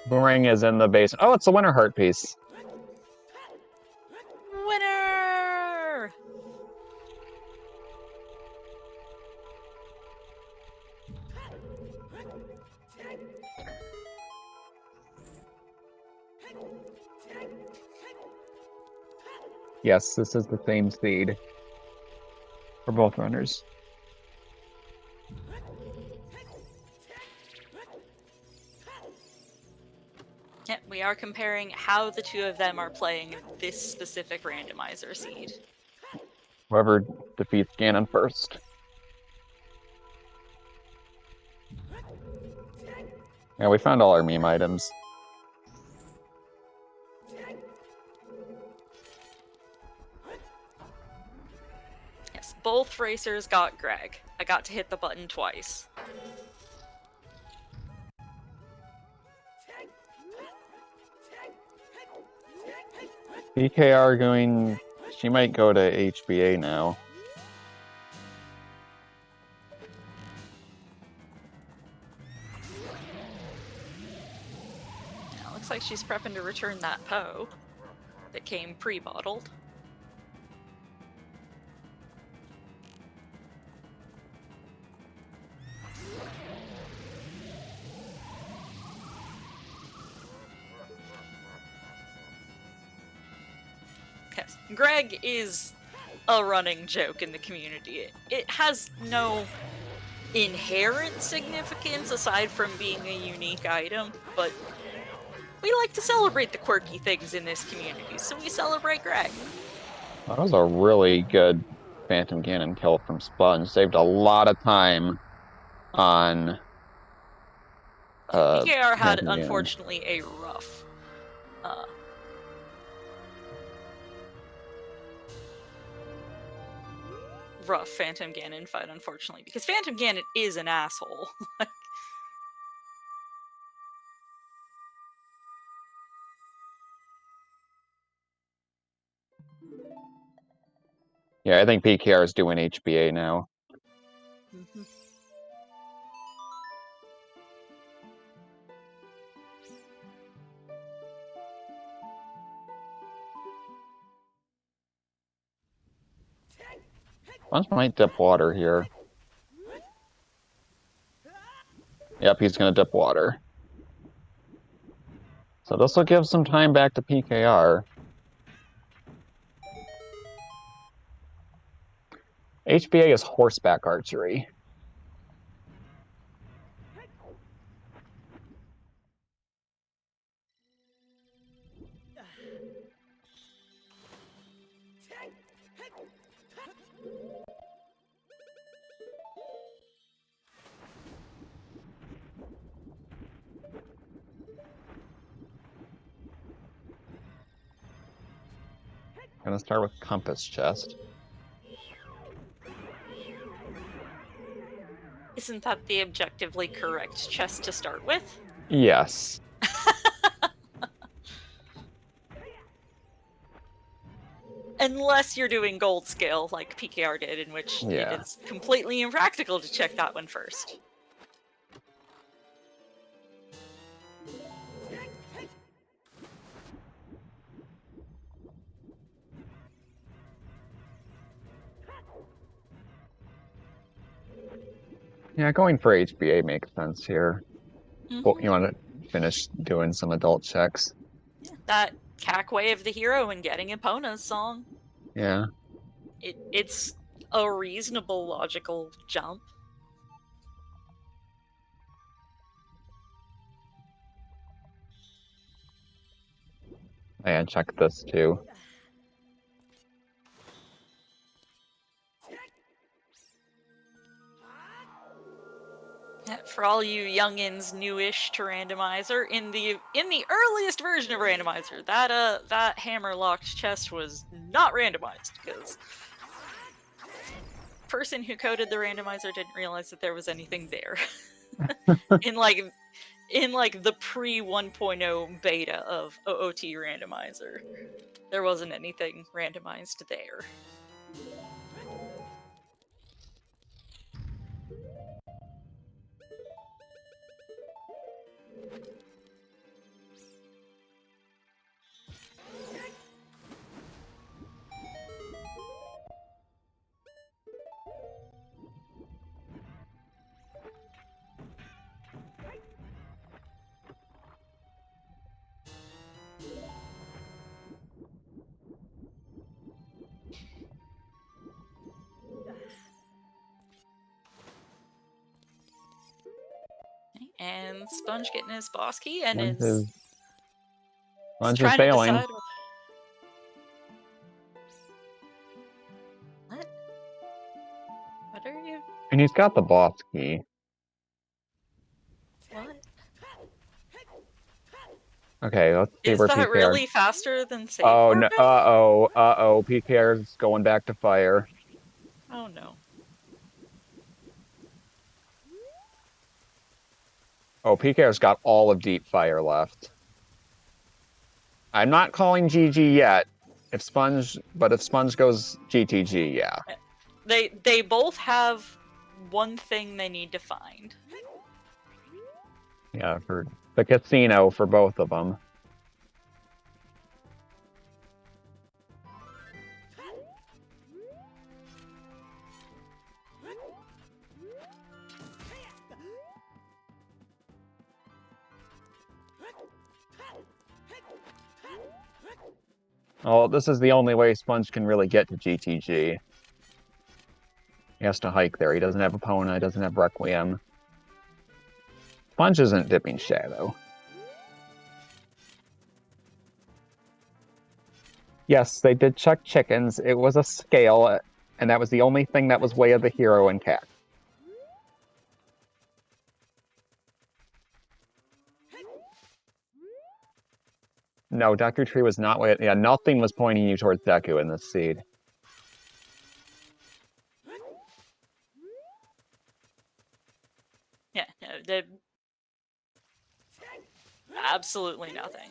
Boomerang is in the base. Oh, it's the winner heart piece. Winner! Yes, this is the same seed for both runners. Yeah, we are comparing how the two of them are playing this specific randomizer seed. Whoever defeats Ganon first. Yeah, we found all our meme items. Yes, both racers got Greg. I got to hit the button twice. PKR going... She might go to HBA now. Yeah, looks like she's prepping to return that Poe that came pre-bottled. Yes, Greg is a running joke in the community. It has no inherent significance aside from being a unique item, but we like to celebrate the quirky things in this community, so we celebrate Greg. That was a really good Phantom Ganon kill from Sponge. Saved a lot of time on... PKR had, Phantom Ganon. unfortunately, a rough Phantom Ganon fight, unfortunately, because Phantom Ganon is an asshole. Yeah, I think PKR is doing HBA now. Mhm. Sponge might dip water here. Yep, he's gonna dip water. So this will give some time back to PKR. HBA is horseback archery. Gonna start with Compass Chest. Isn't that the objectively correct chest to start with? Yes. Unless you're doing gold scale like PKR did, in which it Yeah. is completely impractical to check that one first. Yeah, going for HBA makes sense here. Well, Mhm. you want to finish doing some adult checks. Yeah, that cack way of the hero and getting Epona's song. Yeah. It's a reasonable logical jump. And check this too. For all you youngins newish to Randomizer, in the earliest version of Randomizer, that hammer locked chest was not randomized because person who coded the randomizer didn't realize that there was anything there. in the pre 1.0 beta of OOT Randomizer, there wasn't anything randomized there. And Sponge getting his boss key and is Sponge is trying to failing. decide what? What are you? And he's got the boss key. What? Okay, let's see Is where that PKR... really faster than save Oh, no. warping? PKR's going back to fire. Oh no. Oh, PKR's got all of deep fire left. I'm not calling GG yet. If Sponge goes GTG, yeah. They both have one thing they need to find. Yeah, for the casino for both of them. Oh, this is the only way Sponge can really get to GTG. He has to hike there. He doesn't have Epona, he doesn't have Requiem. Sponge isn't dipping Shadow. Yes, they did check chickens. It was a scale, and that was the only thing that was way of the hero and cat. No, Deku Tree was not way... Yeah, nothing was pointing you towards Deku in this seed. Yeah, no, absolutely nothing.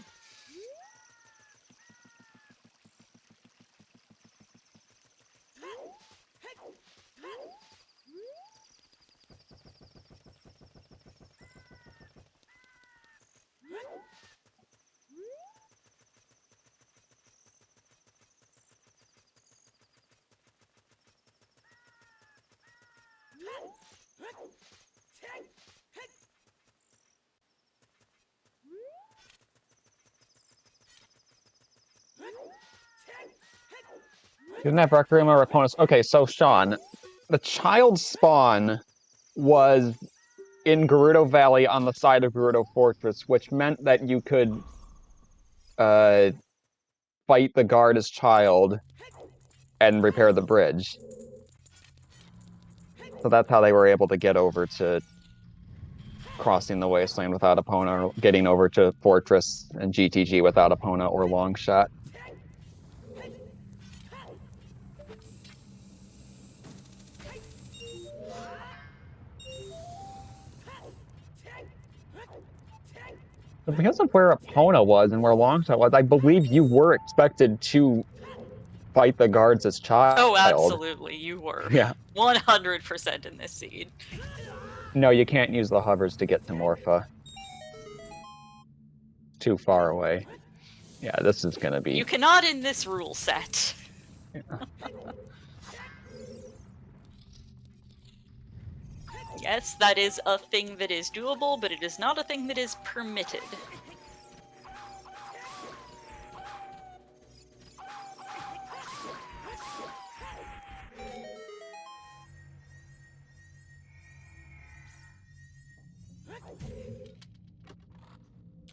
Didn't have Requiem or opponents. Okay, so Sean, the child spawn was in Gerudo Valley on the side of Gerudo Fortress, which meant that you could fight the guard as child and repair the bridge. So that's how they were able to get over to crossing the wasteland without Epona, or getting over to Fortress and GTG without Epona or Longshot. But because of where Epona was and where Longshot was, I believe you were expected to fight the guards as child. Oh, absolutely, you were. Yeah. 100% in this seed. No, you can't use the hovers to get to Morpha. Too far away. Yeah, this is gonna be... You cannot in this rule set. Yeah. Yes, that is a thing that is doable, but it is not a thing that is permitted.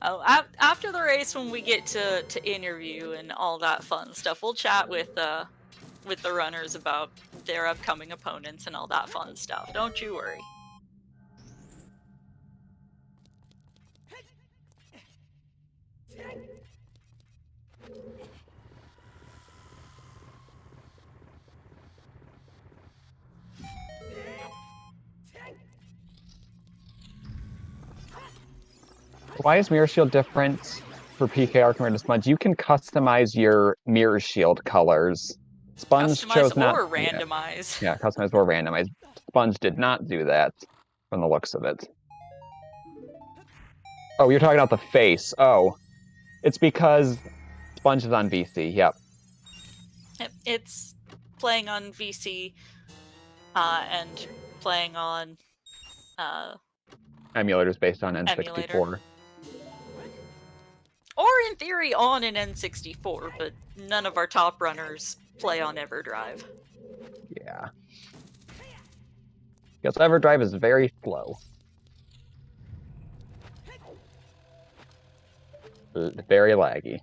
Oh, after the race, when we get to interview and all that fun stuff, we'll chat with the runners about their upcoming opponents and all that fun stuff. Don't you worry. Why is Mirror Shield different for PKR compared to Sponge? You can customize your Mirror Shield colors. Sponge Customize chose not... or randomize. Yeah, customize or randomize. Sponge did not do that, from the looks of it. Oh, you're talking about the face. Oh. It's because Sponge is on VC, yep. It's playing on VC, and playing on, Emulators based on N64. Emulator. Or in theory on an N64, but none of our top runners play on EverDrive. Yeah. Because EverDrive is very slow. Very laggy.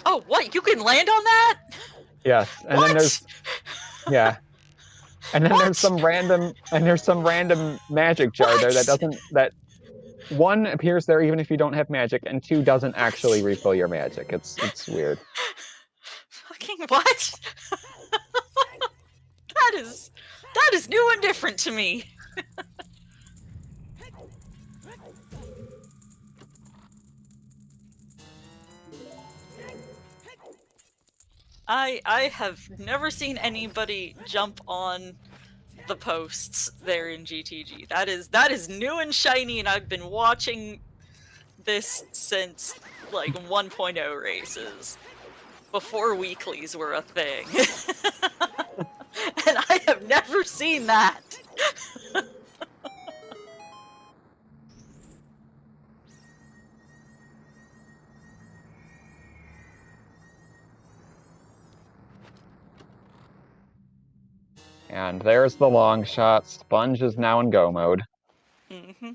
Oh, what? You can land on that? Yes, and What? then there's... Yeah. And then What? there's some random magic jar there that doesn't... That one appears there even if you don't have magic, and two doesn't actually refill your magic. It's weird. Fucking what? That is new and different to me. I have never seen anybody jump on the posts there in GTG. That is new and shiny, and I've been watching this since like 1.0 races, before weeklies were a thing. And I have never seen that. And there's the long shot. Sponge is now in go mode. Mm-hmm.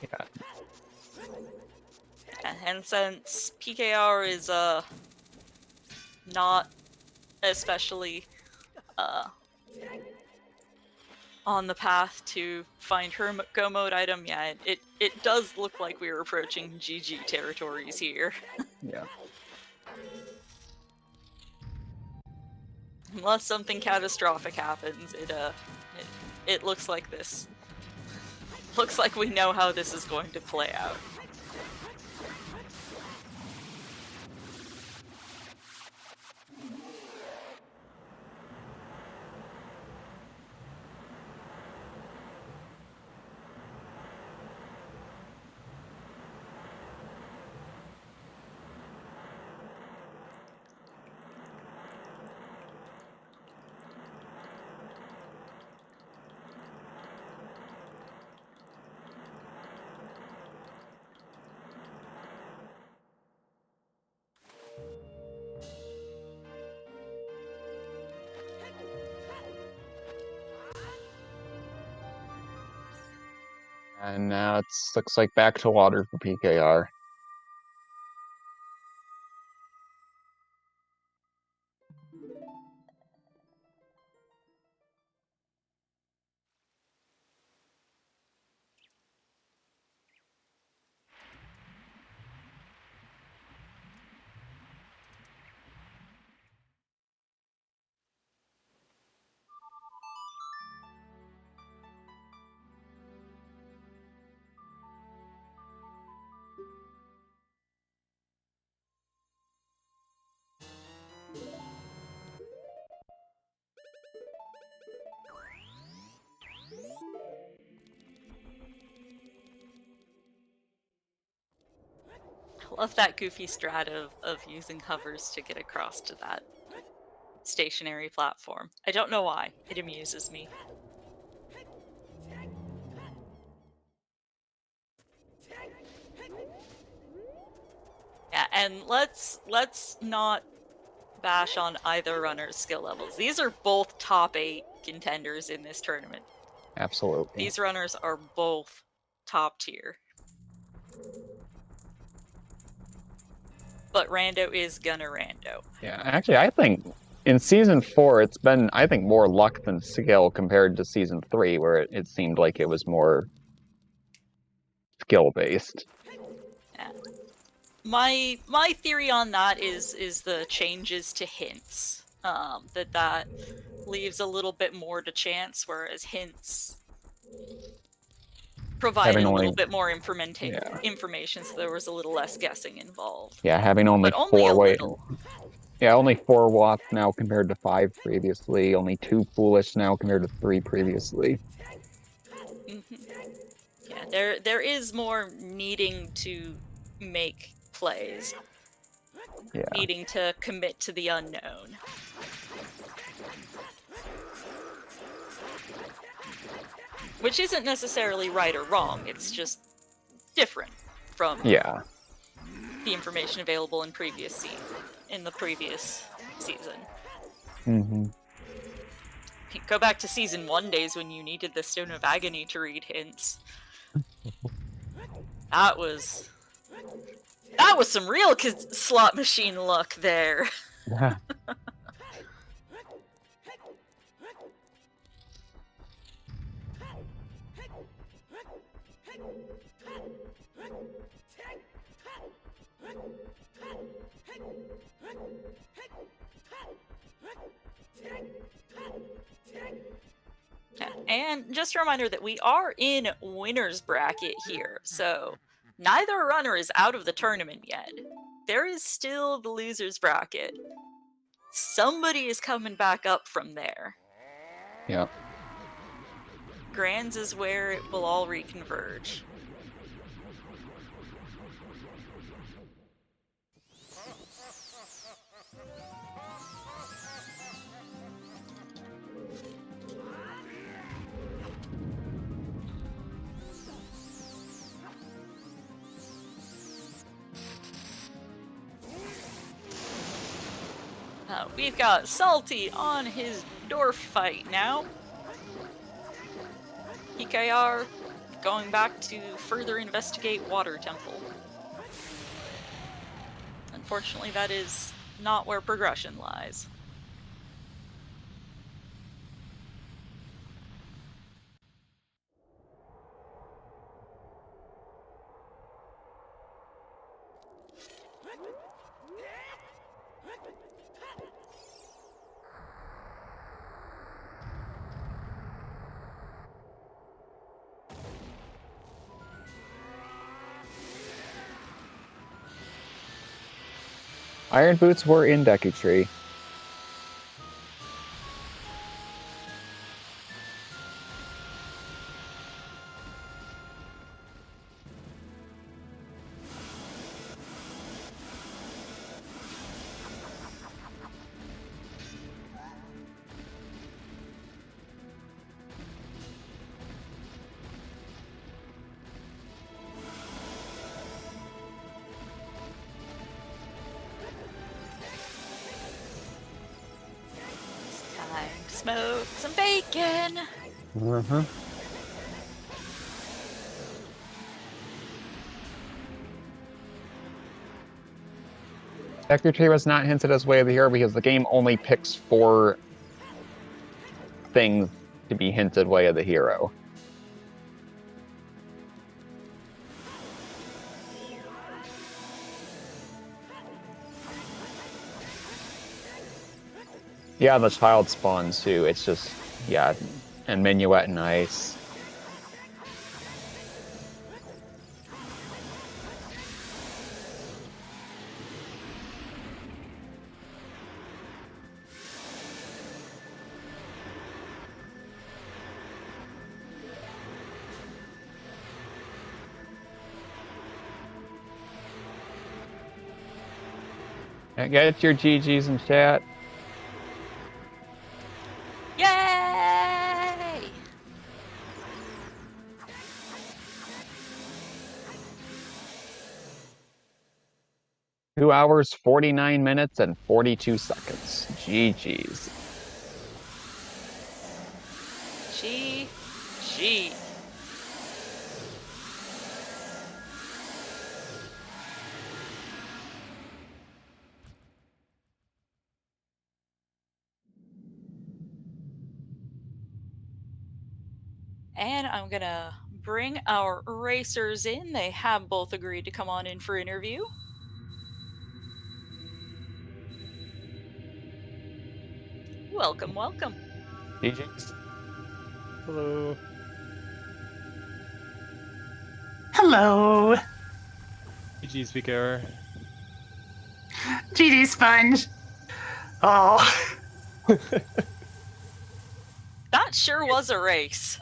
Yeah. And since PKR is not especially on the path to find her go mode item, yeah, it does look like we're approaching GG territories here. Yeah. Unless something catastrophic happens, it looks like this. Looks like we know how this is going to play out. And now it looks like back to water for PKR. love that goofy strat of using hovers to get across to that stationary platform. I don't know why. It amuses me. Yeah, and let's not bash on either runner's skill levels. These are both top 8 contenders in this tournament. Absolutely. These runners are both top tier. But Rando is gonna Rando. Yeah, actually, I think in Season 4, it's been, I think, more luck than skill compared to Season 3, where it seemed like it was more skill-based. Yeah. My theory on that is the changes to hints. That leaves a little bit more to chance, whereas hints provided a little bit more information, so there was a little less guessing involved. Yeah, having only but only a little. Yeah, only 4 watts now compared to 5 previously. Only 2 foolish now compared to 3 previously. Yeah, there is more needing to make plays. Yeah. Needing to commit to the unknown. Which isn't necessarily right or wrong, it's just different from the information available in the previous season. Mm-hmm. Go back to Season 1 days when you needed the Stone of Agony to read hints. That was some real slot machine luck there. Yeah. And just a reminder that we are in winner's bracket here, so neither runner is out of the tournament yet. There is still the loser's bracket. Somebody is coming back up from there. Yep. Grands is where it will all reconverge. We've got Salty on his dwarf fight now. PKR going back to further investigate Water Temple. Unfortunately, that is not where progression lies. Iron boots were in Deku Tree. Time to smoke some bacon. Uh-huh. Deku Tree was not hinted as way of the hero because the game only picks 4 things to be hinted way of the hero. Yeah, the child spawns too. It's just, yeah, and Minuet and Ice. Get your GGs in chat. Yay! 2 hours, 49 minutes, and 42 seconds. GG's. GG. And I'm gonna bring our racers in. They have both agreed to come on in for interview. Welcome, welcome. GG's. Hello. Hello. GG Speak Error. TheSaltySponge. Oh. That sure was a race.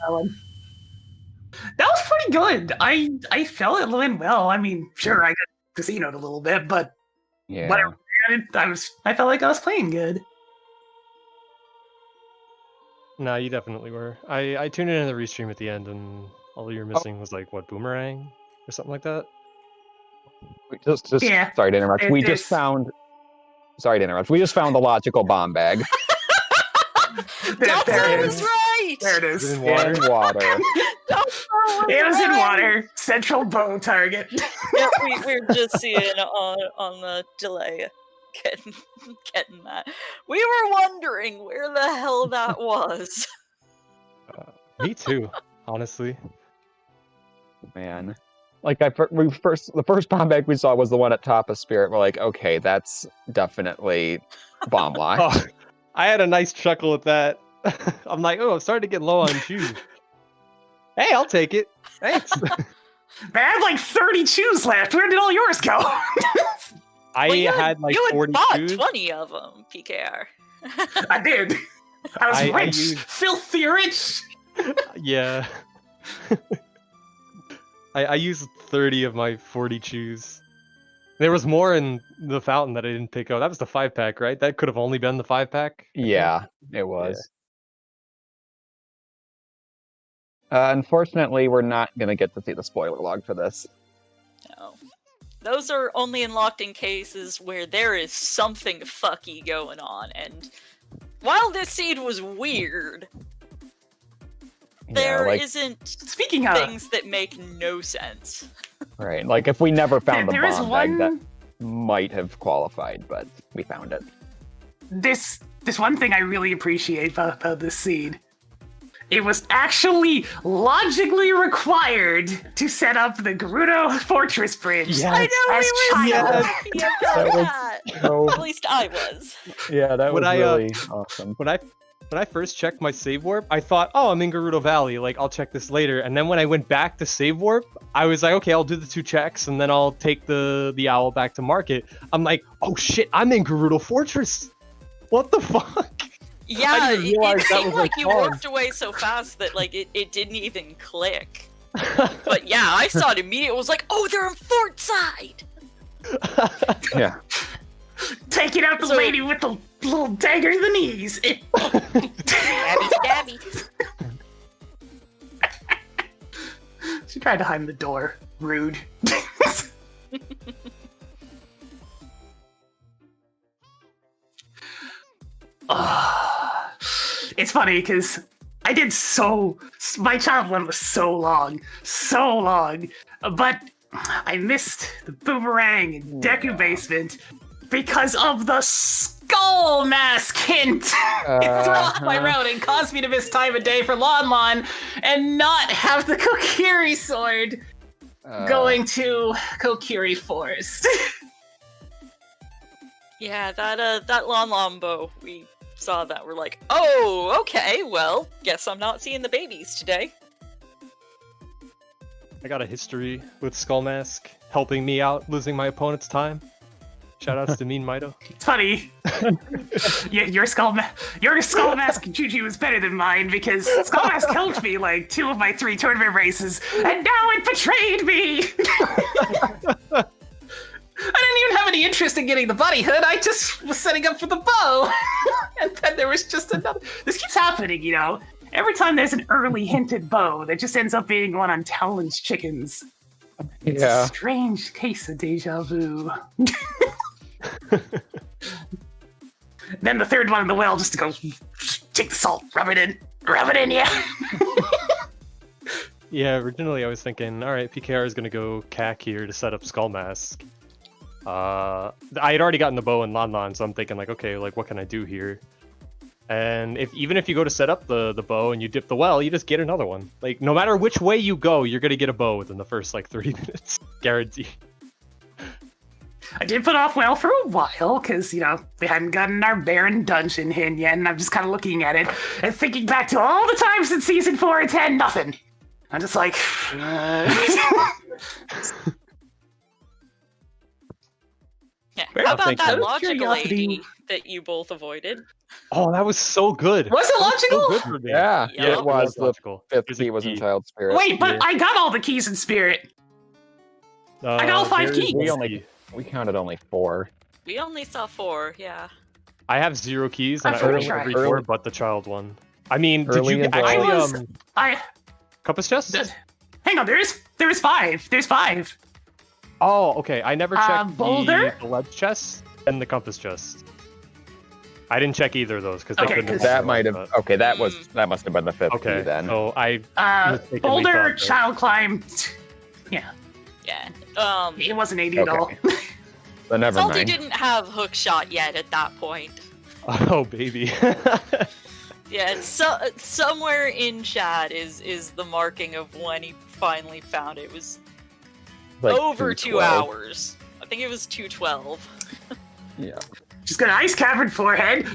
That was pretty good. I felt it went well. I mean, sure, I got casinoed a little bit, but Yeah. whatever. I felt like I was playing good. No, you definitely were. I tuned in the restream at the end, and all you're missing was like what, boomerang or something like that. Just Yeah. sorry to interrupt. We It's- just found. Sorry to interrupt. We just found the logical bomb bag That's there I it was is. right! There it Is is. it in water? in water. It was in water. Central bow target. Yeah, we're just seeing on the delay getting that. We were wondering where the hell that was. Me too, honestly. Man, like the first bomb bag we saw was the one at top of Spirit. We're like, okay, that's definitely bomb lock. Oh, I had a nice chuckle at that. I'm like, oh, I'm starting to get low on shoes. Hey, I'll take it. Thanks. I had like 30 chews left. Where did all yours go? I Well, you had like you had 40 bought shoes. 20 of them, PKR. I did. I was I rich. used- Filthy rich. Yeah. I used 30 of my 40 chews. There was more in the fountain that I didn't pick up. That was the 5-pack, right? That could have only been the 5-pack. Yeah, it was. Unfortunately, we're not gonna get to see the spoiler log for this. No. Those are only unlocked in cases where there is something fucky going on, and while this seed was weird, there like, isn't Speaking of, things that make no sense. right, like if we never found the there is bomb bag, that one. might have qualified, but we found it. This one thing I really appreciate about this seed. It was actually logically required to set up the Gerudo Fortress Bridge. Yes. I know As we were child. so happy about that. So, At least I was. yeah, that When was I, really awesome. When I first checked my save warp, I thought, oh, I'm in Gerudo Valley. Like, I'll check this later. And then when I went back to save warp, I was like, okay, I'll do the 2 checks, and then I'll take the owl back to market. I'm like, oh shit, I'm in Gerudo Fortress. What the fuck? Yeah, didn't it realize that seemed was like a you card. warped away so fast that like it didn't even click. But yeah, I saw it immediately. I was like, oh, they're on Fort Side. Yeah. Taking out the So- lady with the little dagger to the knees. Stabby, stabby. She tried to hide in the door. Rude. It's funny because I did my child one was so long, but I missed the boomerang and Deku basement because of the skull mask hint. It threw off my route and caused me to miss time of day for Lon and not have the Kokiri sword going to Kokiri Forest. Yeah, that Lon bow, we saw that. We're like, oh, okay, well, guess I'm not seeing the babies today. I got a history with Skull Mask helping me out losing my opponent's time. Shoutouts to Mean Mito. It's funny. your skull mask Juju was better than mine because skull mask helped me like 2 of my 3 tournament races, and now it betrayed me. I didn't even have any interest in getting the bunny hood. I just was setting up for the bow. And then there was just another. This keeps happening, you know. Every time there's an early hinted bow, there just ends up being one on Talon's chickens. It's a strange case of deja vu. Then the third one in the well just goes, take the salt, rub it in, yeah. Yeah, originally I was thinking, all right, PKR is going to go CAC here to set up Skull Mask. I had already gotten the bow and Lon, so I'm thinking like, okay, like what can I do here? And even if you go to set up the bow and you dip the well, you just get another one. Like no matter which way you go, you're going to get a bow within the first like 30 minutes, guaranteed. I did put off well for a while because, you know, we hadn't gotten our Baron dungeon in yet, and I'm just kind of looking at it and thinking back to all the times in Season 4 and 10, nothing. I'm just like... Yeah. How about that logical lady that you both avoided? Oh, that was so good. Was it logical? So good for me. Yeah, Yeah. it was. The logical. fifth There's a key was in key. Child Spirit. Wait, but I got all the keys in Spirit. I got all 5 there is keys. We counted only 4. We only saw 4, yeah. I have 0 keys, and I I only tried. have every 4 but the child one. I mean, did Early you in the- actually I compass chest? hang on. There is 5. There's 5. Oh, okay. I never checked Boulder? the ledge chest and the compass chest. I didn't check either of those because they Okay, couldn't. have That been might have. but- Okay, that must have been the 5th Okay, key then. so I mistakenly Boulder, thought that- Child Climb. Yeah, Yeah. it wasn't 80 at all. Okay. So never Salty mind. didn't have hook shot yet at that point. Oh baby. Yeah, somewhere in chat is the marking of when he finally found it. It was Like over 2 212. hours. I think it was 2:12. Yeah. Just got an ice cavern forehead.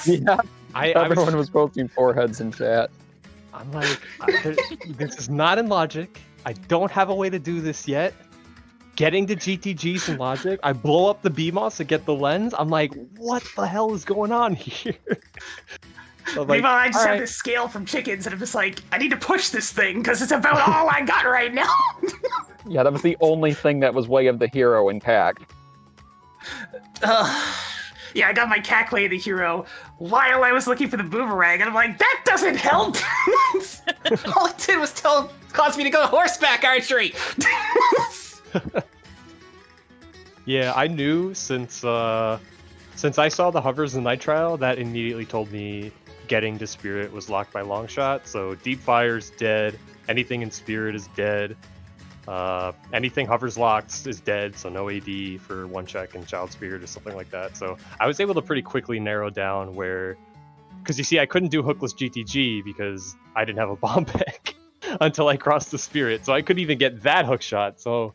Yeah. I Everyone was, was posting foreheads in chat. I'm like, this is not in logic. I don't have a way to do this yet. Getting to GTGs in logic, I blow up the BMOS to get the lens. I'm like, what the hell is going on here? So I'm like, Meanwhile, I just have alright. this scale from chickens, and I'm just like, I need to push this thing because it's about all I got right now. Yeah, that was the only thing that was way of the hero in CAC. Yeah, I got my CAC way of the hero while I was looking for the boomerang, and I'm like, that doesn't help. All it did was cause me to go horseback archery. Yeah, I knew since I saw the hovers in Night Trial, that immediately told me getting to Spirit was locked by Longshot. So Deep Fire's dead. Anything in Spirit is dead. Anything hovers locked is dead, so no AD for 1 check and Child Spirit or something like that. So I was able to pretty quickly narrow down where, because you see, I couldn't do hookless GTG because I didn't have a bomb pack until I crossed the Spirit, so I couldn't even get that hook shot. So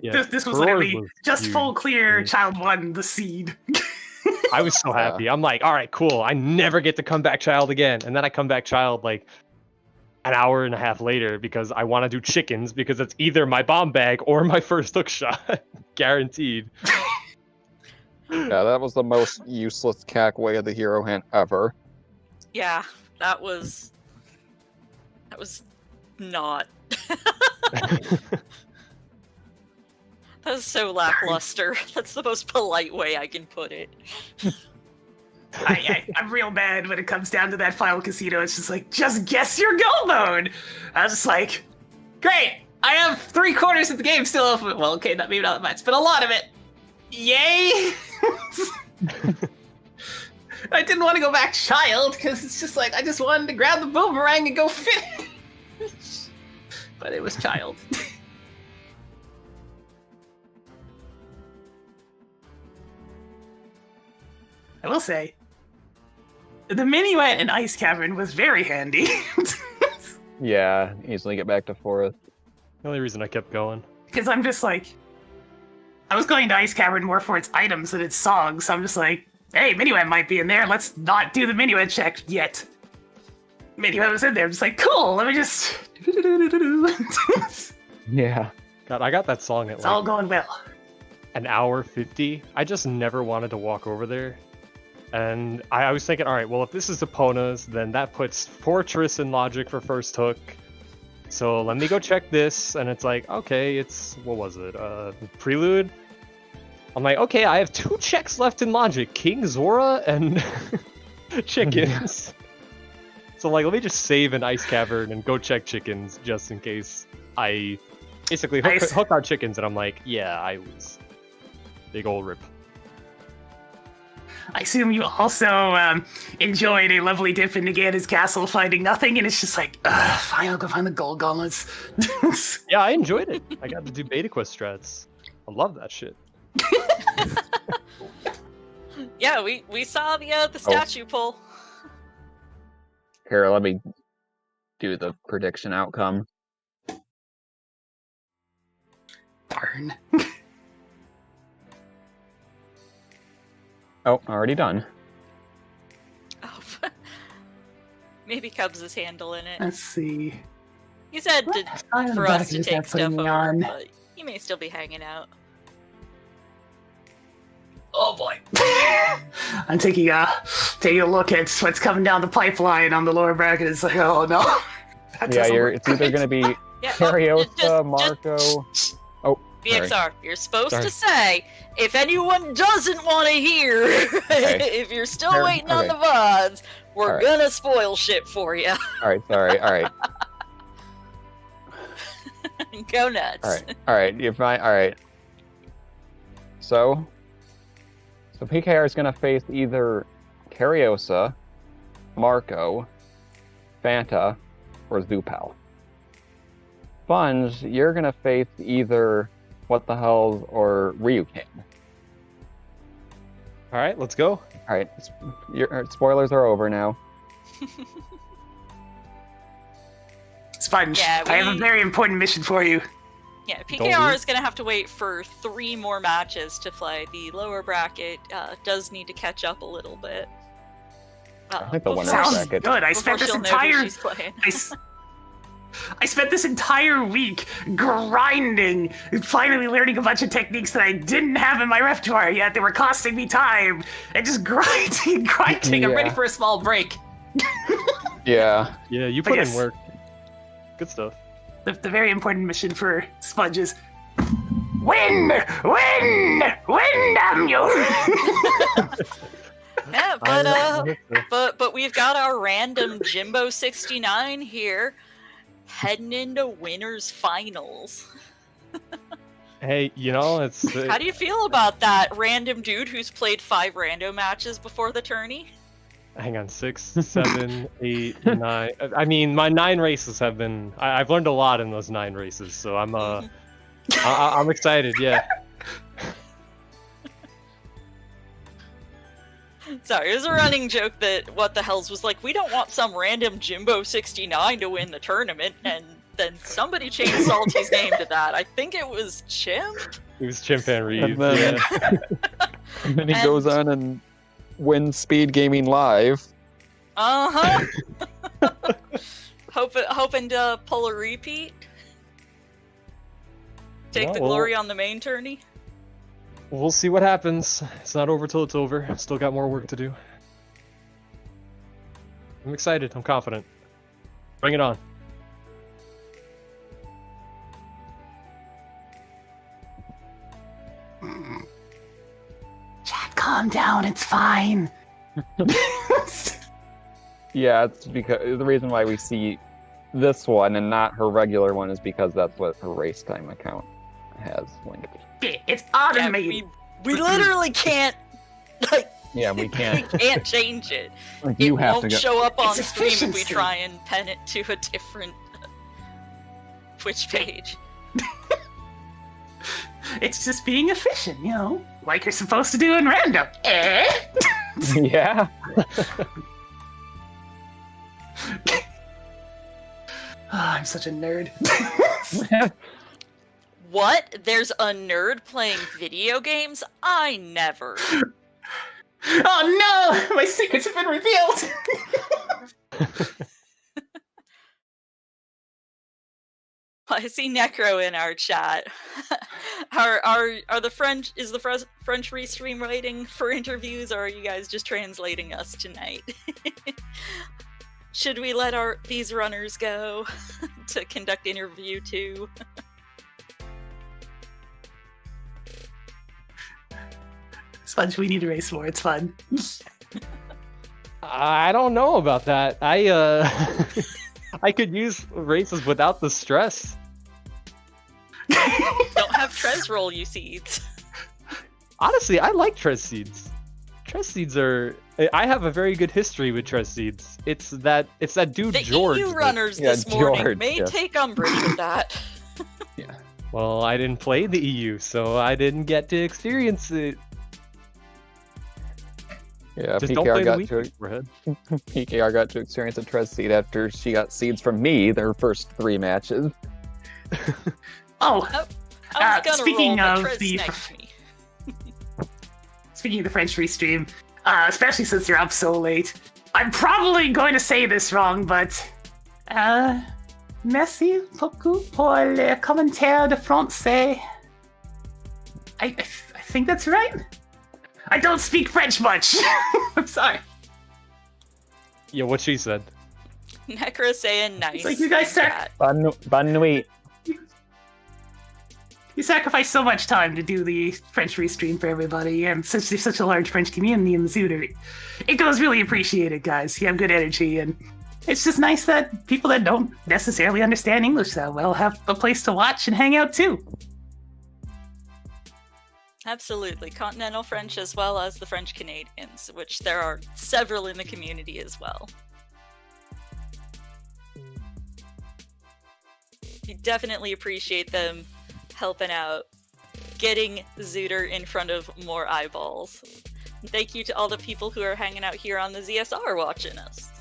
yeah, This was Roars literally was just huge. full clear. Child 1, the seed. I was so happy. I'm like, all right, cool. I never get to come back Child again, and then I come back Child like an hour and a half later because I want to do chickens because it's either my bomb bag or my first hook shot, guaranteed. Yeah, that was the most useless CAC way of the hero hint ever. Yeah, that was not. That was so lackluster. That's the most polite way I can put it. I'm real mad when it comes down to that final casino. It's just like, just guess your go mode. I was just like, great. I have 3/4 of the game still open. Well, okay, maybe not that much, but a lot of it. Yay! I didn't want to go back Child because it's just like I just wanted to grab the boomerang and go finish. But it was Child. I will say, the minuet and ice cavern was very handy. Yeah, easily get back to 4th. The only reason I kept going. Because I'm just like, I was going to ice cavern more for its items than its songs, so I'm just like, hey, minuet might be in there. Let's not do the minuet check yet. Minuet was in there. I'm just like, cool. Let me just. Yeah. God, I got that song at It's all like going well. an hour 50. I just never wanted to walk over there. And I was thinking, all right, well, if this is Epona's, then that puts Fortress in logic for first hook. So let me go check this, and it's like, okay, it's, what was it, Prelude? I'm like, okay, I have 2 checks left in Logic, King Zora and chickens. So like, let me just save an Ice Cavern and go check chickens, just in case I basically hook our chickens, and I'm like, yeah, I lose. Big ol' rip. I assume you also enjoyed a lovely dip into Ganon's castle, finding nothing, and it's just like, fine, I'll go find the gold gauntlets. Yeah, I enjoyed it. I got to do beta quest strats. I love that shit. Yeah, we saw the statue pull. Here, let me do the prediction outcome. Darn. Oh, already done. Oh, maybe Cubs is handling it. Let's see. He said for us to take stuff over, on. but he may still be hanging out. Oh boy. I'm taking a look at what's coming down the pipeline on the lower bracket. It's like, oh no. Yeah, it's either going to be Yeah, Cariosa, Marco. VXR, you're supposed to say, if anyone doesn't want to hear, if you're still waiting on the VODs, we're gonna spoil shit for you. Alright, sorry, alright. Go nuts. Alright, you're fine, alright. So PKR is gonna face either Cariosa, Marco, Fanta, or Zupal. Sponge, you're gonna face either What the Hells or Ryukin. Alright, let's go. Alright, your spoilers are over now. Sponge, Yeah, I have a very important mission for you. Yeah, PKR is going to have to wait for 3 more matches to play. The lower bracket does need to catch up a little bit. I think the winner Sounds bracket. good. I spent this entire I spent this entire week grinding, finally learning a bunch of techniques that I didn't have in my repertoire yet. They were costing me time, and just grinding. I'm ready for a small break. Yeah. Yeah, you put in work. Good stuff. The very important mission for Sponge is win, damn you! Yeah, but we've got our random Jimbo 69 here, heading into winners finals. Hey, you know, it's... How do you feel about that random dude who's played 5 rando matches before the tourney? Hang on, 6, 7, 8, 9. I mean, my 9 races have been... I've learned a lot in those 9 races, so I'm I'm excited, yeah. Sorry, it was a running joke that What the Hells was like, we don't want some random Jimbo 69 to win the tournament, and then somebody changed Salty's name to that. I think it was Chimp? It was Chimp and Reed, And then, yeah. and then he goes on and wins Speed Gaming Live. Uh-huh. Hoping to pull a repeat? Take the glory on the main tourney? We'll see what happens. It's not over till it's over. Still got more work to do. I'm excited. I'm confident. Bring it on. Chat, calm down. It's fine. Yeah, it's because the reason why we see this one and not her regular one is because that's what her race time account has linked. It's automated. Yeah, we literally can't. Like, Yeah, we can't. we can't change it. Like, It you have won't to go. show up on It's stream if we efficiency. try and pen it to a different Twitch page. It's just being efficient, you know, like you're supposed to do in random. Yeah. I'm such a nerd. What? There's a nerd playing video games? I never. Oh no! My secrets have been revealed! I see Necro in our chat. Are the French, is the French restream writing for interviews, or are you guys just translating us tonight? Should we let these runners go to conduct interview 2? Sponge, we need to race more. It's fun. I don't know about that. I could use races without the stress. Don't have Trez roll you seeds. Honestly, I like Trez seeds. Trez seeds are. I have a very good history with Trez seeds. It's that dude The George. EU runners Yeah, this morning George, may yes. take umbrage with that. Well, I didn't play the EU, so I didn't get to experience it. Yeah, Just don't play PKR the got weak to neighborhood. PKR got to experience a Trez seed after she got seeds from me their first 3 matches. Oh, I was gonna speaking roll, but of Trez the- sniped me. speaking of the French restream, especially since you're up so late, I'm probably going to say this wrong, but merci beaucoup pour le commentaire de français. I think that's right. I don't speak French much. I'm sorry. Yeah, what she said. Necro saying nice. It's like you guys in start- chat. Bonne nuit. You sacrifice so much time to do the French restream for everybody, and since there's such a large French community in the Zooter, it goes really appreciated, guys. You have good energy, and it's just nice that people that don't necessarily understand English that well have a place to watch and hang out too. Absolutely. Continental French as well as the French Canadians, which there are several in the community as well. We definitely appreciate them helping out, getting Zooter in front of more eyeballs. Thank you to all the people who are hanging out here on the ZSR watching us.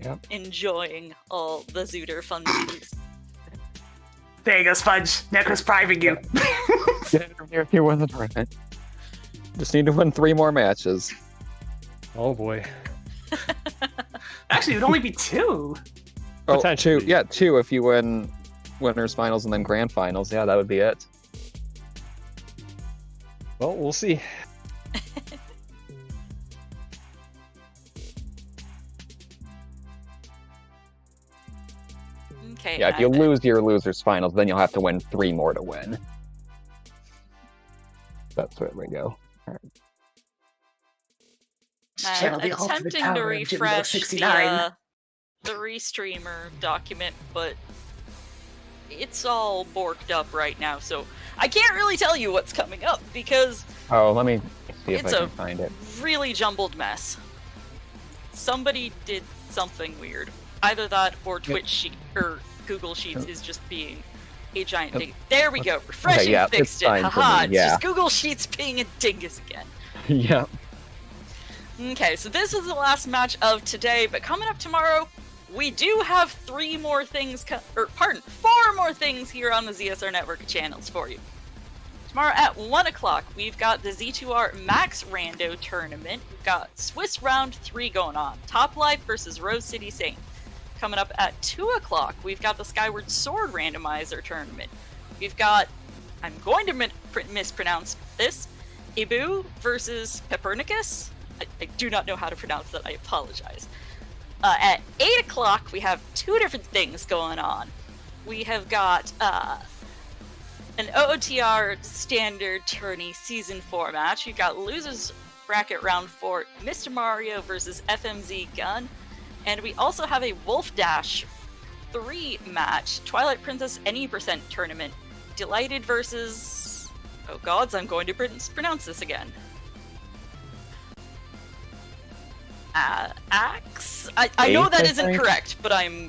Yep. Enjoying all the Zooter funsies. There you go, Sponge. Necro's priming you. Get it from here if you win the tournament. Just need to win 3 more matches. Oh boy. Actually, it would only be 2. Oh, Potentially. 2. Yeah, 2 if you win winners finals and then grand finals. Yeah, that would be it. Well, we'll see. Okay. Yeah, if you lose your losers finals, then you'll have to win 3 more to win. That's where we go. Channel the ultimate attempting to power of Jimbo refresh 69. the restreamer document, but it's all borked up right now, so I can't really tell you what's coming up because Oh, let me see if It's I a- can find it. really jumbled mess. Somebody did something weird. Either that or Twitch sheet or Google Sheets is just being a giant ding. There we go. Refreshing yeah, fixed it's it. fine for Haha. me, It's yeah. just Google Sheets being a dingus again. Yeah. Okay, so this is the last match of today, but coming up tomorrow, we do have 4 more things here on the ZSR Network channels for you. Tomorrow at 1 o'clock, we've got the Z2R Max Rando Tournament. We've got Swiss Round 3 going on. Top Life versus Rose City Saint. Coming up at 2 o'clock, we've got the Skyward Sword Randomizer Tournament. We've got, I'm going to mispronounce this, Ibu versus Peppernicus. I do not know how to pronounce that, I apologize. At 8 o'clock, we have 2 different things going on. We have got an OOTR Standard Tourney Season 4 match. We've got Losers Bracket Round 4, Mr. Mario versus FMZ Gun. And we also have a Wolf Dash 3 match, Twilight Princess Any Percent Tournament. Delighted versus... Oh gods, I'm going to pronounce this again. Axe? I know that Ace, I isn't think. correct, but I'm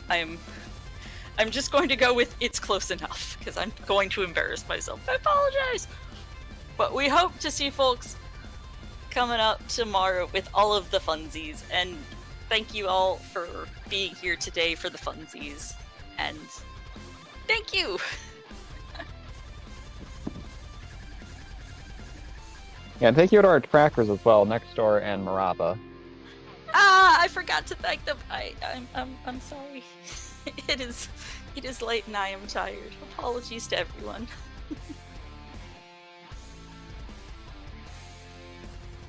just going to go with it's close enough, because I'm going to embarrass myself. I apologize! But we hope to see folks coming up tomorrow with all of the funsies, and thank you all for being here today for the funsies, and thank you! Yeah, and thank you to our trackers as well, Nextdoor and Marava. I forgot to thank them. I'm sorry. It is late and I am tired. Apologies to everyone.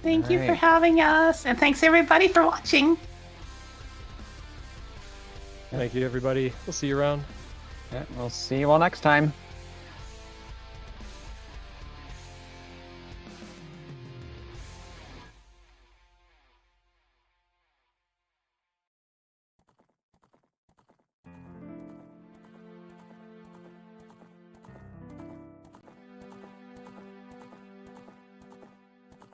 Thank you for Alright. having us, and thanks everybody for watching. Thank you, everybody. We'll see you around. Yeah, we'll see you all next time.